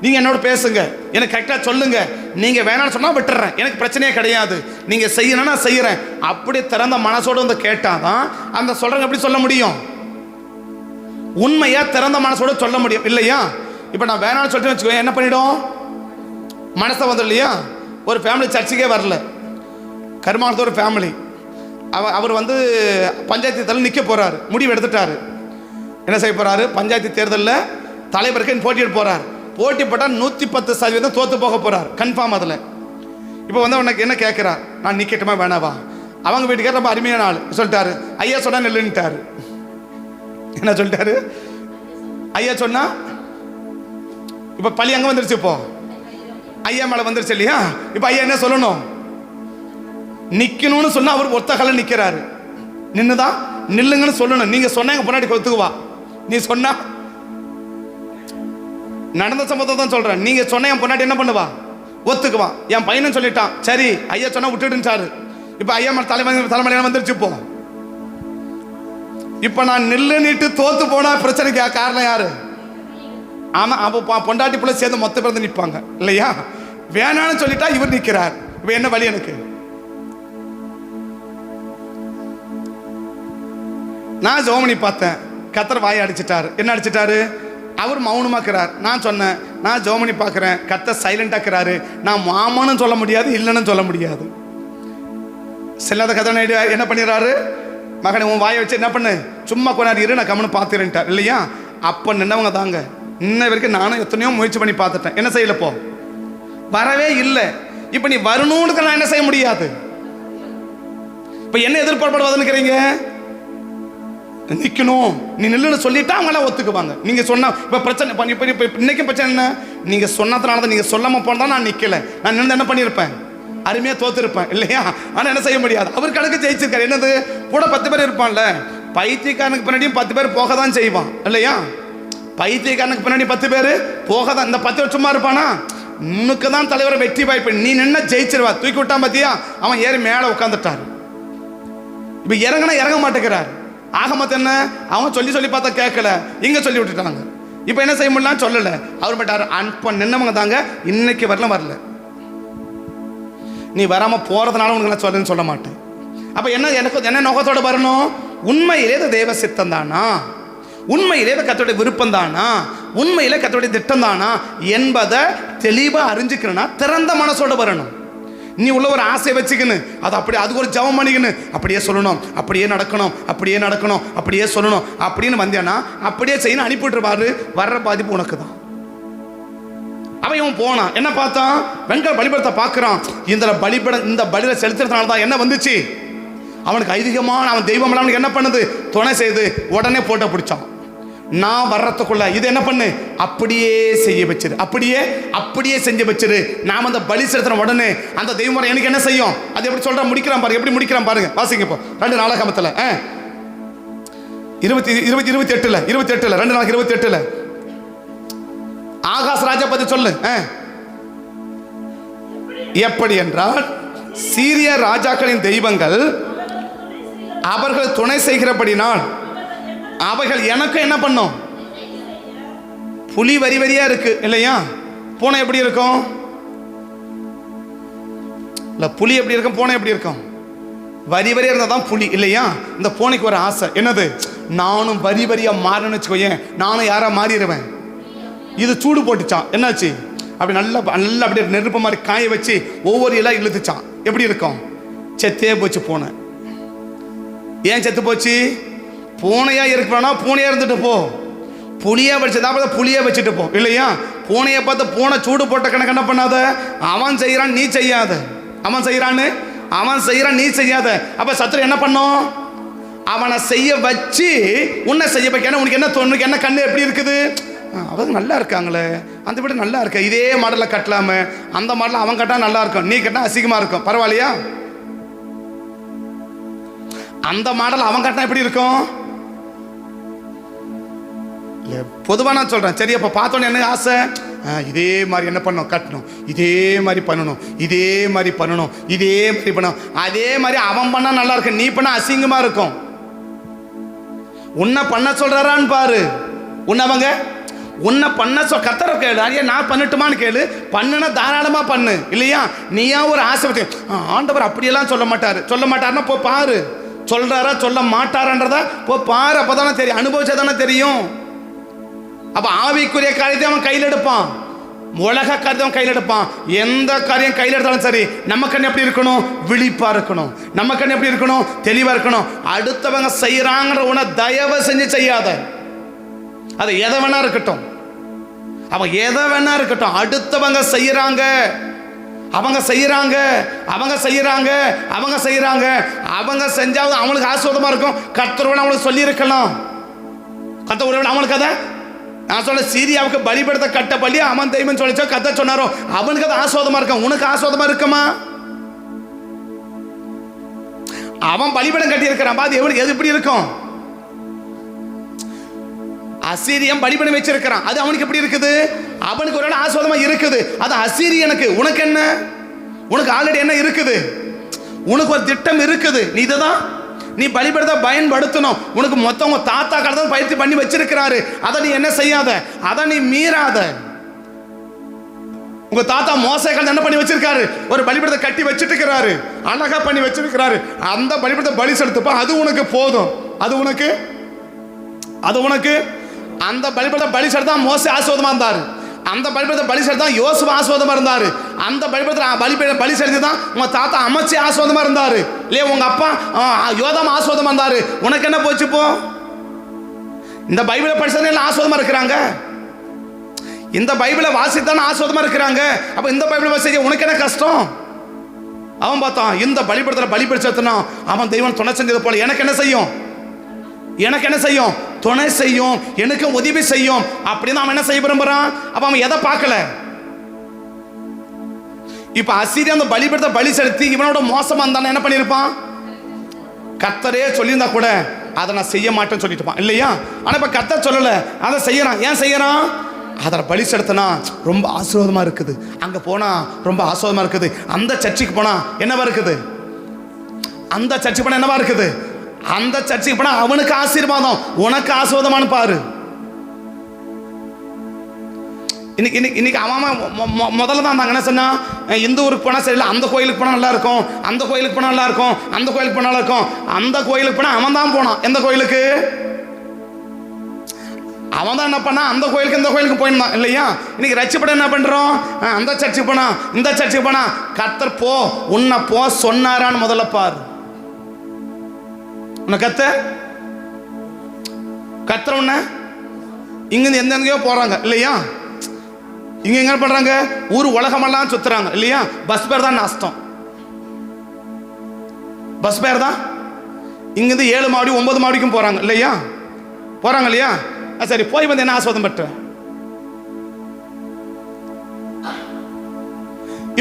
நீங்க என்னோட பேசுங்க, எனக்கு கரெக்டா சொல்லுங்க, நீங்க வேணான்னு சொன்னா விட்டுறேன், எனக்கு பிரச்சனையே கிடையாது, நீங்க செய்யணும்னா நான் செய்யறேன். அப்படி திறந்த மனசோட வந்து கேட்டாதான் அந்த சொல்றேன் எப்படி சொல்ல முடியும், உண்மையா திறந்த மனசோட சொல்ல முடியும் இல்லையா. இப்ப நான் வேணான்னு சொல்லிட்டு வச்சுக்கோ, என்ன பண்ணிடும், மனசை வந்து இல்லையா. ஒரு ஃபேமிலி சர்ச்சுக்கே வரல, கருமானத்தோட ஃபேமிலி. அவர் வந்து பஞ்சாயத்து தேர்தல் நிற்க போகிறாரு, முடிவு எடுத்துட்டாரு. என்ன செய்ய போகிறாரு? பஞ்சாயத்து தேர்தலில் தலைவருக்கு போட்டியிட போகிறார். போட்டி போட்டால் 110% தோற்று போக போகிறார், கன்ஃபார்ம். அதில் இப்போ வந்து உனக்கு என்ன கேட்குறார்? நான் நிற்கட்டுமா வேணாவா? அவங்க வீட்டுக்கார ரொம்ப அருமையான ஆள் சொல்லிட்டாரு, ஐயா சொன்னா நெல்லுன்ட்டாரு. என்ன சொல்லிட்டாரு? ஐயா சொன்னா இப்போ பழி அங்கே வந்துருச்சு, இப்போ ஐயா மேலே வந்துருச்சு இல்லையா? இப்போ ஐயா என்ன சொல்லணும்? நிற்கணும்னு சொன்னால் அவர் ஒத்த கால நிற்கிறாரு. நின்றுதான் நில்லுங்கன்னு சொல்லணும். நீங்கள் சொன்ன எங்கள் பொன்னாடி ஒத்துக்குவா. நீ சொன்னா நடந்த சம்பவத்தை தான் சொல்கிறேன். நீங்கள் சொன்ன என் பொன்னாடி என்ன பண்ணுவா? ஒத்துக்குவான். என் பையனும் சொல்லிட்டான், சரி ஐயா சொன்னா விட்டுடுச்சாரு. இப்போ ஐயா மேலே தலைமையில வந்துருச்சு. இப்போ நான் நில்லு நீட்டு தோத்து போனா பிரச்சனைக்கு காரணம் யாரு? ஆமா, அப்போ பொண்டாட்டி பிள்ளை சேர்ந்து மொத்த பேர் நிற்பாங்க இல்லையா? வேணான்னு சொல்லிட்டா இவர் நிற்கிறார். இப்போ என்ன வழி எனக்கு? நான் ஜோமனி பார்த்தேன், கத்தர் வாயை அடிச்சிட்டாரு. என்ன அடிச்சிட்டாரு? அவர் மௌனமாக்குறார். நான் சொன்னேன், நான் ஜோமனி பார்க்குறேன், கத்தர் சைலண்டாக்குறாரு. நான் மாமான்னு சொல்ல முடியாது, இல்லைன்னு சொல்ல முடியாது. செல்லாத கதை என்ன பண்ணிடுறாரு? மகனை உன் வாயை வச்சு என்ன பண்ணு, சும்மா கொண்டாடி இரு, நான் கம்மனு பார்த்துருன்ட்டார் இல்லையா? அப்போ நின்னவங்க தாங்க. இன்ன வரைக்கும் நானும் எத்தனையோ முயற்சி பண்ணி பார்த்துட்டேன். என்ன செய்யலப்போ? வரவே இல்லை. இப்போ நீ வரணும்னு நான் என்ன செய்ய முடியாது. இப்போ என்ன எதிர்பார்ப்படுவதுன்னுக்கிறீங்க? நிற்கணும், நீ நில்லுன்னு சொல்லிட்டா அவங்களாம் ஒத்துக்குவாங்க. நீங்கள் சொன்ன இப்போ பிரச்சனை இப்போ இன்னைக்கும் பிரச்சனை என்ன? நீங்கள் சொன்னதுனால தான். நீங்கள் சொல்லாமல் போனதான் நான் நிற்கலை. நான் நின்று என்ன பண்ணியிருப்பேன்? அருமையாக தோத்துருப்பேன் இல்லையா? ஆனால் என்ன செய்ய முடியாது. அவர் கணக்கு ஜெயிச்சிருக்காரு. என்னது? கூட 10 பேர் இருப்பான்ல. பைத்தியக்காரனுக்கு பின்னாடியும் 10 பேர் போக தான் செய்வான் இல்லையா? பைத்தியக்காரனுக்கு பின்னாடி 10 பேர் போக தான். இந்த 10 பேர் சும்மா இருப்பானா? உனக்கு தான் தலைவரை வெற்றி வாய்ப்பு. நீ நின்று ஜெயிச்சிருவா. தூக்கி விட்டான் பார்த்தியா? அவன் ஏறி மேலே உட்காந்துட்டார். இப்போ இறங்கினா இறங்க மாட்டேங்கிறார். ஆக மொத்தம் என்ன? அவன் சொல்லி பார்த்தா கேட்கல, இங்கே சொல்லி விட்டுட்டாங்க. இப்போ என்ன செய்ய முடியலாம்? சொல்லலை. அவர் பட்டார் அன்ப நின்னவங்க தாங்க இன்னைக்கு வரல. நீ வராமல் போகிறதுனால உனக்கு நான் சொல்லுன்னு சொல்ல மாட்டேன். அப்போ எனக்கு என்ன நோக்கத்தோடு வரணும்? உண்மையிலே இது தேவ சித்தம் தானா? உண்மையிலே கர்த்தருடைய விருப்பம் தானா? உண்மையிலே கர்த்தருடைய திட்டம் தானா என்பதை தெளிவாக அறிஞ்சுக்கணும்னா திறந்த மனசோடு வரணும். நீ உள்ள ஒரு ஆசையை வச்சுக்கின்னு அது அப்படியே அதுக்கு ஒரு ஜபம் பண்ணிக்கின்னு அப்படியே சொல்லணும், அப்படியே நடக்கணும், அப்படியே நடக்கணும், அப்படியே சொல்லணும் அப்படின்னு வந்தேன்னா அப்படியே செய்யணும் அனுப்பிவிட்டுருவாரு. வர்ற பாதிப்பு உனக்கு தான். அவன் இவன் போனான், என்ன பார்த்தான்? வெங்கல பலிபடத்தை பார்க்குறான். இந்த பலியில் செலுத்துறதுனால தான் என்ன வந்துச்சு? அவனுக்கு ஐதீகமான அவன் தெய்வம் அவனுக்கு என்ன பண்ணுது? துணை செய்து உடனே போட்டோ பிடிச்சான். நான் வர்றதுக்குள்ள இது என்ன பண்ணு? அப்படியே செய்ய வச்சிரு, அப்படியே செஞ்சு வச்சிரு. நாம் அந்த பலி செலுத்தின உடனே அந்த தெய்வம் எனக்கு என்ன செய்யும்? அது எப்படி சொல்ற முடிக்கிறான் பாருங்க, எப்படி முடிக்கிறான் பாருங்க. வாசிங்க இப்போ 2 நாளாகமத்தில் 28 2 நாள் 28 ஆகாஸ் ராஜா பத்தி சொல்லு. எப்படி என்றால் சீரிய ராஜாக்களின் தெய்வங்கள் அவர்கள் துணை செய்கிறபடினால் அவைகள் எனக்கு என்ன பண்ணும்? புலி வரி வரியா இருக்கு இல்லையா? பூனை எப்படி இருக்கும்? இல்ல புலி எப்படி இருக்கும்? பூனை எப்படி இருக்கும்? வரி வரியா இருந்தா தான் புலி இல்லையா? இந்த பூனைக்கு ஒரு ஆசை, என்னது? நானும் வரி வரியா மாறணும்னு வச்சுக்கோயேன், நானும் யாரா மாறிடுவேன். இது சூடு போட்டுச்சான். என்னாச்சு? அப்படி நல்லா அப்படியே நெருப்பு மாதிரி காய வச்சு ஒவ்வொரு இலா இழுத்துச்சான். எப்படி இருக்கும்? செத்தே போச்சு பூனை. ஏன் செத்து போச்சு? பூனையா இருக்கிறானா பூனையா இருந்துட்டு போ, புளியா வச்சதா புளியா வச்சுட்டு போ இல்லையா? பூனையை பார்த்து பூனை சூடு போட்ட கணக்கு என்ன பண்ணாத? அவன் செய்யறான், நீ செய்யாத. அவன் செய்யறான், நீ செய்யாத. அப்ப சத்துரு என்ன பண்ணும்? அவனை செய்ய வச்சு உன்னை செய்ய வைக்க. உனக்கு என்ன தோணுக்கு? என்ன கண்ணு எப்படி இருக்குது? அவங்க நல்லா இருக்காங்களே, அந்த வீடு நல்லா இருக்க, இதே மாடலில் கட்டலாமே, அந்த மாடலில் அவன் கட்டா நல்லா இருக்கும், நீ கட்டினா அசிங்கமாக இருக்கும், பரவாயில்லையா? அந்த மாடல் அவன் கட்டினா எப்படி இருக்கும்? பொதுவாக நான் சொல்கிறேன். சரி, அப்போ பார்த்தோன்னே என்ன ஆசை? இதே மாதிரி என்ன பண்ணணும்? கட்டணும், இதே மாதிரி பண்ணணும், இதே மாதிரி பண்ணணும், இதே மாதிரி பண்ணணும். அதே மாதிரி அவன் பண்ணால் நல்லா இருக்கு, நீ பண்ணால் அசிங்கமாக இருக்கும். உன்னை பண்ண சொல்கிறாரான்னு பாரு. உன்னை பண்ண கத்தரை கேளு. ஐயா நான் பண்ணட்டுமான்னு கேளு. பண்ணுனா தாராளமாக பண்ணு இல்லையா? நீயா ஒரு ஆசை பற்றி ஆண்டவர் அப்படியெல்லாம் சொல்ல மாட்டாருன்னா போ பாரு. சொல்கிறாரா சொல்ல மாட்டாரன்றதா போ பாரு. அப்போ தானே தெரியும், அனுபவிச்சா தானே தெரியும். அப்போ ஆவிக்குரிய காரியத்தை அவன் கையில் எடுப்பான். உலக காரியம் கையில் எடுப்பான். எந்த காரியம் கையில் எடுத்தாலும் சரி, நம்ம கண்ணு எப்படி இருக்கணும்? விழிப்பா இருக்கணும். நம்ம கண்ணு எப்படி இருக்கணும்? தெளிவா இருக்கணும். அடுத்தவங்க செய்யறாங்கிற உன தயவு செஞ்சு செய்யாத. அது எதை வேணா இருக்கட்டும், அவன் எதை வேணா இருக்கட்டும். அடுத்தவங்க செய்யறாங்க, அவங்க செய்யறாங்க, அவங்க செய்யறாங்க, அவங்க செய்யறாங்க, அவங்க செஞ்சாவது அவங்களுக்கு ஆசீர்வாதமா இருக்கும். கர்த்தர் அவங்களுக்கு சொல்லி இருக்கலாம். கர்த்தர் அவங்களுக்கு அதை நான் சொல்ல சீரியாவுக்கு பலிபடுத்த கட்ட பள்ளி அவன் தெய்வம் சொல்லிச்சோ கத்த சொன்னாரோ அவனுக்கு அது ஆசீர்வாதமா இருக்கும். உனக்கு ஆசீர்வாதமா இருக்குமா? அவன் பலிபடம் கட்டி இருக்கிறான். அது எது எப்படி இருக்கும்? அசீரியன் பலிபடம் வச்சிருக்கிறான். அது அவனுக்கு எப்படி இருக்குது? அவனுக்கு ஒரு ஆசீர்வாதமா இருக்குது. அது அசீரியனுக்கு. உனக்கு என்ன? உனக்கு ஆல்ரெடி என்ன இருக்குது? உனக்கு ஒரு திட்டம் இருக்குது. நீ இதுதான் நீ பலிபடத்தை பயன்படுத்தணும். உனக்கு மொத்தம் உங்க தாத்தா கடதான் பயிற்சி பண்ணி வச்சிருக்கிறாரு. அதை நீ என்ன செய்யாத, அதை நீ மீறாத. உங்க தாத்தா மோசே காலத்துல என்ன பண்ணி வச்சிருக்காரு? ஒரு பலிபடத்தை கட்டி வச்சிட்டு இருக்கிறாரு, அழகா பண்ணி வச்சிருக்கிறாரு. அந்த பலிபடத்தை பலி செலுத்துப்பா, அது உனக்கு போதும். அது உனக்கு அந்த பலிபடத்தை பலி செலுத்தா மோசே ஆசீர்வாதமா இருந்தாரு. அந்த பலிபடத்தை பலி செலுத்தா யோசுவா ஆசீர்வாதமா இருந்தாரு. அந்த பலிபடத்தை பலி செலுத்தி தான் உங்க தாத்தா அமைச்சு ஆசீர்வாதமா இருந்தாரு இல்லையா? உங்க அப்பா யோதாம் ஆசீர்வாதமா இருந்தாரு. உனக்கு என்ன போச்சு? இப்போ இந்த பைபிளை படிச்சதானே எல்லாம் ஆசீர்வாதமா இருக்கிறாங்க. இந்த பைபிளை வாசித்தானே ஆசீர்வாதமா இருக்கிறாங்க. அப்ப இந்த பைபிளை வாசிக்க உனக்கு என்ன கஷ்டம்? அவன் பார்த்தான், இந்த பலிபடத்தில் பலி படிச்சதுனா அவன் தெய்வம் துணை செஞ்சது போல எனக்கு என்ன செய்யும்? துணை செய்யும், எனக்கு உதவி செய்யும். அப்படின்னு அவன் என்ன செய்ய விரும்புறான்? அப்ப அவன் எதை பார்க்கல? இப்ப அசீரியா அந்த பலிபடத்தை பலி செலுத்தி இவனோட மோசமா இருந்தானே என்ன பண்ணிருப்பான்? கர்த்தரே சொல்லியிருந்தா கூட அதை நான் செய்ய மாட்டேன்னு சொல்லிட்டு இருப்பான் இல்லையா? ஆனா இப்ப கர்த்தர் சொல்லல, அதை செய்யறான். ஏன் செய்யறான்? அதில் பலி செலுத்தினா ரொம்ப ஆசீர்வாதமா இருக்குது, அங்க போனா ரொம்ப ஆசீர்வாதமா இருக்குது, அந்த சர்ச்சுக்கு போனா என்னவா இருக்குது, அந்த சர்ச்சுக்கு போனா என்னவா இருக்குது, அந்த சர்ச்சுக்கு போனா அவனுக்கு ஆசீர்வாதம், உனக்கு ஆசீர்வாதமானு பாரு. இன்னைக்கு அவன் முதல்ல தான் என்ன சொன்னா, இந்த ஊருக்கு போனால் சரியில்லை, அந்த கோயிலுக்கு போனால் நல்லா இருக்கும், அந்த கோயிலுக்கு போனால் நல்லா இருக்கும், அந்த கோயிலுக்கு போனால் நல்லா இருக்கும். அந்த கோயிலுக்கு போனால் அவன் தான் போனான். எந்த கோயிலுக்கு? அவன் தான் என்ன பண்ணா, அந்த கோயிலுக்கு இந்த கோயிலுக்கு போயிருந்தான் இல்லையா? இன்னைக்கு ரட்சிப்பட என்ன பண்றோம்? அந்த சர்ச்சுக்கு போனா, இந்த சர்ச்சுக்கு போனா. கர்த்தர் போ, உன்னை போ சொன்னாரான்னு முதல்ல பாரு. உன்னை கர்த்தர் உன்னை இங்கிருந்து எங்கெங்கயோ போறாங்க இல்லையா? இங்க எங்க பண்றாங்க? ஊர் உலகமெல்லாம் சுத்துறாங்க இல்லையா? பஸ் பேர் தான் நஷ்டம். பஸ் பேர் தான். இங்கிருந்து 7 மாடி 9 மாடிக்கும் போறாங்க இல்லையா? போறாங்க இல்லையா? சரி, போய் வந்து என்ன ஆசீர்வாதம் பெற்ற?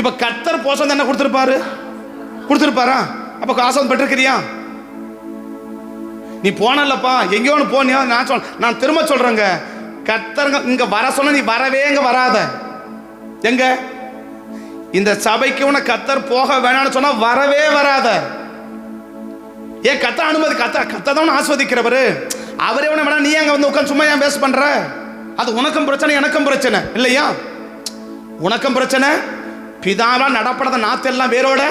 இப்ப கர்த்தர் போச என்ன கொடுத்திருப்பாரா? அப்ப ஆசீர்வாதம் பெற்றிருக்கிறியா? நீ போனல்லப்பா, எங்கேயோ ஒன்று போனியா? நான் திரும்ப சொல்றேங்க, கர்த்தருங்க இங்க வர சொன்ன நீ வரவே இங்க வராத. எங்க இந்த சபைக்கு உன கர்த்தர் போக வேணாம்னு சொன்னா வரவே வராத. ஏன் கர்த்தர் அனுமதி? கர்த்தர் தான் ஆஸ்வதிக்கிறவரு. அவரே உன வேணா, நீ அங்க வந்து உட்காந்து சும்மா ஏன் வேஸ்ட் பண்ற? அது உனக்கும் பிரச்சனை, எனக்கும் பிரச்சனை இல்லையா? உனக்கும் பிரச்சனை. பிதாவா நடப்படாத நாத்து எல்லாம் வேரோட.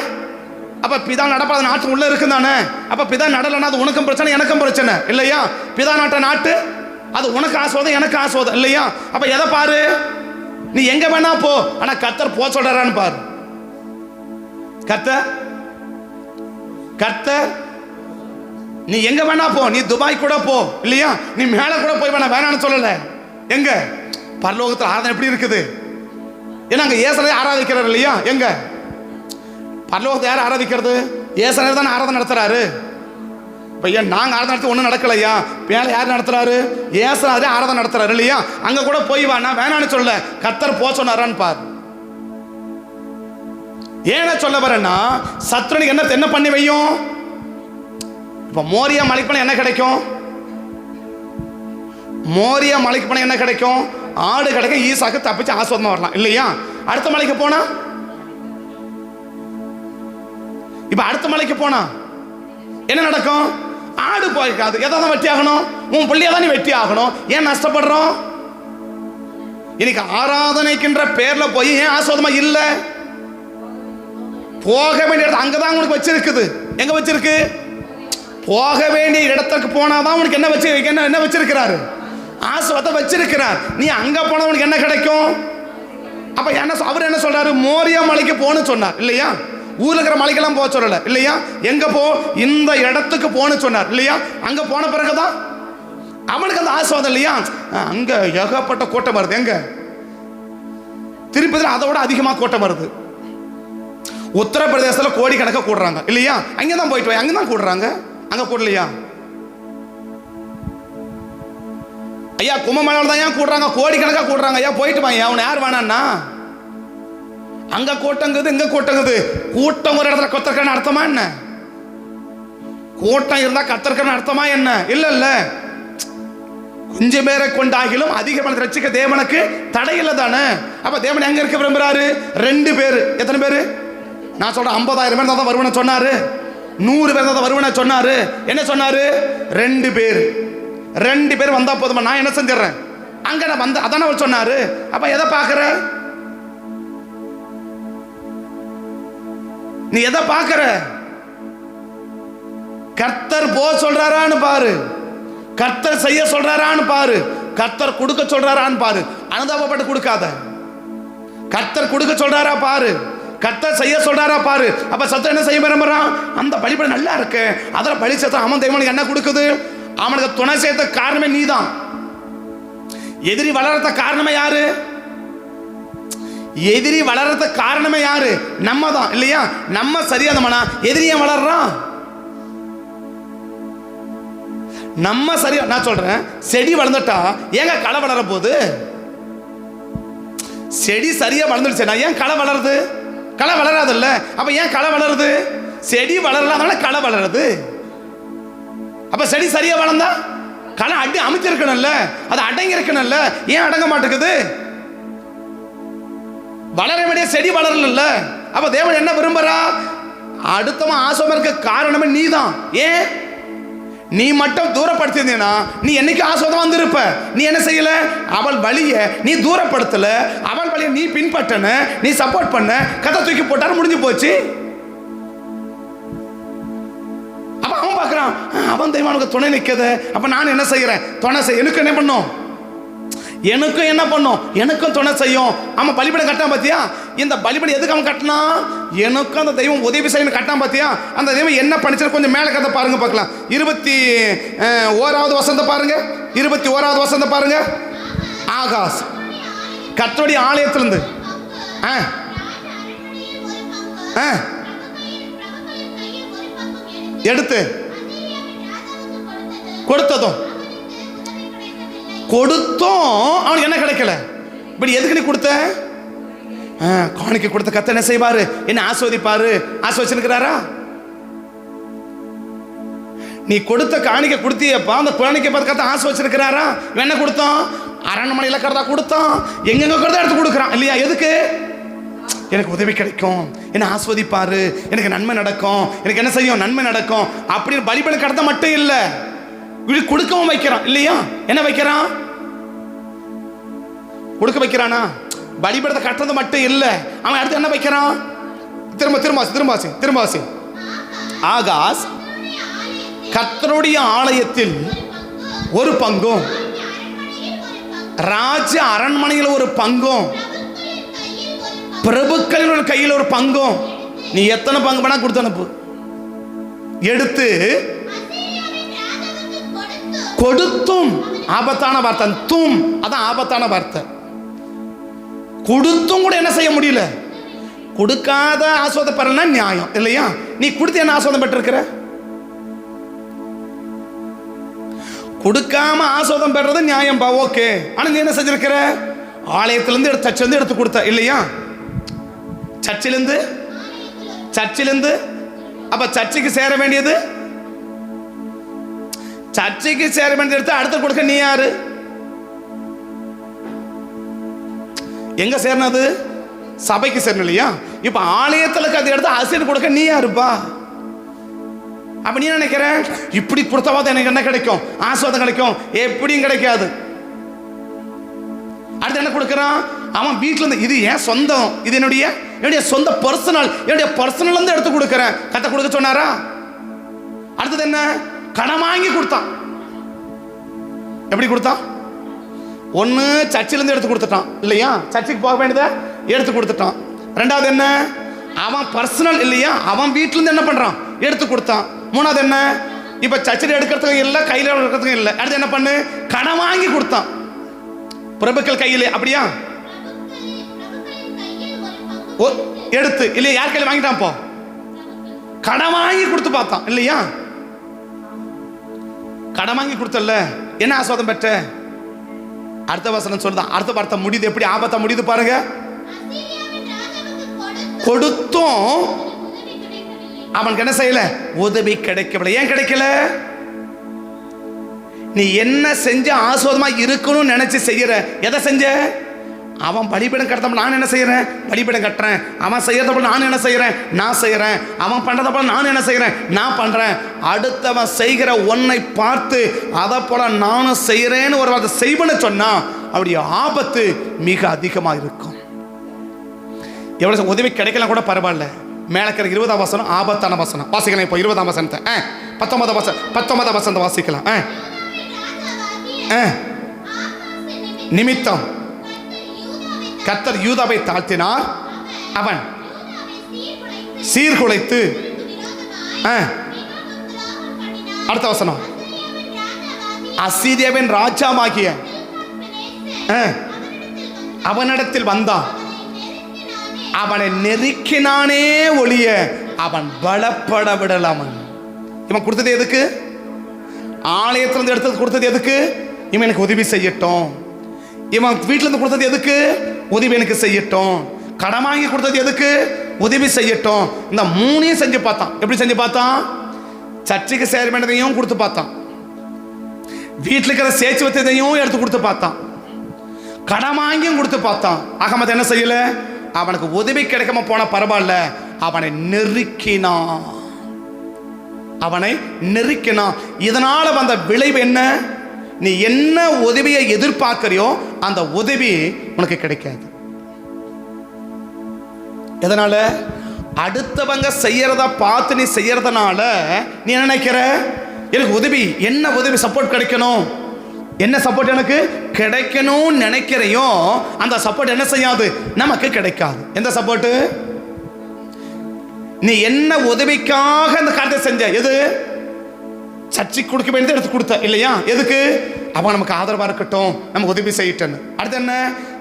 அப்ப பிதா நடப்படாத நாட்டு உள்ள இருக்கு தானே. அப்ப பிதா நடலன்னா அது உனக்கும் பிரச்சனை, எனக்கும் பிரச்சனை இல்லையா? பிதா நாட்ட நாட்டு, அது உனக்கு ஆசீர்வாதம், எனக்கு ஆசீர்வாதம் இல்லையா? அப்ப எதை பாரு? நீ எங்க வேணா போ, ஆனா கர்த்தர் போ சொல்றான்னு பாரு. கர்த்தர் நீ எங்க வேணா போ, நீ துபாய் கூட போ இல்லையா? நீ மேல கூட போய் வேணான்னு சொல்லல. எங்க பரலோகத்தில் ஆராதனை எப்படி இருக்குது? ஏன்னா அங்க ஏசனை ஆராதிக்கிறார் இல்லையா? எங்க பரலோகத்தை யார் ஆராதிக்கிறது? ஏசனர் தான் ஆராதனை நடத்துறாரு. இப்ப ஏன் நாங்க ஆராதனை நடத்த ஒண்ணும் நடக்கலையா? மேல யார் நடத்துறாரு? ஏசனாரே ஆராதனை நடத்துறாரு இல்லையா? அங்க கூட போய் வா, நான் வேணான்னு சொல்லல, கர்த்தர் போ சொன்னாரான்னு பாரு. ஏன சொல்ல வரேன்னா, சத்ருனுக்கு என்ன பண்ணி வையும்? இப்ப மோரியா மலைக்கு போனா என்ன கிடைக்கும்? மோரியா மலைக்கு போனா என்ன கிடைக்கும்? ஆடு கிடைக்கும், ஈசாக்கு தப்பிச்சு ஆசீர்வாதமா வரலாம் இல்லையா? அடுத்த மலைக்கு போனா, இப்ப அடுத்த மலைக்கு போனா என்ன நடக்கும்? ஆடு போய்க்காது. எதாவது வெட்டி ஆகணும், உன் பிள்ளையதான் நீ வெட்டி ஆகணும். ஏன் நஷ்டப்படுறோம்? இன்னைக்கு ஆராதனைக்கின்ற பேர்ல போய் ஏன் ஆசீர்வாதமா இல்ல? போக வேண்டிய இடத்துல அங்கதான் உனக்கு வச்சிருக்குது. எங்க வச்சிருக்கு? போக வேண்டிய இடத்துக்கு போனாதான் உனக்கு என்ன வச்சிருக்கிறாரு? ஆசீர்வாதத்தை வச்சிருக்கிறார். நீ அங்க போனா உனக்கு என்ன கிடைக்கும்? அப்ப அவர் என்ன சொல்றாரு? மோரியா மலைக்கு போன்னு சொன்னார் இல்லையா? ஊர்ல இருக்கிற மலைக்கெல்லாம் போக சொல்லல இல்லையா? எங்க போ? இந்த இடத்துக்கு போன்னு சொன்னார் இல்லையா? அங்க போன பிறகுதான் அவனுக்கு அந்த ஆசீர்வாதம் இல்லையா? அங்க ஏகப்பட்ட கூட்டம் வருது. எங்க? திருப்பதியில் அதை விட அதிகமாக கூட்டம் வருது. உத்தரப்பிரதேசத்தில் கோடிக்கணக்காக கூடுறாங்க இல்லையா? அங்கே தான் போயிட்டு அங்கே தான் கூடுறாங்க. அங்கே கூடலையா? ஐயா கும்பமேளாவில் தான் ஏன் கூடுறாங்க? கோடிக்கணக்காக கூடுறாங்க. ஐயா போயிட்டு வாங்க. அவனை யார் வேணான்னா? அங்க கூட்டங்குது இங்க கூட்டங்குது. கூட்டம் ஒரு இடத்துல கத்தர்க்கன்னு அர்த்தமா என்ன? கூட்டம் இருந்தா கத்தர்க்கன்னு அர்த்தமா என்ன? இல்ல இல்ல. கொஞ்சம் பேரை கொண்டாகிலும் அதிக பணத்தை ரட்சிக்க தேவனுக்கு தடை இல்லை தானே. அப்ப தேவன் எங்க இருக்க விரும்புறாரு? 2 பேர். எத்தனை பேரு? நான் சொல்றேன் 50,000 பேர் தான் வருவன சொன்னாரு. 100 பேர் தான் வருவன சொன்னாரு. என்ன சொன்னாரு? 2 பேர். 2 பேர் வந்தா போதுமா? நான் என்ன செஞ்சிடறேன் அங்க நான் வந்து அதான அவர் சொன்னாரு. அப்ப எதை பாக்குற நீ? எதை பாக்குற? கர்த்தர் போ சொல்றாரான்னு பாரு. கர்த்தர் செய்ய சொல்றாரான்னு பாரு. கர்த்தர் கொடுக்க சொல்றாரான்னு பாரு. அனுதாபப்பட்டு கொடுக்காத. கர்த்தர் கொடுக்க சொல்றாரா பாரு. கர்த்தர் செய்ய சொல்றாரா பாரு. அப்ப சத்தம் என்ன செய்ய விரும்புறான்? அந்த பலிபட நல்லா இருக்கு, அதில் பலி சத்தம் அவன் தேவனுக்கு என்ன கொடுக்குது? அவனுக்கு துணை சேர்த்த காரணமே நீதான். எதிரி வளர்த்த காரணமே யாரு? எதிரி வளர்த்த காரணமே யாரு? நம்ம தான் இல்லையா? நம்ம சரியானமானா எதிரியை வளர்றான். நம்ம சரியா. நான் சொல்றேன் செடி வளர்ந்துட்டா ஏங்க களை வளர போகுது? செடி சரியா வளர்ந்துடுச்சுன்னா ஏன் களை வளருது? களை வளராது இல்ல. அப்ப ஏன் களை வளருது? செடி வளரலாதனால களை வளருது. அப்ப செடி சரியா வளர்ந்தா களை அடி அமைச்சிருக்கணும்ல, அது அடங்கி இருக்கணும்ல. ஏன் அடங்க மாட்டேங்குது? வளர வேண்டிய செடி வளரல. அப்ப தேவன் என்ன விரும்புறா? அடுத்தவன் ஆசோமா இருக்க காரணமே நீதான். ஏன்? நீ மட்டும் தூரப்படுத்தினா நீ என்னைக்கு ஆசோதம் வந்திருப்ப. நீ என்ன செய்யல? அவள் வழிய நீ தூரப்படுத்தல, அவள் வழிய நீ பின்பற்றன, நீ சப்போர்ட் பண்ண, கதை தூக்கி போட்டாரு, முடிஞ்சு போச்சு. அப்ப அவன் பார்க்கறான் அவன் தெய்வனுக்கு துணை நிற்கத. அப்ப நான் என்ன செய்யறேன்? துணை செய்ய. எனக்கு என்ன பண்ணும்? எனக்கும் என்ன பண்ணும்? எனக்கும் துணை செய்யும். அவன் பலிபீடம் கட்டான் பாத்தியா? இந்த பலிபீடம் எதுக்கு அவன் கட்டினா? எனக்கும் அந்த தெய்வம் உதவி செய்யணும் கட்டான் பாத்தியா? அந்த தெய்வம் என்ன பண்ணிச்சு? கொஞ்சம் மேல கதை பாருங்க பார்க்கலாம். 21வது வசனத்தை பாருங்க. 21வது வசனத்தை பாருங்க. ஆகாஸ் கர்த்தருடைய ஆலயத்திலிருந்து எடுத்து கொடுத்ததும் அவனுக்கு என்ன கிடைக்கல? இப்படி எதுக்கு நீ கொடுத்த? காணிக்கை கொடுத்த கர்த்தர் என்ன செய்வாரு? என்ன ஆஸ்வதிப்பாரு? ஆஸ்வதிச்சிருக்கிறாரா? நீ கொடுத்த காணிக்கை கொடுத்தியப்பா, அந்த காணிக்கை பார்த்து கர்த்தர் ஆஸ்வதிச்சிருக்கிறாரா? என்ன கொடுத்தான்? அரண்மனையில் இருக்கிறதா கொடுத்தான், எங்கெங்க இருக்கிறதா எடுத்து கொடுக்குறான் இல்லையா? எதுக்கு? எனக்கு உதவி கிடைக்கும், என்ன ஆஸ்வதிப்பாரு, எனக்கு நன்மை நடக்கும், எனக்கு என்ன செய்யும்? நன்மை நடக்கும் அப்படின்னு பலிபீடம் கடத்த மட்டும் இல்லை, கொடுக்கவும் வைக்கிறான் இல்லையா? என்ன வைக்கிறான்? கொடுக்க வைக்கிறானா? பலிபீடத்தை கட்டுறது மட்டும் இல்ல, அவன் அடுத்து என்ன வைக்கிறான்? திரும்பாசி. ஆகாஸ் கர்த்தருடைய ஆலயத்தில் ஒரு பங்கும், ராஜ அரண்மனையில் ஒரு பங்கும், பிரபுக்களின் கையில் ஒரு பங்கும். நீ எத்தனை பங்கு வேணா கொடுத்து அனுப்பு. எடுத்து கொடுத்தும் ஆபத்தான வார்த்தை. தும் அதான் ஆபத்தான வார்த்தை. கொடுத்தும் கூட என்ன செய்ய முடியல? கொடுக்காத ஆஸ்வாதம் பெறலன்னா நியாயம் இல்லையா? நீ கொடுத்து என்ன ஆஸ்வாதம் பெற்றிருக்கிற? கொடுக்காம ஆஸ்வாதம் பெறது நியாயம் பா, ஓகே. ஆனா நீ என்ன செஞ்சிருக்கிற? ஆலயத்திலிருந்து சர்ச்சிலிருந்து எடுத்து கொடுத்த இல்லையா? சர்ச்சிலிருந்து அப்ப சர்ச்சுக்கு சேர வேண்டியது, சர்ச்சைக்கு சேர வேண்டிய எடுத்து அடுத்து கொடுக்க நீ யாரு? எங்க சேரனது? சபைக்கு சேரணும் இல்லையா? இப்ப ஆலயத்துல அதை எடுத்து ஆசிரியர் கொடுக்க நீ யாருப்பா? அப்ப நீ நினைக்கிற இப்படி கொடுத்தவாத எனக்கு என்ன கிடைக்கும்? ஆஸ்வாதம் கிடைக்கும். எப்படியும் கிடைக்காது. அடுத்து என்ன கொடுக்கறான்? அவன் வீட்டுல இருந்து, இது ஏன் சொந்தம், இது என்னுடைய சொந்த பர்சனல், என்னுடைய பர்சனல் இருந்து எடுத்து கொடுக்கறேன். கத்த கொடுக்க சொன்னாரா? அடுத்தது என்ன? கடன் வாங்கி கொடுத்தான். எப்படி கொடுத்தான்? ஒன்று சர்ச்சிலேருந்து எடுத்து கொடுத்துட்டான் இல்லையா, சர்ச்சுக்கு போக வேண்டியதை எடுத்து கொடுத்துட்டான். ரெண்டாவது என்ன, அவன் பர்சனல் இல்லையா, அவன் வீட்டிலேருந்து என்ன பண்ணுறான், எடுத்து கொடுத்தான். மூணாவது என்ன, இப்போ சர்ச்சில் எடுக்கிறதுக்கும் இல்லை, கையில் எடுக்கிறதுக்கும் இல்லை. அடுத்து என்ன பண்ணு, கடன் வாங்கி கொடுத்தான் பிரபுக்கள் கையில். அப்படியா, எடுத்து இல்லையா, யார் கையில் வாங்கிட்டான், போ கடன் வாங்கி கொடுத்து பார்த்தான் இல்லையா. கடன் வாங்கி கொடுத்தல, என்ன ஆஸ்வாதம் பெற்ற? அடுத்த வசனம் சொல்லுதான், அடுத்த வார்த்தை முடியுது, எப்படி ஆபத்தா முடியுது பாருங்க. கொடுத்தும் அவனுக்கு என்ன செய்யல, உதவி கிடைக்கவில்லை. ஏன் கிடைக்கல? நீ என்ன செஞ்ச ஆஸ்வாதமா இருக்கணும்னு நினைச்சு செய்யற, எதை செஞ்ச? அவன் பலிபீடம் கட்டுறப்ப நான் என்ன செய்யறேன், பலிபீடம் கட்டுறேன். அவன் செய்யறத போல நான் என்ன செய்யறேன், நான் செய்யறேன். அவன் பண்றத போல நான் என்ன செய்யறேன், நான் பண்றேன். அடுத்தவன் செய்கிற ஒன்னை பார்த்து அதை போல நானும் செய்யறேன்னு ஒரு வார்த்தை செய்வன்னு சொன்னா அவருடைய ஆபத்து மிக அதிகமாக இருக்கும். எவ்வளவு உதவி கிடைக்கலாம் கூட பரவாயில்ல. மேலக்கிற 20ஆம் வசனம் ஆபத்தான வசனம் வாசிக்கலாம். இப்போ 20ஆம் வசனத்தை 19ஆம் வசனத்தை வாசிக்கலாம். நிமித்தம் கர்த்தர் யூதாவை தாழ்த்தினார், அவன் சீர்குலைத்து. அடுத்த வசனம், அசீரியாவின் ராஜாவாகிய அவனிடத்தில் வந்தான், அவனை நெருக்கினானே ஒழிய அவன் பலப்பட விடலாமன். இவன் கொடுத்தது எதுக்கு? ஆலயத்திலிருந்து எடுத்தது கொடுத்தது எதுக்கு? இவன் எனக்கு உதவி செய்யட்டும். இவன் வீட்டிலிருந்து கொடுத்தது எதுக்கு? உதவி எனக்கு செய்யட்டும். கடன் வாங்கி கொடுத்தது எதுக்கு? உதவி செய்யட்டும். இந்த மூணையும் செஞ்சு பார்த்தான். எப்படி செஞ்சு பார்த்தான்? சர்ச்சுக்கு சேர வேண்டியதையும் கொடுத்து பார்த்தான், வீட்டில் இருக்கிற சேச்சு வச்சதையும் எடுத்து கொடுத்து பார்த்தான், கடன் வாங்கியும் கொடுத்து பார்த்தான். அகமது என்ன செய்யல? அவனுக்கு உதவி கிடைக்காம போன பரவாயில்ல, அவனை நெருக்கினான். அவனை நெருக்கினான். இதனால வந்த விளைவு என்ன? நீ என்ன உதவியை எதிர்பார்க்கிறியோ அந்த உதவி உனக்கு கிடைக்காது. எதனால? அடுத்தவங்க செய்யறத பார்த்து நீ செய்யறதுனால நீ என்ன நினைக்கிற, எனக்கு உதவி, என்ன உதவி சப்போர்ட் கிடைக்கணும், என்ன சப்போர்ட் எனக்கு கிடைக்கணும் நினைக்கிறையோ அந்த சப்போர்ட் என்ன செய்யாது, நமக்கு கிடைக்காது. எந்த சப்போர்ட்? நீ என்ன உதவிக்காக அந்த காரியத்தை செஞ்ச, எது? சர்ச்சைக்கு கொடுக்க வேண்டியது எடுத்து கொடுத்த இல்லையா, எதுக்கு? அவன் நமக்கு ஆதரவா இருக்கட்டும், நமக்கு உதவி செய்யட்டும். அடுத்து என்ன?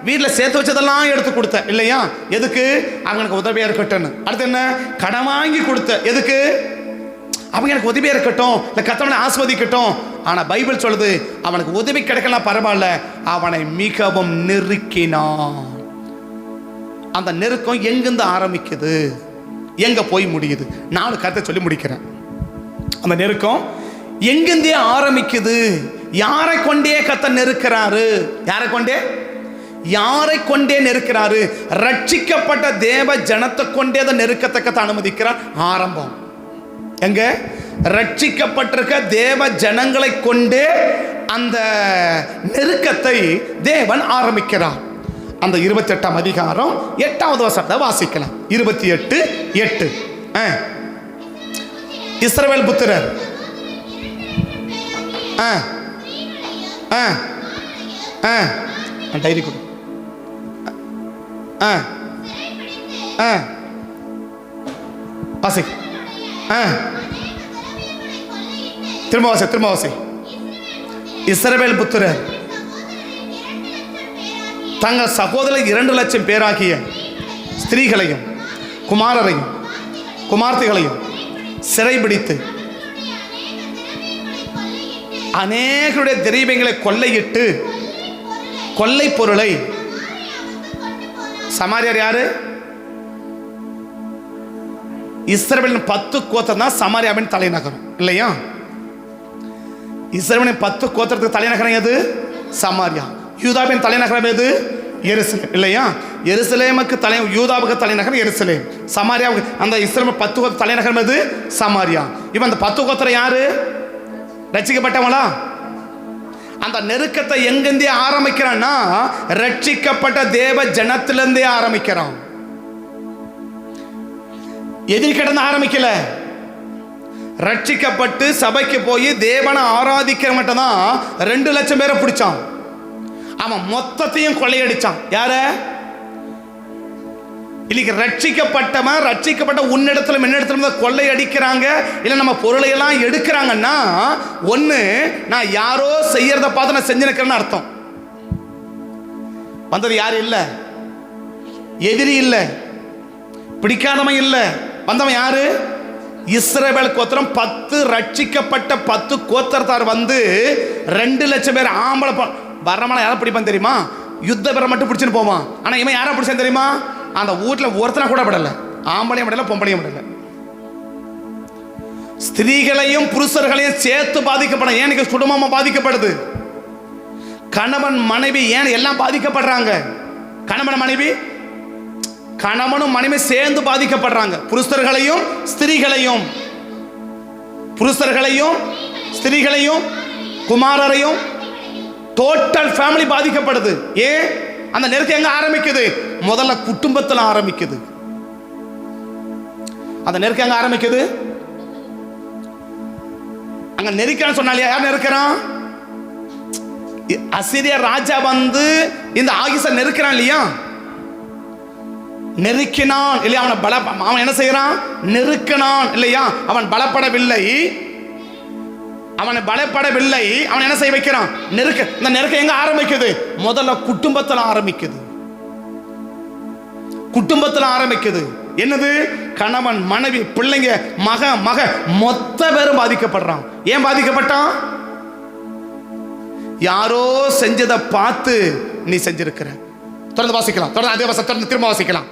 வீட்டில் சேர்த்து வச்சதெல்லாம் எடுத்து கொடுத்த இல்லையா, எதுக்கு? அவனுக்கு உதவியா இருக்கட்டும். அடுத்து என்ன? கடன் வாங்கி கொடுத்த, எதுக்கு? அவங்க எனக்கு உதவியா இருக்கட்டும், இல்லை கர்த்தவனை ஆஸ்வதிக்கட்டும். ஆனா பைபிள் சொல்லுது, அவனுக்கு உதவி கிடைக்கலாம் பரவாயில்ல, அவனை மிகவும் நெருக்கினான். அந்த நெருக்கம் எங்கிருந்து ஆரம்பிக்குது, எங்க போய் முடியுது? 4 கருத்தை சொல்லி முடிக்கிறேன். அந்த நெருக்கம் எங்கிருந்தே ஆரம்பிக்குது? யாரை கொண்டே கர்த்தர் நெருக்கிறாரு? யாரை கொண்டே? யாரை கொண்டே நெருக்கிறாரு? ரட்சிக்கப்பட்ட தேவ ஜனத்தை கொண்டே அதை நெருக்கத்தக்கத்தை அனுமதிக்கிறார். ஆரம்பம் எங்க? ரட்சிக்கப்பட்டிருக்க தேவ ஜனங்களை கொண்டே அந்த நெருக்கத்தை தேவன் ஆரம்பிக்கிறார். அந்த 28ஆம் அதிகாரம் 8வது வசனத்தை வாசிக்கலாம். 28:8. இஸ்ரவேல் புத்திரர் டைரி கொடு. வாசி. திரும்ப வாசி. இஸ்ரவேல் புத்திரர் தங்கள் சகோதரர் 2 லட்சம் பேராகிய ஸ்திரீகளையும் குமாரரையும் குமார்த்திகளையும் சிறைபிடித்து அநேகருடைய தெய்வங்களை கொள்ளையிட்டு கொள்ளை பொருளை. சமாரியார் யாரு? இஸ்ரவேலின் 10 கோத்திரம் தான் சமாரியாவின் தலைநகரம் இல்லையா. இஸ்ரவேலின் 10 கோத்திரத்துக்கு தலைநகரம் எது? சமாரியா. யூதாவின் தலைநகரம் எது? எருசலேம் இல்லையா. எருசலேமுக்கு யூதாவுக்கு தலைநகரம் எருசலேம். சமாரியாவுக்கு அந்த இஸ்ரவேல் 10 கோத்திர தலைநகரம் எது? சமாரியா. இவன் அந்த 10 கோத்திரம் யாரு? ரட்சிக்கப்பட்டவங்களா? அந்த நெருக்கத்தை எங்கிருந்தே ஆரம்பிக்கிறான்னா ரட்சிக்கப்பட்ட தேவ ஜனத்திலிருந்தே ஆரம்பிக்கிறான். எதிரி கிடந்து ஆரம்பிக்கல. ரட்சிக்கப்பட்டு சபைக்கு போய் தேவனை ஆராதிக்கிற மட்டும் தான் 2 லட்சம் பேரை பிடிச்சான். அவன் மொத்தத்தையும் கொள்ளையடிச்சான். யார? இன்னைக்கு ரட்சிக்கப்பட்ட உன்னிடத்துல என்னிடத்துல கொள்ளை அடிக்கிறாங்க, இல்லை நம்ம பொருளை எல்லாம் எடுக்கிறாங்கன்னா, ஒன்று நான் யாரோ செய்யறத பார்த்து நான் செஞ்சுருக்கிறேன்னு அர்த்தம். வந்தது யாரு இல்லை, எதிரி இல்லை, பிடிக்காதவன் இல்லை, வந்தவன் யாரு? இஸ்ரவேல் கோத்திரம். 10 ரட்சிக்கப்பட்ட 10 கோத்திரத்தார் வந்து 2 லட்சம் பேர் ஆம்பளை வரமான யாரை பிடிப்பான் தெரியுமா? யுத்த பேரை மட்டும் பிடிச்சுன்னு போவான். ஆனால் இவன் யாரை பிடிச்சான் தெரியுமா? அந்த வீட்டில் ஒருத்தனை கூட விடல, ஆம்பளையும் விடல, பொம்பளையும் விடல. ஸ்திரீகளையும் புருஷர்களையும் சேர்த்து பாதிக்கப்படும். ஏன் குடும்பமா பாதிக்கப்படுது? கணவன் மனைவி ஏன் எல்லாம் பாதிக்கப்படுறாங்க? கணவனும் மனைவி சேர்ந்து பாதிக்கப்படுறாங்க. புருஷர்களையும் ஸ்திரீகளையும் குமாரரையும் டோட்டல் ஃபேமிலி பாதிக்கப்படுது. ஏன்? அந்த நெருக்கம் எங்க ஆரம்பிக்குது? முதல்ல குடும்பத்தில் ஆரம்பிக்குது. அந்த நெருக்கம் எங்க ஆரம்பிக்குது? அங்க நெருக்கான்னு சொன்னாலே யார் நெருக்கிறான்? அசீரிய ராஜா வந்து இந்த ஆகிச நெருக்கிறான் இல்லையா? நெருக்கினான் இல்லையா? அவன் என்ன செய்யறான்? நெருக்கினான் இல்லையா? அவன் பலப்படவில்லை. அவன் என்ன செய்ய வைக்கிறான்? இந்த நெருக்கம் எங்க ஆரம்பிக்குது? முதல்ல குடும்பத்தில் ஆரம்பிக்குது. என்னது? கணவன், மனைவி, பிள்ளைங்க, மக மொத்த பேரும் பாதிக்கப்படுறான். ஏன் பாதிக்கப்பட்டான்? யாரோ செஞ்சதை பார்த்து நீ செஞ்சிருக்கிற. தொடர்ந்து வாசிக்கலாம். அதே தொடர்ந்து திரும்ப வாசிக்கலாம்.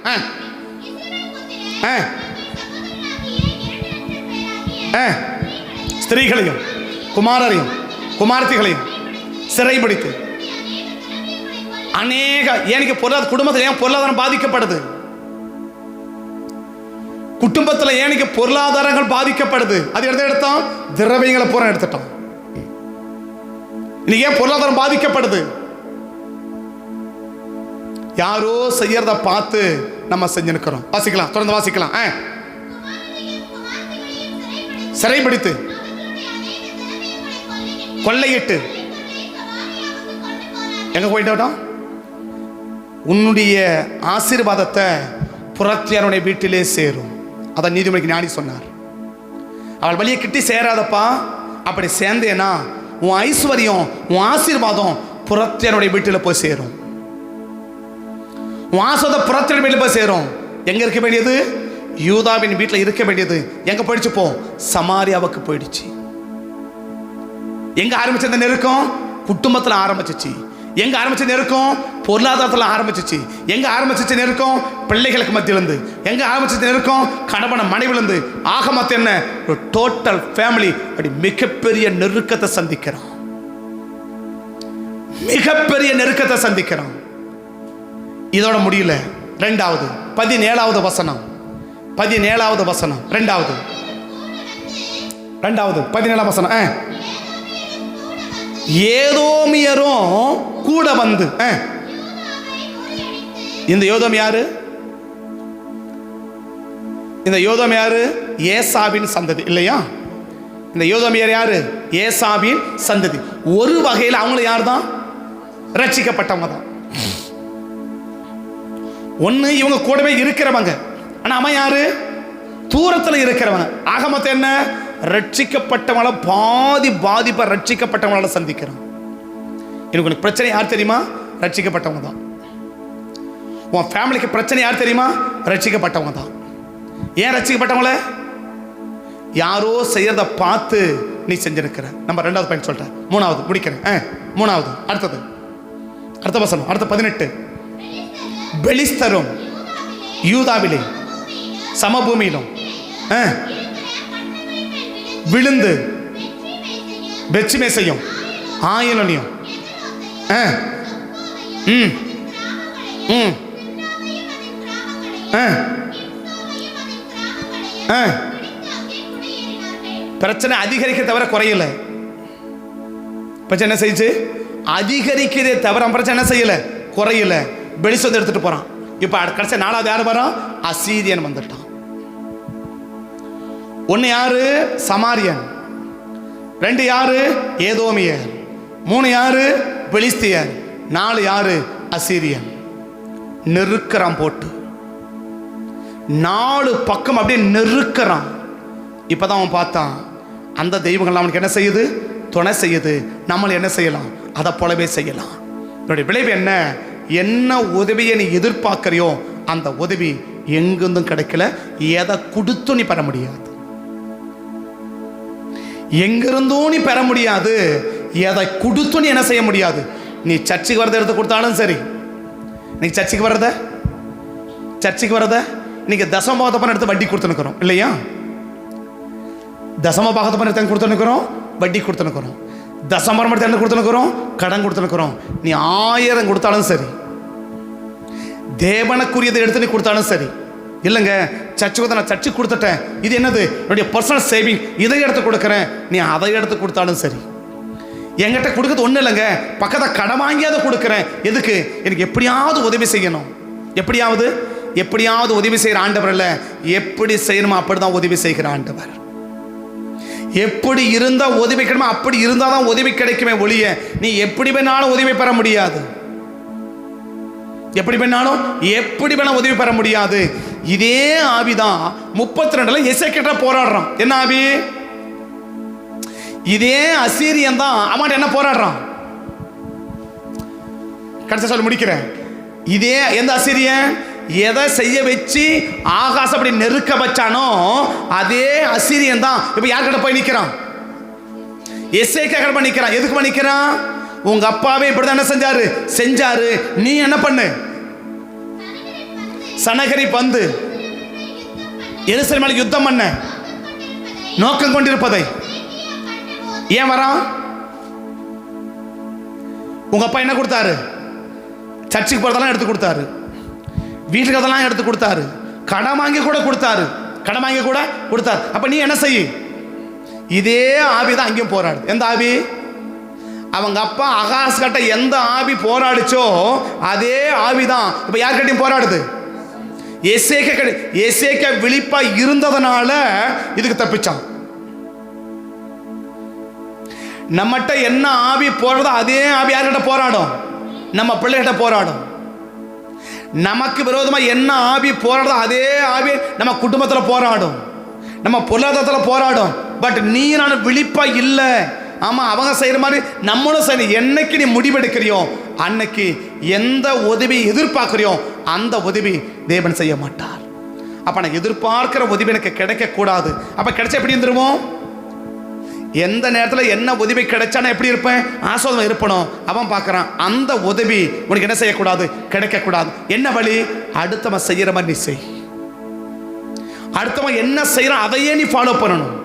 ஸ்திரீகளையும் குமாரரையும் குமாரத்திகளையும் சிறைபிடித்து அநேக ஏனிக்கு குடும்பத்தில் ஏன் பொருளாதாரம் பாதிக்கப்படுது? குடும்பத்தில் ஏனிக்கு பொருளாதாரங்கள் பாதிக்கப்படுது. அது எடுத்தோம், திரவியங்களை பூரா எடுத்துட்டோம். இன்னைக்கு ஏன் பொருளாதாரம் பாதிக்கப்படுது? யாரோ செய்யறத பார்த்து நம்ம செஞ்சுக்கிறோம். வாசிக்கலாம், தொடர்ந்து வாசிக்கலாம். சிறைபிடித்து கொள்ளையிட்டு எங்க போயிட்டோம்? உன்னுடைய ஆசீர்வாதத்தை புறத்தியாருடைய வீட்டிலே சேரும். அதான் நீதிமொழிக்கு ஞானி சொன்னார். அவள் வழியை கிட்டி சேராதப்பா. அப்படி சேர்ந்தேனா உன் ஐஸ்வர்யம், உன் ஆசீர்வாதம் புறத்தியாருடைய வீட்டில் போய் சேரும். உன் ஆசீர்வாதம் புறத்தியாருடைய வீட்டில் போய் சேரும். எங்க இருக்க வேண்டியது? யூதாவின் வீட்டில் இருக்க வேண்டியது எங்க போயிடுச்சு? சமாரியாவுக்கு போயிடுச்சு. எங்க ஆரம்பிச்ச இந்த நெருக்கம்? குடும்பத்தில் ஆரம்பிச்சிச்சு. எங்க ஆரம்பிச்ச நெருக்கம்? பொருளாதாரத்தில் ஆரம்பிச்சிச்சு. எங்க ஆரம்பிச்சிச்சு நெருக்கம்? பிள்ளைகளுக்கு மத்தியிலிருந்து. எங்க ஆரம்பிச்ச நெருக்கம்? கணவன மனைவிலிருந்து. ஆக மொத்தம் என்ன? ஒரு டோட்டல் ஃபேமிலி அப்படி மிகப்பெரிய நெருக்கத்தை சந்திக்கிறான். இதோட முடியல. 17வது வசனம். 17வது வசனம். 17வது வசனம். ஏதோமியரும் கூட வந்து இந்த யோதோம் யாரு? இந்த யோதோம் யாரு? ஏசாவின் சந்ததி இல்லையா? இந்த யோதோமியர் யாரு? ஏசாவின் சந்ததி. ஒரு வகையில் அவங்களும் யார் தான்? ரட்சிக்கப்பட்டவங்க தான். ஒண்ணு இவங்க கூடவே இருக்கிறவங்க. ஆனா அவன் யாரு? தூரத்தில் இருக்கிறவங்க. ஆக மொத்தம் என்ன? ரட்சிக்கப்பட்டவங்கள பாதிப்பை ரட்சிக்கப்பட்டவங்களால சந்திக்கிறோம். எனக்கு பிரச்சனை யார் தெரியுமா? ரட்சிக்கப்பட்டவங்க தான். உன் ஃபேமிலிக்கு பிரச்சனை யார் தெரியுமா? ரட்சிக்கப்பட்டவங்க தான். ஏன் ரட்சிக்கப்பட்டவங்கள? யாரோ செய்யறத பார்த்து நீ செஞ்சிருக்கிற. நம்ம 2வது பாயிண்ட் சொல்றேன். 3வது முடிக்கிறேன். 3வது அடுத்த வசனம். அடுத்த 18. பெலிஸ்தரும் யூதாவிலே சமபூமியிலும் விழுந்து பெத்ஷிமேசையும் ஆயலோனையும் பிரச்சனை அதிகரிக்க தவிர குறையல. பிரச்சனை என்ன செய்யுச்சு? அதிகரிக்கிறதே தவிர பிரச்சனை என்ன செய்யல? குறையல. பெலிஸ்தர் வந்து எடுத்துட்டு போறான். இப்ப கடைசி 4வது யாரு வரான்? அசீரியன் வந்துட்டான். 1 யாரு? சமாரியன். 2 யாரு? ஏதோமியர். 3 யாரு? பெலிஸ்தியர். 4 யாரு? அசீரியன். நெருக்கிறான் போட்டு 4 பக்கம் அப்படியே நெருக்கிறான். இப்பதான் அவன் பார்த்தான், அந்த தெய்வங்கள் அவனுக்கு என்ன செய்யுது? துணை செய்யுது. நம்மளை என்ன செய்யலாம்? அதை போலவே செய்யலாம். என்னுடைய விளைவு என்ன? என்ன உதவியை நீ எதிர்பார்க்கிறியோ அந்த உதவி எங்கிருந்தும் கிடைக்கல. எதை கொடுத்து நீ பெற முடியாது, எங்கிருந்தும் நீ பெற முடியாது. எதை கொடுத்து நீ என்ன செய்ய முடியாது. நீ சர்ச்சுக்கு வரதை எடுத்து கொடுத்தாலும் சரி, நீ சர்ச்சுக்கு வரத இன்னைக்கு தசமபாகத்தப்பன் எடுத்து வட்டி கொடுத்துனுக்கிறோம் இல்லையா? தசமபாகத்தப்பன் எடுத்து கொடுத்துனுக்கிறோம், வட்டி கொடுத்துனுக்கிறோம். தசமரம் எடுத்து என்ன கொடுத்துனுக்கிறோம்? கடன் கொடுத்துனுக்கிறோம். நீ 1000 கொடுத்தாலும் சரி, தேவனுக்குரியதை எடுத்து நீ கொடுத்தாலும் சரி. இல்லைங்க சர்ச்சுக்கு நான் சர்ச்சுக்கு கொடுத்துட்டேன், இது என்னது? என்னுடைய பர்சனல் சேவிங், இதை எடுத்து கொடுக்குறேன். நீ அதை எடுத்து கொடுத்தாலும் சரி. என்கிட்ட கொடுக்குறது ஒன்றும் இல்லைங்க, பக்கத்தை கடன் வாங்கியாவது கொடுக்குறேன். எதுக்கு? எனக்கு எப்படியாவது உதவி செய்யணும். எப்படியாவது உதவி செய்கிற ஆண்டவர் இல்லை, எப்படி செய்யணுமோ அப்படிதான் உதவி செய்கிற ஆண்டவர். எப்படி இருந்தால் உதவி கிடைக்குமோ அப்படி இருந்தால் தான் உதவி கிடைக்குமே ஒழிய நீ எப்படி வேணாலும் உதவி பெற முடியாது. எப்படி வேணாலும் உதவி பெற முடியாது. இதே ஆவிதான் 32 எசேக்கியேல்கிட்ட போராடுறான். என்ன ஆவி? இதே அசீரியன் தான் அவன் என்ன போராடுறான்? கடைசி சொல்லி முடிக்கிறேன். இதே எந்த அசீரியன் எதை செய்ய வச்சு ஆகாசம் அப்படி நெருக்க வச்சானோ அதே அசீரியன் தான் இப்ப யார்கிட்ட போய் நிக்கிறான்? எசேக்கியேல் போய் நிக்கிறான். எதுக்கு நிக்கிறான்? உங்க அப்பாவே இப்படிதான் என்ன செஞ்சாரு. நீ என்ன பண்ணு? சனகரிப் வந்து எருசலேம் மேல யுத்தம் பண்ண நோக்கம் கொண்டிருப்பதை ஏன் வரான்? உங்க அப்பா என்ன கொடுத்தாரு? சர்ச்சுக்கு போறதெல்லாம் எடுத்து கொடுத்தாரு, வீட்டுக்கு அதெல்லாம் எடுத்து கொடுத்தாரு, கடன் வாங்கி கூட கொடுத்தாரு. அப்ப நீ என்ன செய்ய? இதே ஆவிதான் அங்கேயும் போராடு. எந்த ஆவி? அவங்க அப்பா அகாஸ் கிட்ட எந்த ஆவி போராடிச்சோ அதே ஆவிதான் இப்ப யார்கிட்டையும் போராடுது. எசேக்கியேல் விழிப்பா இருந்ததுனால இதுக்கு தப்பிச்சான். நம்மகிட்ட என்ன ஆவி போறதோ அதே ஆவி யார்கிட்ட போராடும்? நம்ம பிள்ளைகிட்ட போராடும். நமக்கு விரோதமா என்ன ஆவி போராடுதோ அதே ஆவி நம்ம குடும்பத்தில் போராடும், நம்ம பொருளாதாரத்தில் போராடும். பட் நீ நான் விழிப்பா இல்லை. ஆமா, அவங்க செய்யற மாதிரி நம்மளும் சரி. என்னைக்கு நீ முடிவெடுக்கிறியோ அன்னைக்கு எந்த உதவி எதிர்பார்க்கிறியோ அந்த உதவி தேவன் செய்ய மாட்டார். அப்ப நான் எதிர்பார்க்கிற உதவி எனக்கு கிடைக்க கூடாது. அப்ப கிடைச்சா எப்படி இருந்துருவோம்? எந்த நேரத்தில் என்ன உதவி கிடைச்சா நான் எப்படி இருப்பேன்? ஆசோதனை இருப்பணும். அவன் பார்க்கறான் அந்த உதவி உனக்கு என்ன செய்யக்கூடாது? கிடைக்கக்கூடாது. என்ன வழி? அடுத்தவன் செய்யற மாதிரி நீ செய். அடுத்தவன் என்ன செய்யறான் அதையே நீ ஃபாலோ பண்ணணும்.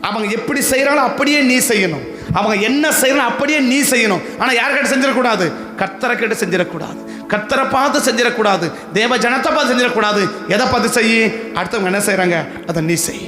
அவங்க எப்படி செய்யறாலும் அப்படியே நீ செய்யணும். அவங்க என்ன செய்யணும் அப்படியே நீ செய்யணும். ஆனா யார்கிட்ட செஞ்சிடக்கூடாது? கர்த்தரை கேட்டு செஞ்சிடக்கூடாது, கர்த்தரை பார்த்து செஞ்சிடக்கூடாது, தேவ ஜனத்தை பார்த்து செஞ்சிடக்கூடாது. எதை பார்த்து செய்? அடுத்தவங்க என்ன செய்யறாங்க அதை நீ செய்.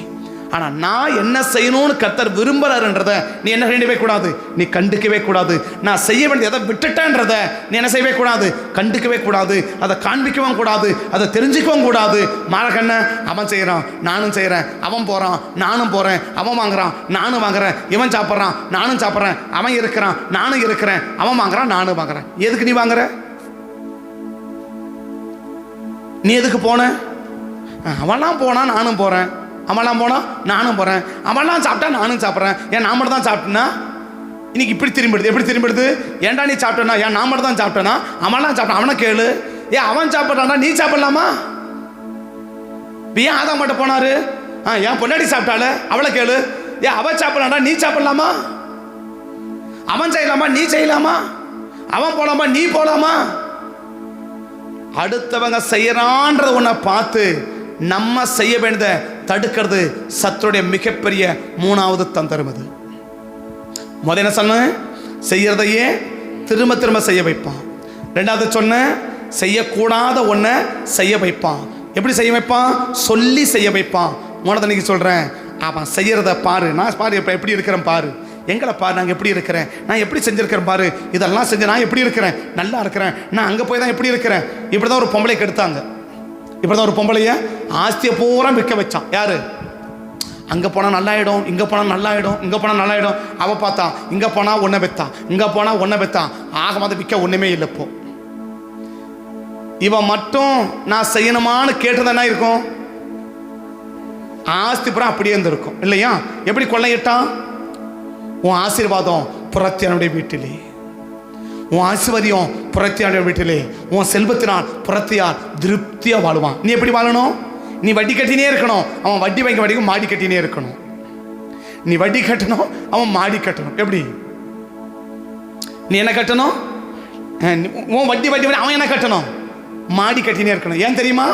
ஆனா நான் என்ன செய்யணும்னு கர்த்தர் விரும்புறாருன்றத நீ என்ன செய்யவே கூடாது? நீ கண்டுக்கவே கூடாது. நான் செய்ய வேண்டிய எதை விட்டுட்டேன்றத நீ என்ன செய்யவே கூடாது? கண்டுக்கவே கூடாது. அதை காண்பிக்கவும் கூடாது, அதை தெரிஞ்சுக்கவும் கூடாது. மாறக்கண்ண அவன் செய்யறான் நானும் செய்யறேன், அவன் போறான் நானும் போறேன், அவன் வாங்குறான் நானும் வாங்குறேன், இவன் சாப்பிட்றான் நானும் சாப்பிட்றேன், அவன் இருக்கிறான் நானும் இருக்கிறேன், அவன் வாங்குறான் நானும் வாங்குறேன். எதுக்கு நீ வாங்குற? நீ எதுக்கு போன? அவன்லாம் போனா நானும் போறேன், அவன்லாம் போனா நானும் போறேன், அவன்லாம் சாப்பிட்டா நானும் சாப்பிட்றேன். ஏன் நான் மட்டும் தான் சாப்பிட்டேன்னா இன்னைக்கு இப்படி திரும்பிடுது. எப்படி திரும்பிடுது? ஏன்டா நீ சாப்பிட்டனா? ஏன் நான் மட்டும் தான் சாப்பிட்டேனா? அவன்லாம் சாப்பிட்டான், அவனை கேளு. ஏன் அவன் சாப்பிட்றான்டா நீ சாப்பிடலாமா? ஏன் ஆதாம் மட்டும் போனாரு? ஏன் பொன்னாடி சாப்பிட்டால அவளை கேளு. ஏன் அவன் சாப்பிடலாம்டா நீ சாப்பிடலாமா? அவன் செய்யலாமா நீ செய்யலாமா? அவன் போலாமா நீ போலாமா? அடுத்தவங்க செய்யறான்றத உன்னை பார்த்து நம்ம செய்ய வேண்டியதை தடுக்கிறது சத்துடைய மிகப்பெரிய 3வது தந்திரம். அது முதல்ல என்ன சொன்ன? செய்யறதையே திரும்ப திரும்ப செய்ய வைப்பான். 2வது சொன்ன செய்யக்கூடாத ஒன்றை செய்ய வைப்பான். எப்படி செய்ய வைப்பான்? சொல்லி செய்ய வைப்பான். 3வது இன்னைக்கு சொல்றேன், அவன் செய்யறத பாரு. நான் பாரு எப்படி இருக்கிறேன் பாரு, எங்களை பாரு நாங்கள் எப்படி இருக்கிறேன், நான் எப்படி செஞ்சிருக்கிறேன் பாரு, இதெல்லாம் செஞ்சு நான் எப்படி இருக்கிறேன், நல்லா இருக்கிறேன், நான் அங்கே போய் தான் எப்படி இருக்கிறேன். இப்படி தான் ஒரு பொம்பளை கெடுத்தாங்க. இப்படி தான் ஒரு பொம்பளைய ஆஸ்தியை பூரா விற்க வச்சான். யாரு? அங்கே போனால் நல்லாயிடும், இங்கே போனால் நல்லாயிடும், இங்கே போனால் நல்லாயிடும். அவள் பார்த்தா இங்கே போனால் ஒன்றை பெத்தான், இங்கே போனால் ஒன்றை பெத்தான். ஆக மாதிரி விற்க ஒன்றுமே இல்லைப்போ. இவன் மட்டும் நான் செய்யணுமான்னு கேட்டது என்ன இருக்கும்? ஆஸ்தி புறம் அப்படியே இருந்திருக்கும் இல்லையா? எப்படி கொள்ளையிட்டான்? உன் ஆசீர்வாதம் புறத்தியானுடைய வீட்டிலே, உன் ஆசீர்வாதியம் புறத்தியானுடைய வீட்டிலே, உன் செல்வத்தினால் புறத்தியார் திருப்தியாக வாழுவான். நீ எப்படி வாழணும்? நீ வட்டி கட்டினே இருக்கணும், அவன் வட்டி வாங்கி வட்டிக்கும் மாடி கட்டினே இருக்கணும். நீ வட்டி கட்டணும், அவன் மாடி கட்டணும். எப்படி? நீ என்ன கட்டணும்? உன் வட்டி வட்டி அவன் என்ன கட்டணும்? மாடி கட்டினே இருக்கணும். ஏன் தெரியுமா?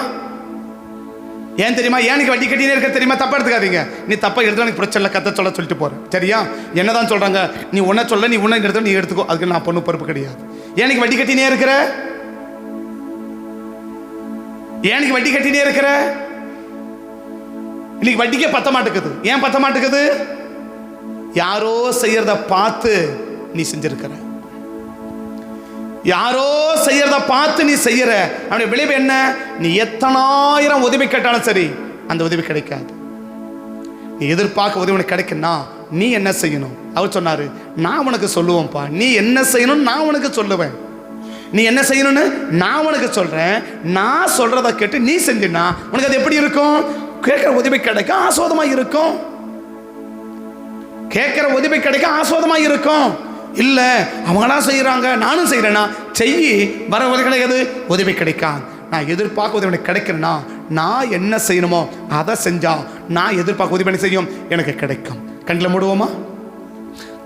ஏன் தெரியுமா? ஏனுக்கு வட்டி கட்டினே இருக்க தெரியுமா? தப்பா எடுத்துக்காதீங்க. நீ தப்பா எடுத்து எனக்கு பிரச்சனை கத்த சொல்லிட்டு போறேன், சரியா? என்னதான் சொல்றாங்க, நீ உன்ன சொல்ல, நீ உன்ன எடுத்து நீ எடுத்துக்கோ, அதுக்கு நான் பொண்ணு பொறுப்பு கிடையாது. ஏனுக்கு வட்டி கட்டினே இருக்கிற? ஏனுக்கு வட்டி கட்டினே இருக்கிற? இன்னைக்கு வட்டிக்கே பத்த மாட்டேங்குது. ஏன் பத்த மாட்டேங்குது? யாரோ செய்யறத பார்த்து நீ செஞ்சிருக்கிற, யாரோ செய்யறத பார்த்து நீ செய்யற. அவனுடைய விளைவு என்ன? நீ எத்தனாயிரம் உதவி கேட்டாலும் சரி, அந்த உதவி கிடைக்காது. நீ எதிர்பார்க்க உதவி உனக்கு கிடைக்குன்னா நீ என்ன செய்யணும்? அவர் சொன்னாரு, நான் உனக்கு சொல்லுவேன்ப்பா. நீ என்ன செய்யணும் நான் உனக்கு சொல்லுவேன். நீ என்ன செய்யணும்னு நான் உனக்கு சொல்றேன். நான் சொல்றத கேட்டு நீ செஞ்சினா உனக்கு அது எப்படி இருக்கும்? கேட்கிற உதவி கிடைக்க ஆஸ்வாதமா இருக்கும். கேட்கிற உதவி கிடைக்க ஆஸ்வாதமா இருக்கும். இல்ல அவங்களா செய்யறாங்க நானும் செய்யறேன்னா செய்யி, வர உதவி கிடைக்காது, உதவி கிடைக்காது. நான் எதிர்பார்க்க உதவி கிடைக்கணும்னா நான் என்ன செய்யணுமோ அதை செஞ்சா நான் எதிர்பார்க்க உதவி செய்யும் எனக்கு கிடைக்கும். கண்களை மூடுவோமா?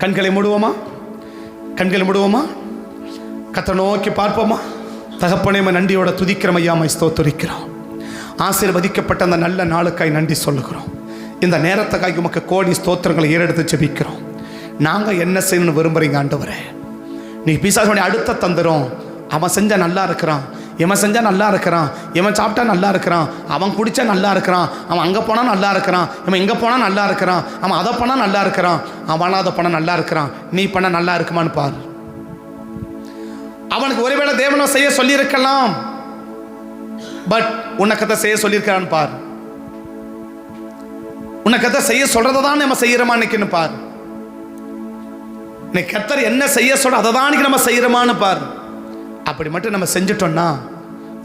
கண்களை மூடுவோமா? கண்களை மூடுவோமா? கர்த்தரை நோக்கி பார்ப்போமா? தகப்பனே, நன்றியோட துதிக்கிறோம் ஐயா, ஸ்தோத்திரிக்கிறோம். ஆசீர்வதிக்கப்பட்ட அந்த நல்ல நாளுக்காய் நன்றி சொல்லுகிறோம். இந்த நேரத்துக்காய் உமக்கு கோடி ஸ்தோத்திரங்களை ஏறெடுத்து ஜெபிக்கிறோம். நாங்கள் என்ன செய்யணும்னு விரும்புகிறீங்க ஆண்டவரே? நீ பிசாசுடைய அடுத்த தந்துடும். அவன் செஞ்சால் நல்லா இருக்கிறான், இவன் செஞ்சால் நல்லா இருக்கிறான், இவன் சாப்பிட்டா நல்லா இருக்கிறான், அவன் குடித்தா நல்லா இருக்கிறான், அவன் அங்கே போனால் நல்லா இருக்கிறான், இவன் இங்கே போனால் நல்லா இருக்கிறான், அவன் அதை பண்ணால் நல்லா இருக்கிறான், அவன் அதை பண்ணால் நல்லா இருக்கிறான். நீ பண்ண நல்லா இருக்குமான்னு பாரு. அவனுக்கு ஒருவேளை தேவனை செய்ய சொல்லியிருக்கலாம், பட் உனக்கத்தை செய்ய சொல்லியிருக்கிறான்னு பாரு. உனக்கத்தை செய்ய சொல்றதை தான் நம்ம செய்யறோமா இன்னைக்குன்னு பாரு. இன்னைக்கு கர்த்தர் என்ன செய்ய சொல்ற அதை தான் நம்ம செய்யறோமான்னு பாரு. அப்படி மட்டும் நம்ம செஞ்சிட்டோம்னா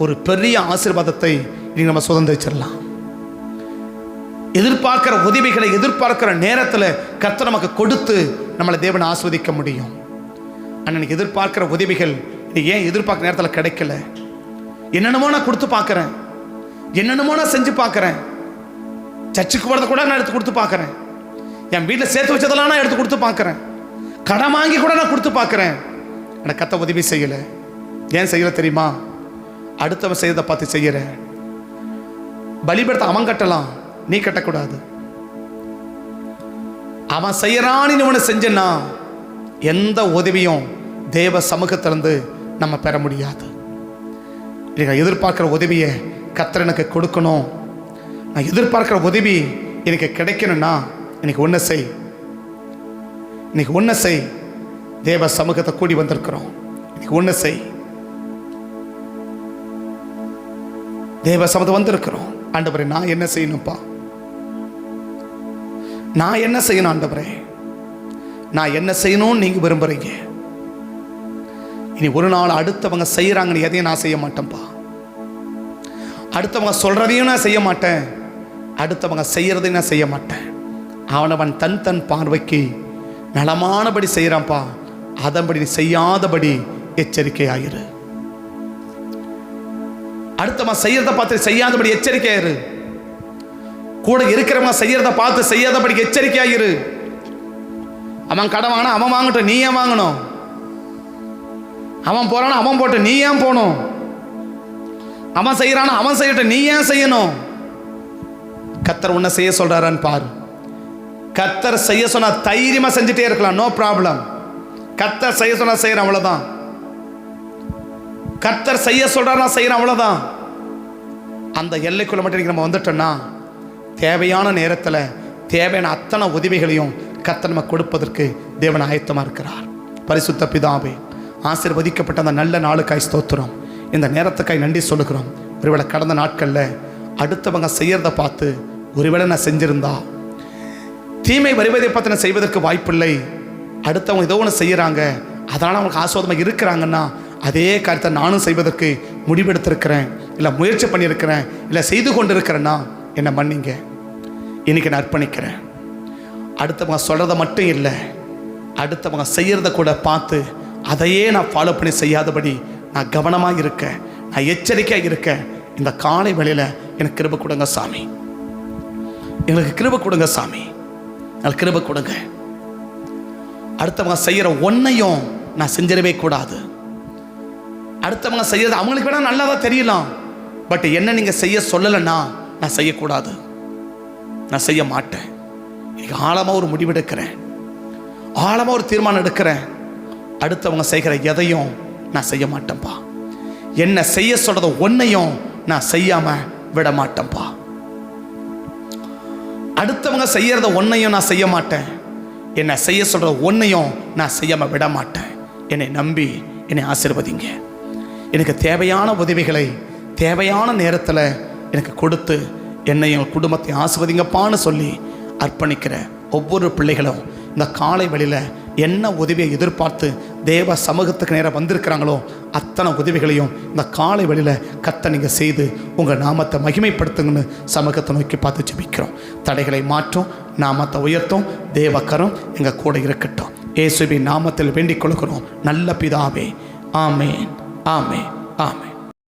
ஒரு பெரிய ஆசீர்வாதத்தை இன்னைக்கு நம்ம சுதந்திரிச்சிடலாம். எதிர்பார்க்கிற உதவிகளை எதிர்பார்க்கிற நேரத்தில் கர்த்தர் நமக்கு கொடுத்து நம்மளை தேவனை ஆஸ்வதிக்க முடியும். அன்னைக்கு எதிர்பார்க்கிற உதவிகள் ஏன் எதிர்பார்க்கிற நேரத்தில் கிடைக்கல? என்னென்னமோ நான் கொடுத்து பார்க்குறேன், என்னென்னமோ நான் செஞ்சு பார்க்குறேன். சர்ச்சுக்கு போகிறத கூட நான் எடுத்து கொடுத்து பார்க்குறேன். என் வீட்டில் சேர்த்து வச்சதெல்லாம் நான் எடுத்து கொடுத்து பார்க்குறேன். கடன் வாங்கி கூட நான் கொடுத்து பார்க்குறேன். எனக்கு கர்த்தர் உதவி செய்யலை. ஏன் செய்யலை தெரியுமா? அடுத்தவன் செய்யறதை பார்த்து செய்யறேன். பலிபீடத்தை அவன் கட்டலாம், நீ கட்டக்கூடாது. அவன் செய்யறான்னு நீ ஒன்று செஞ்சனா எந்த உதவியும் தேவ சமூகத்திலிருந்து நம்ம பெற முடியாது. எதிர்பார்க்கிற உதவியை கர்த்தர் எனக்கு கொடுக்கணும், நான் எதிர்பார்க்கிற உதவி எனக்கு கிடைக்கணும்னா இன்னைக்கு ஒன்று செய். இன்னைக்கு ஒன்று செய். தேவ சமூகத்தை கூடி வந்திருக்கிறோம். இன்னைக்கு ஒன்று செய். தேவ சமூகத்தை வந்திருக்கிறோம். ஆண்டவரே, நான் என்ன செய்யணும்ப்பா? நான் என்ன செய்யணும் ஆண்டவரே? நான் என்ன செய்யணும்னு நீங்க விரும்புறீங்க. இனி ஒரு நாள் அடுத்தவங்க செய்யறாங்கன்னு எதையும் நான் செய்ய மாட்டேன்ப்பா. அடுத்தவங்க சொல்றதையும் நான் செய்ய மாட்டேன், அடுத்தவங்க செய்யறதையும் நான் செய்ய மாட்டேன். அவனவன் தன் தன் பார்வைக்கு நலமானபடி செய்யறான்ப்பா. அதன்படி நீ செய்யாதபடி எச்சரிக்கையாயிரு. அடுத்தவன் செய்யறத பார்த்து செய்யாதபடி எச்சரிக்கையாயிரு. கூட இருக்கிறவங்க செய்யறத பார்த்து செய்யாதபடி எச்சரிக்கையாயிரு. அவன் கடன் வாங்கினா அவன் வாங்கட்டும், நீ ஏன் வாங்கணும்? அவன் போறானா அவன் போட்டு நீ ஏன் போகணும்? அவன் செய்யறானா அவன் செய்யட்டும், நீ ஏன் செய்யணும்? கர்த்தர் உன்னை செய்ய சொல்றாரான்னு பாரு. கர்த்தர் செய்ய சொன்னா தைரியமா செஞ்சுட்டே இருக்கலாம், நோ ப்ராப்ளம். கர்த்தர் செய்ய சொன்னா செய்யறேன், அவ்வளவுதான். கர்த்தர் செய்ய சொல்றாரா செய்யறேன், அவ்வளவுதான். அந்த எல்லைக்குள்ள மட்டும் நம்ம வந்துட்டோம்னா தேவையான நேரத்தில் தேவையான அத்தனை உதவிகளையும் கர்த்தர் நம்ம கொடுப்பதற்கு தேவன் ஆயத்தமா இருக்கிறார். பரிசுத்த பிதாவே, ஆசீர்வதிக்கப்பட்ட அந்த நல்ல நாளுக்காய் ஸ்தோத்திரம். இந்த நேரத்துக்காய் நன்றி சொல்லுகிறோம். ஒருவேளை கடந்த நாட்களில் அடுத்தவங்க செய்யறத பார்த்து ஒருவேளை நான் செஞ்சிருந்தா தீமை வருவதை பற்றின செய்வதற்கு வாய்ப்பில்லை. அடுத்தவங்க ஏதோ ஒன்று செய்கிறாங்க, அதனால் அவங்களுக்கு ஆஸ்வாதமாக இருக்கிறாங்கன்னா அதே காரியத்தை நானும் செய்வதற்கு முடிவெடுத்திருக்கிறேன், இல்லை முயற்சி பண்ணியிருக்கிறேன், இல்லை செய்து கொண்டு இருக்கிறேன்னா என்னை மன்னிங்க. இன்னைக்கு நான் அர்ப்பணிக்கிறேன். அடுத்தவங்க சொல்கிறத மட்டும் இல்லை, அடுத்தவங்க செய்கிறத கூட பார்த்து அதையே நான் ஃபாலோ பண்ணி செய்யாதபடி நான் கவனமாக இருக்கேன், நான் எச்சரிக்கையாக இருக்கேன். இந்த காலை வேளையில் எனக்கு கிருபை கொடுங்க சாமி, எங்களுக்கு கிருபை கொடுங்க சாமி, எங்களுக்கு கிருபை கொடுங்க. அடுத்தவங்க செய்கிற ஒன்றையும் நான் செஞ்சிடவே கூடாது. அடுத்தவங்க செய்யறது அவங்களுக்கு வேணா நல்லதா தெரியலாம், பட் என்ன நீங்கள் செய்ய சொல்லலைன்னா நான் செய்யக்கூடாது, நான் செய்ய மாட்டேன். இன்னைக்கு ஆழமாக ஒரு முடிவெடுக்கிறேன், ஆழமாக ஒரு தீர்மானம் எடுக்கிறேன். அடுத்தவங்க செய்கிற எதையும் நான் செய்ய மாட்டேன்ப்பா. என்ன செய்ய சொல்றத ஒன்றையும் நான் செய்யாம விட மாட்டேன்ப்பா. அடுத்தவங்க செய்யறத ஒன்றையும் நான் செய்ய மாட்டேன், என்ன செய்ய சொல்ற ஒன்றையும் நான் செய்யாம விட மாட்டேன். என்னை நம்பி என்னை ஆசீர்வதிங்க. எனக்கு தேவையான உதவிகளை தேவையான நேரத்தில் எனக்கு கொடுத்து என்னையும் குடும்பத்தை ஆசீர்வதிங்கப்பான்னு சொல்லி அர்ப்பணிக்கிற ஒவ்வொரு பிள்ளைகளும் இந்த காலை வழியில் என்ன உதவியை எதிர்பார்த்து தேவ சமூகத்துக்கு நேரம் வந்திருக்கிறாங்களோ அத்தனை உதவிகளையும் இந்த காலை வழியில் கர்த்தர் நீங்கள் செய்து உங்கள் நாமத்தை மகிமைப்படுத்துங்கன்னு சமூகத்தை நோக்கி பார்த்து ஜெபிக்கிறோம். தடைகளை மாற்றும், நாமத்தை உயர்த்தும், தேவக்கரம் எங்கள் கூட இருக்கட்டும். இயேசுவின் நாமத்தில் வேண்டிக் கொள்கிறோம் நல்ல பிதாவே. ஆமென், ஆமென், ஆமென்.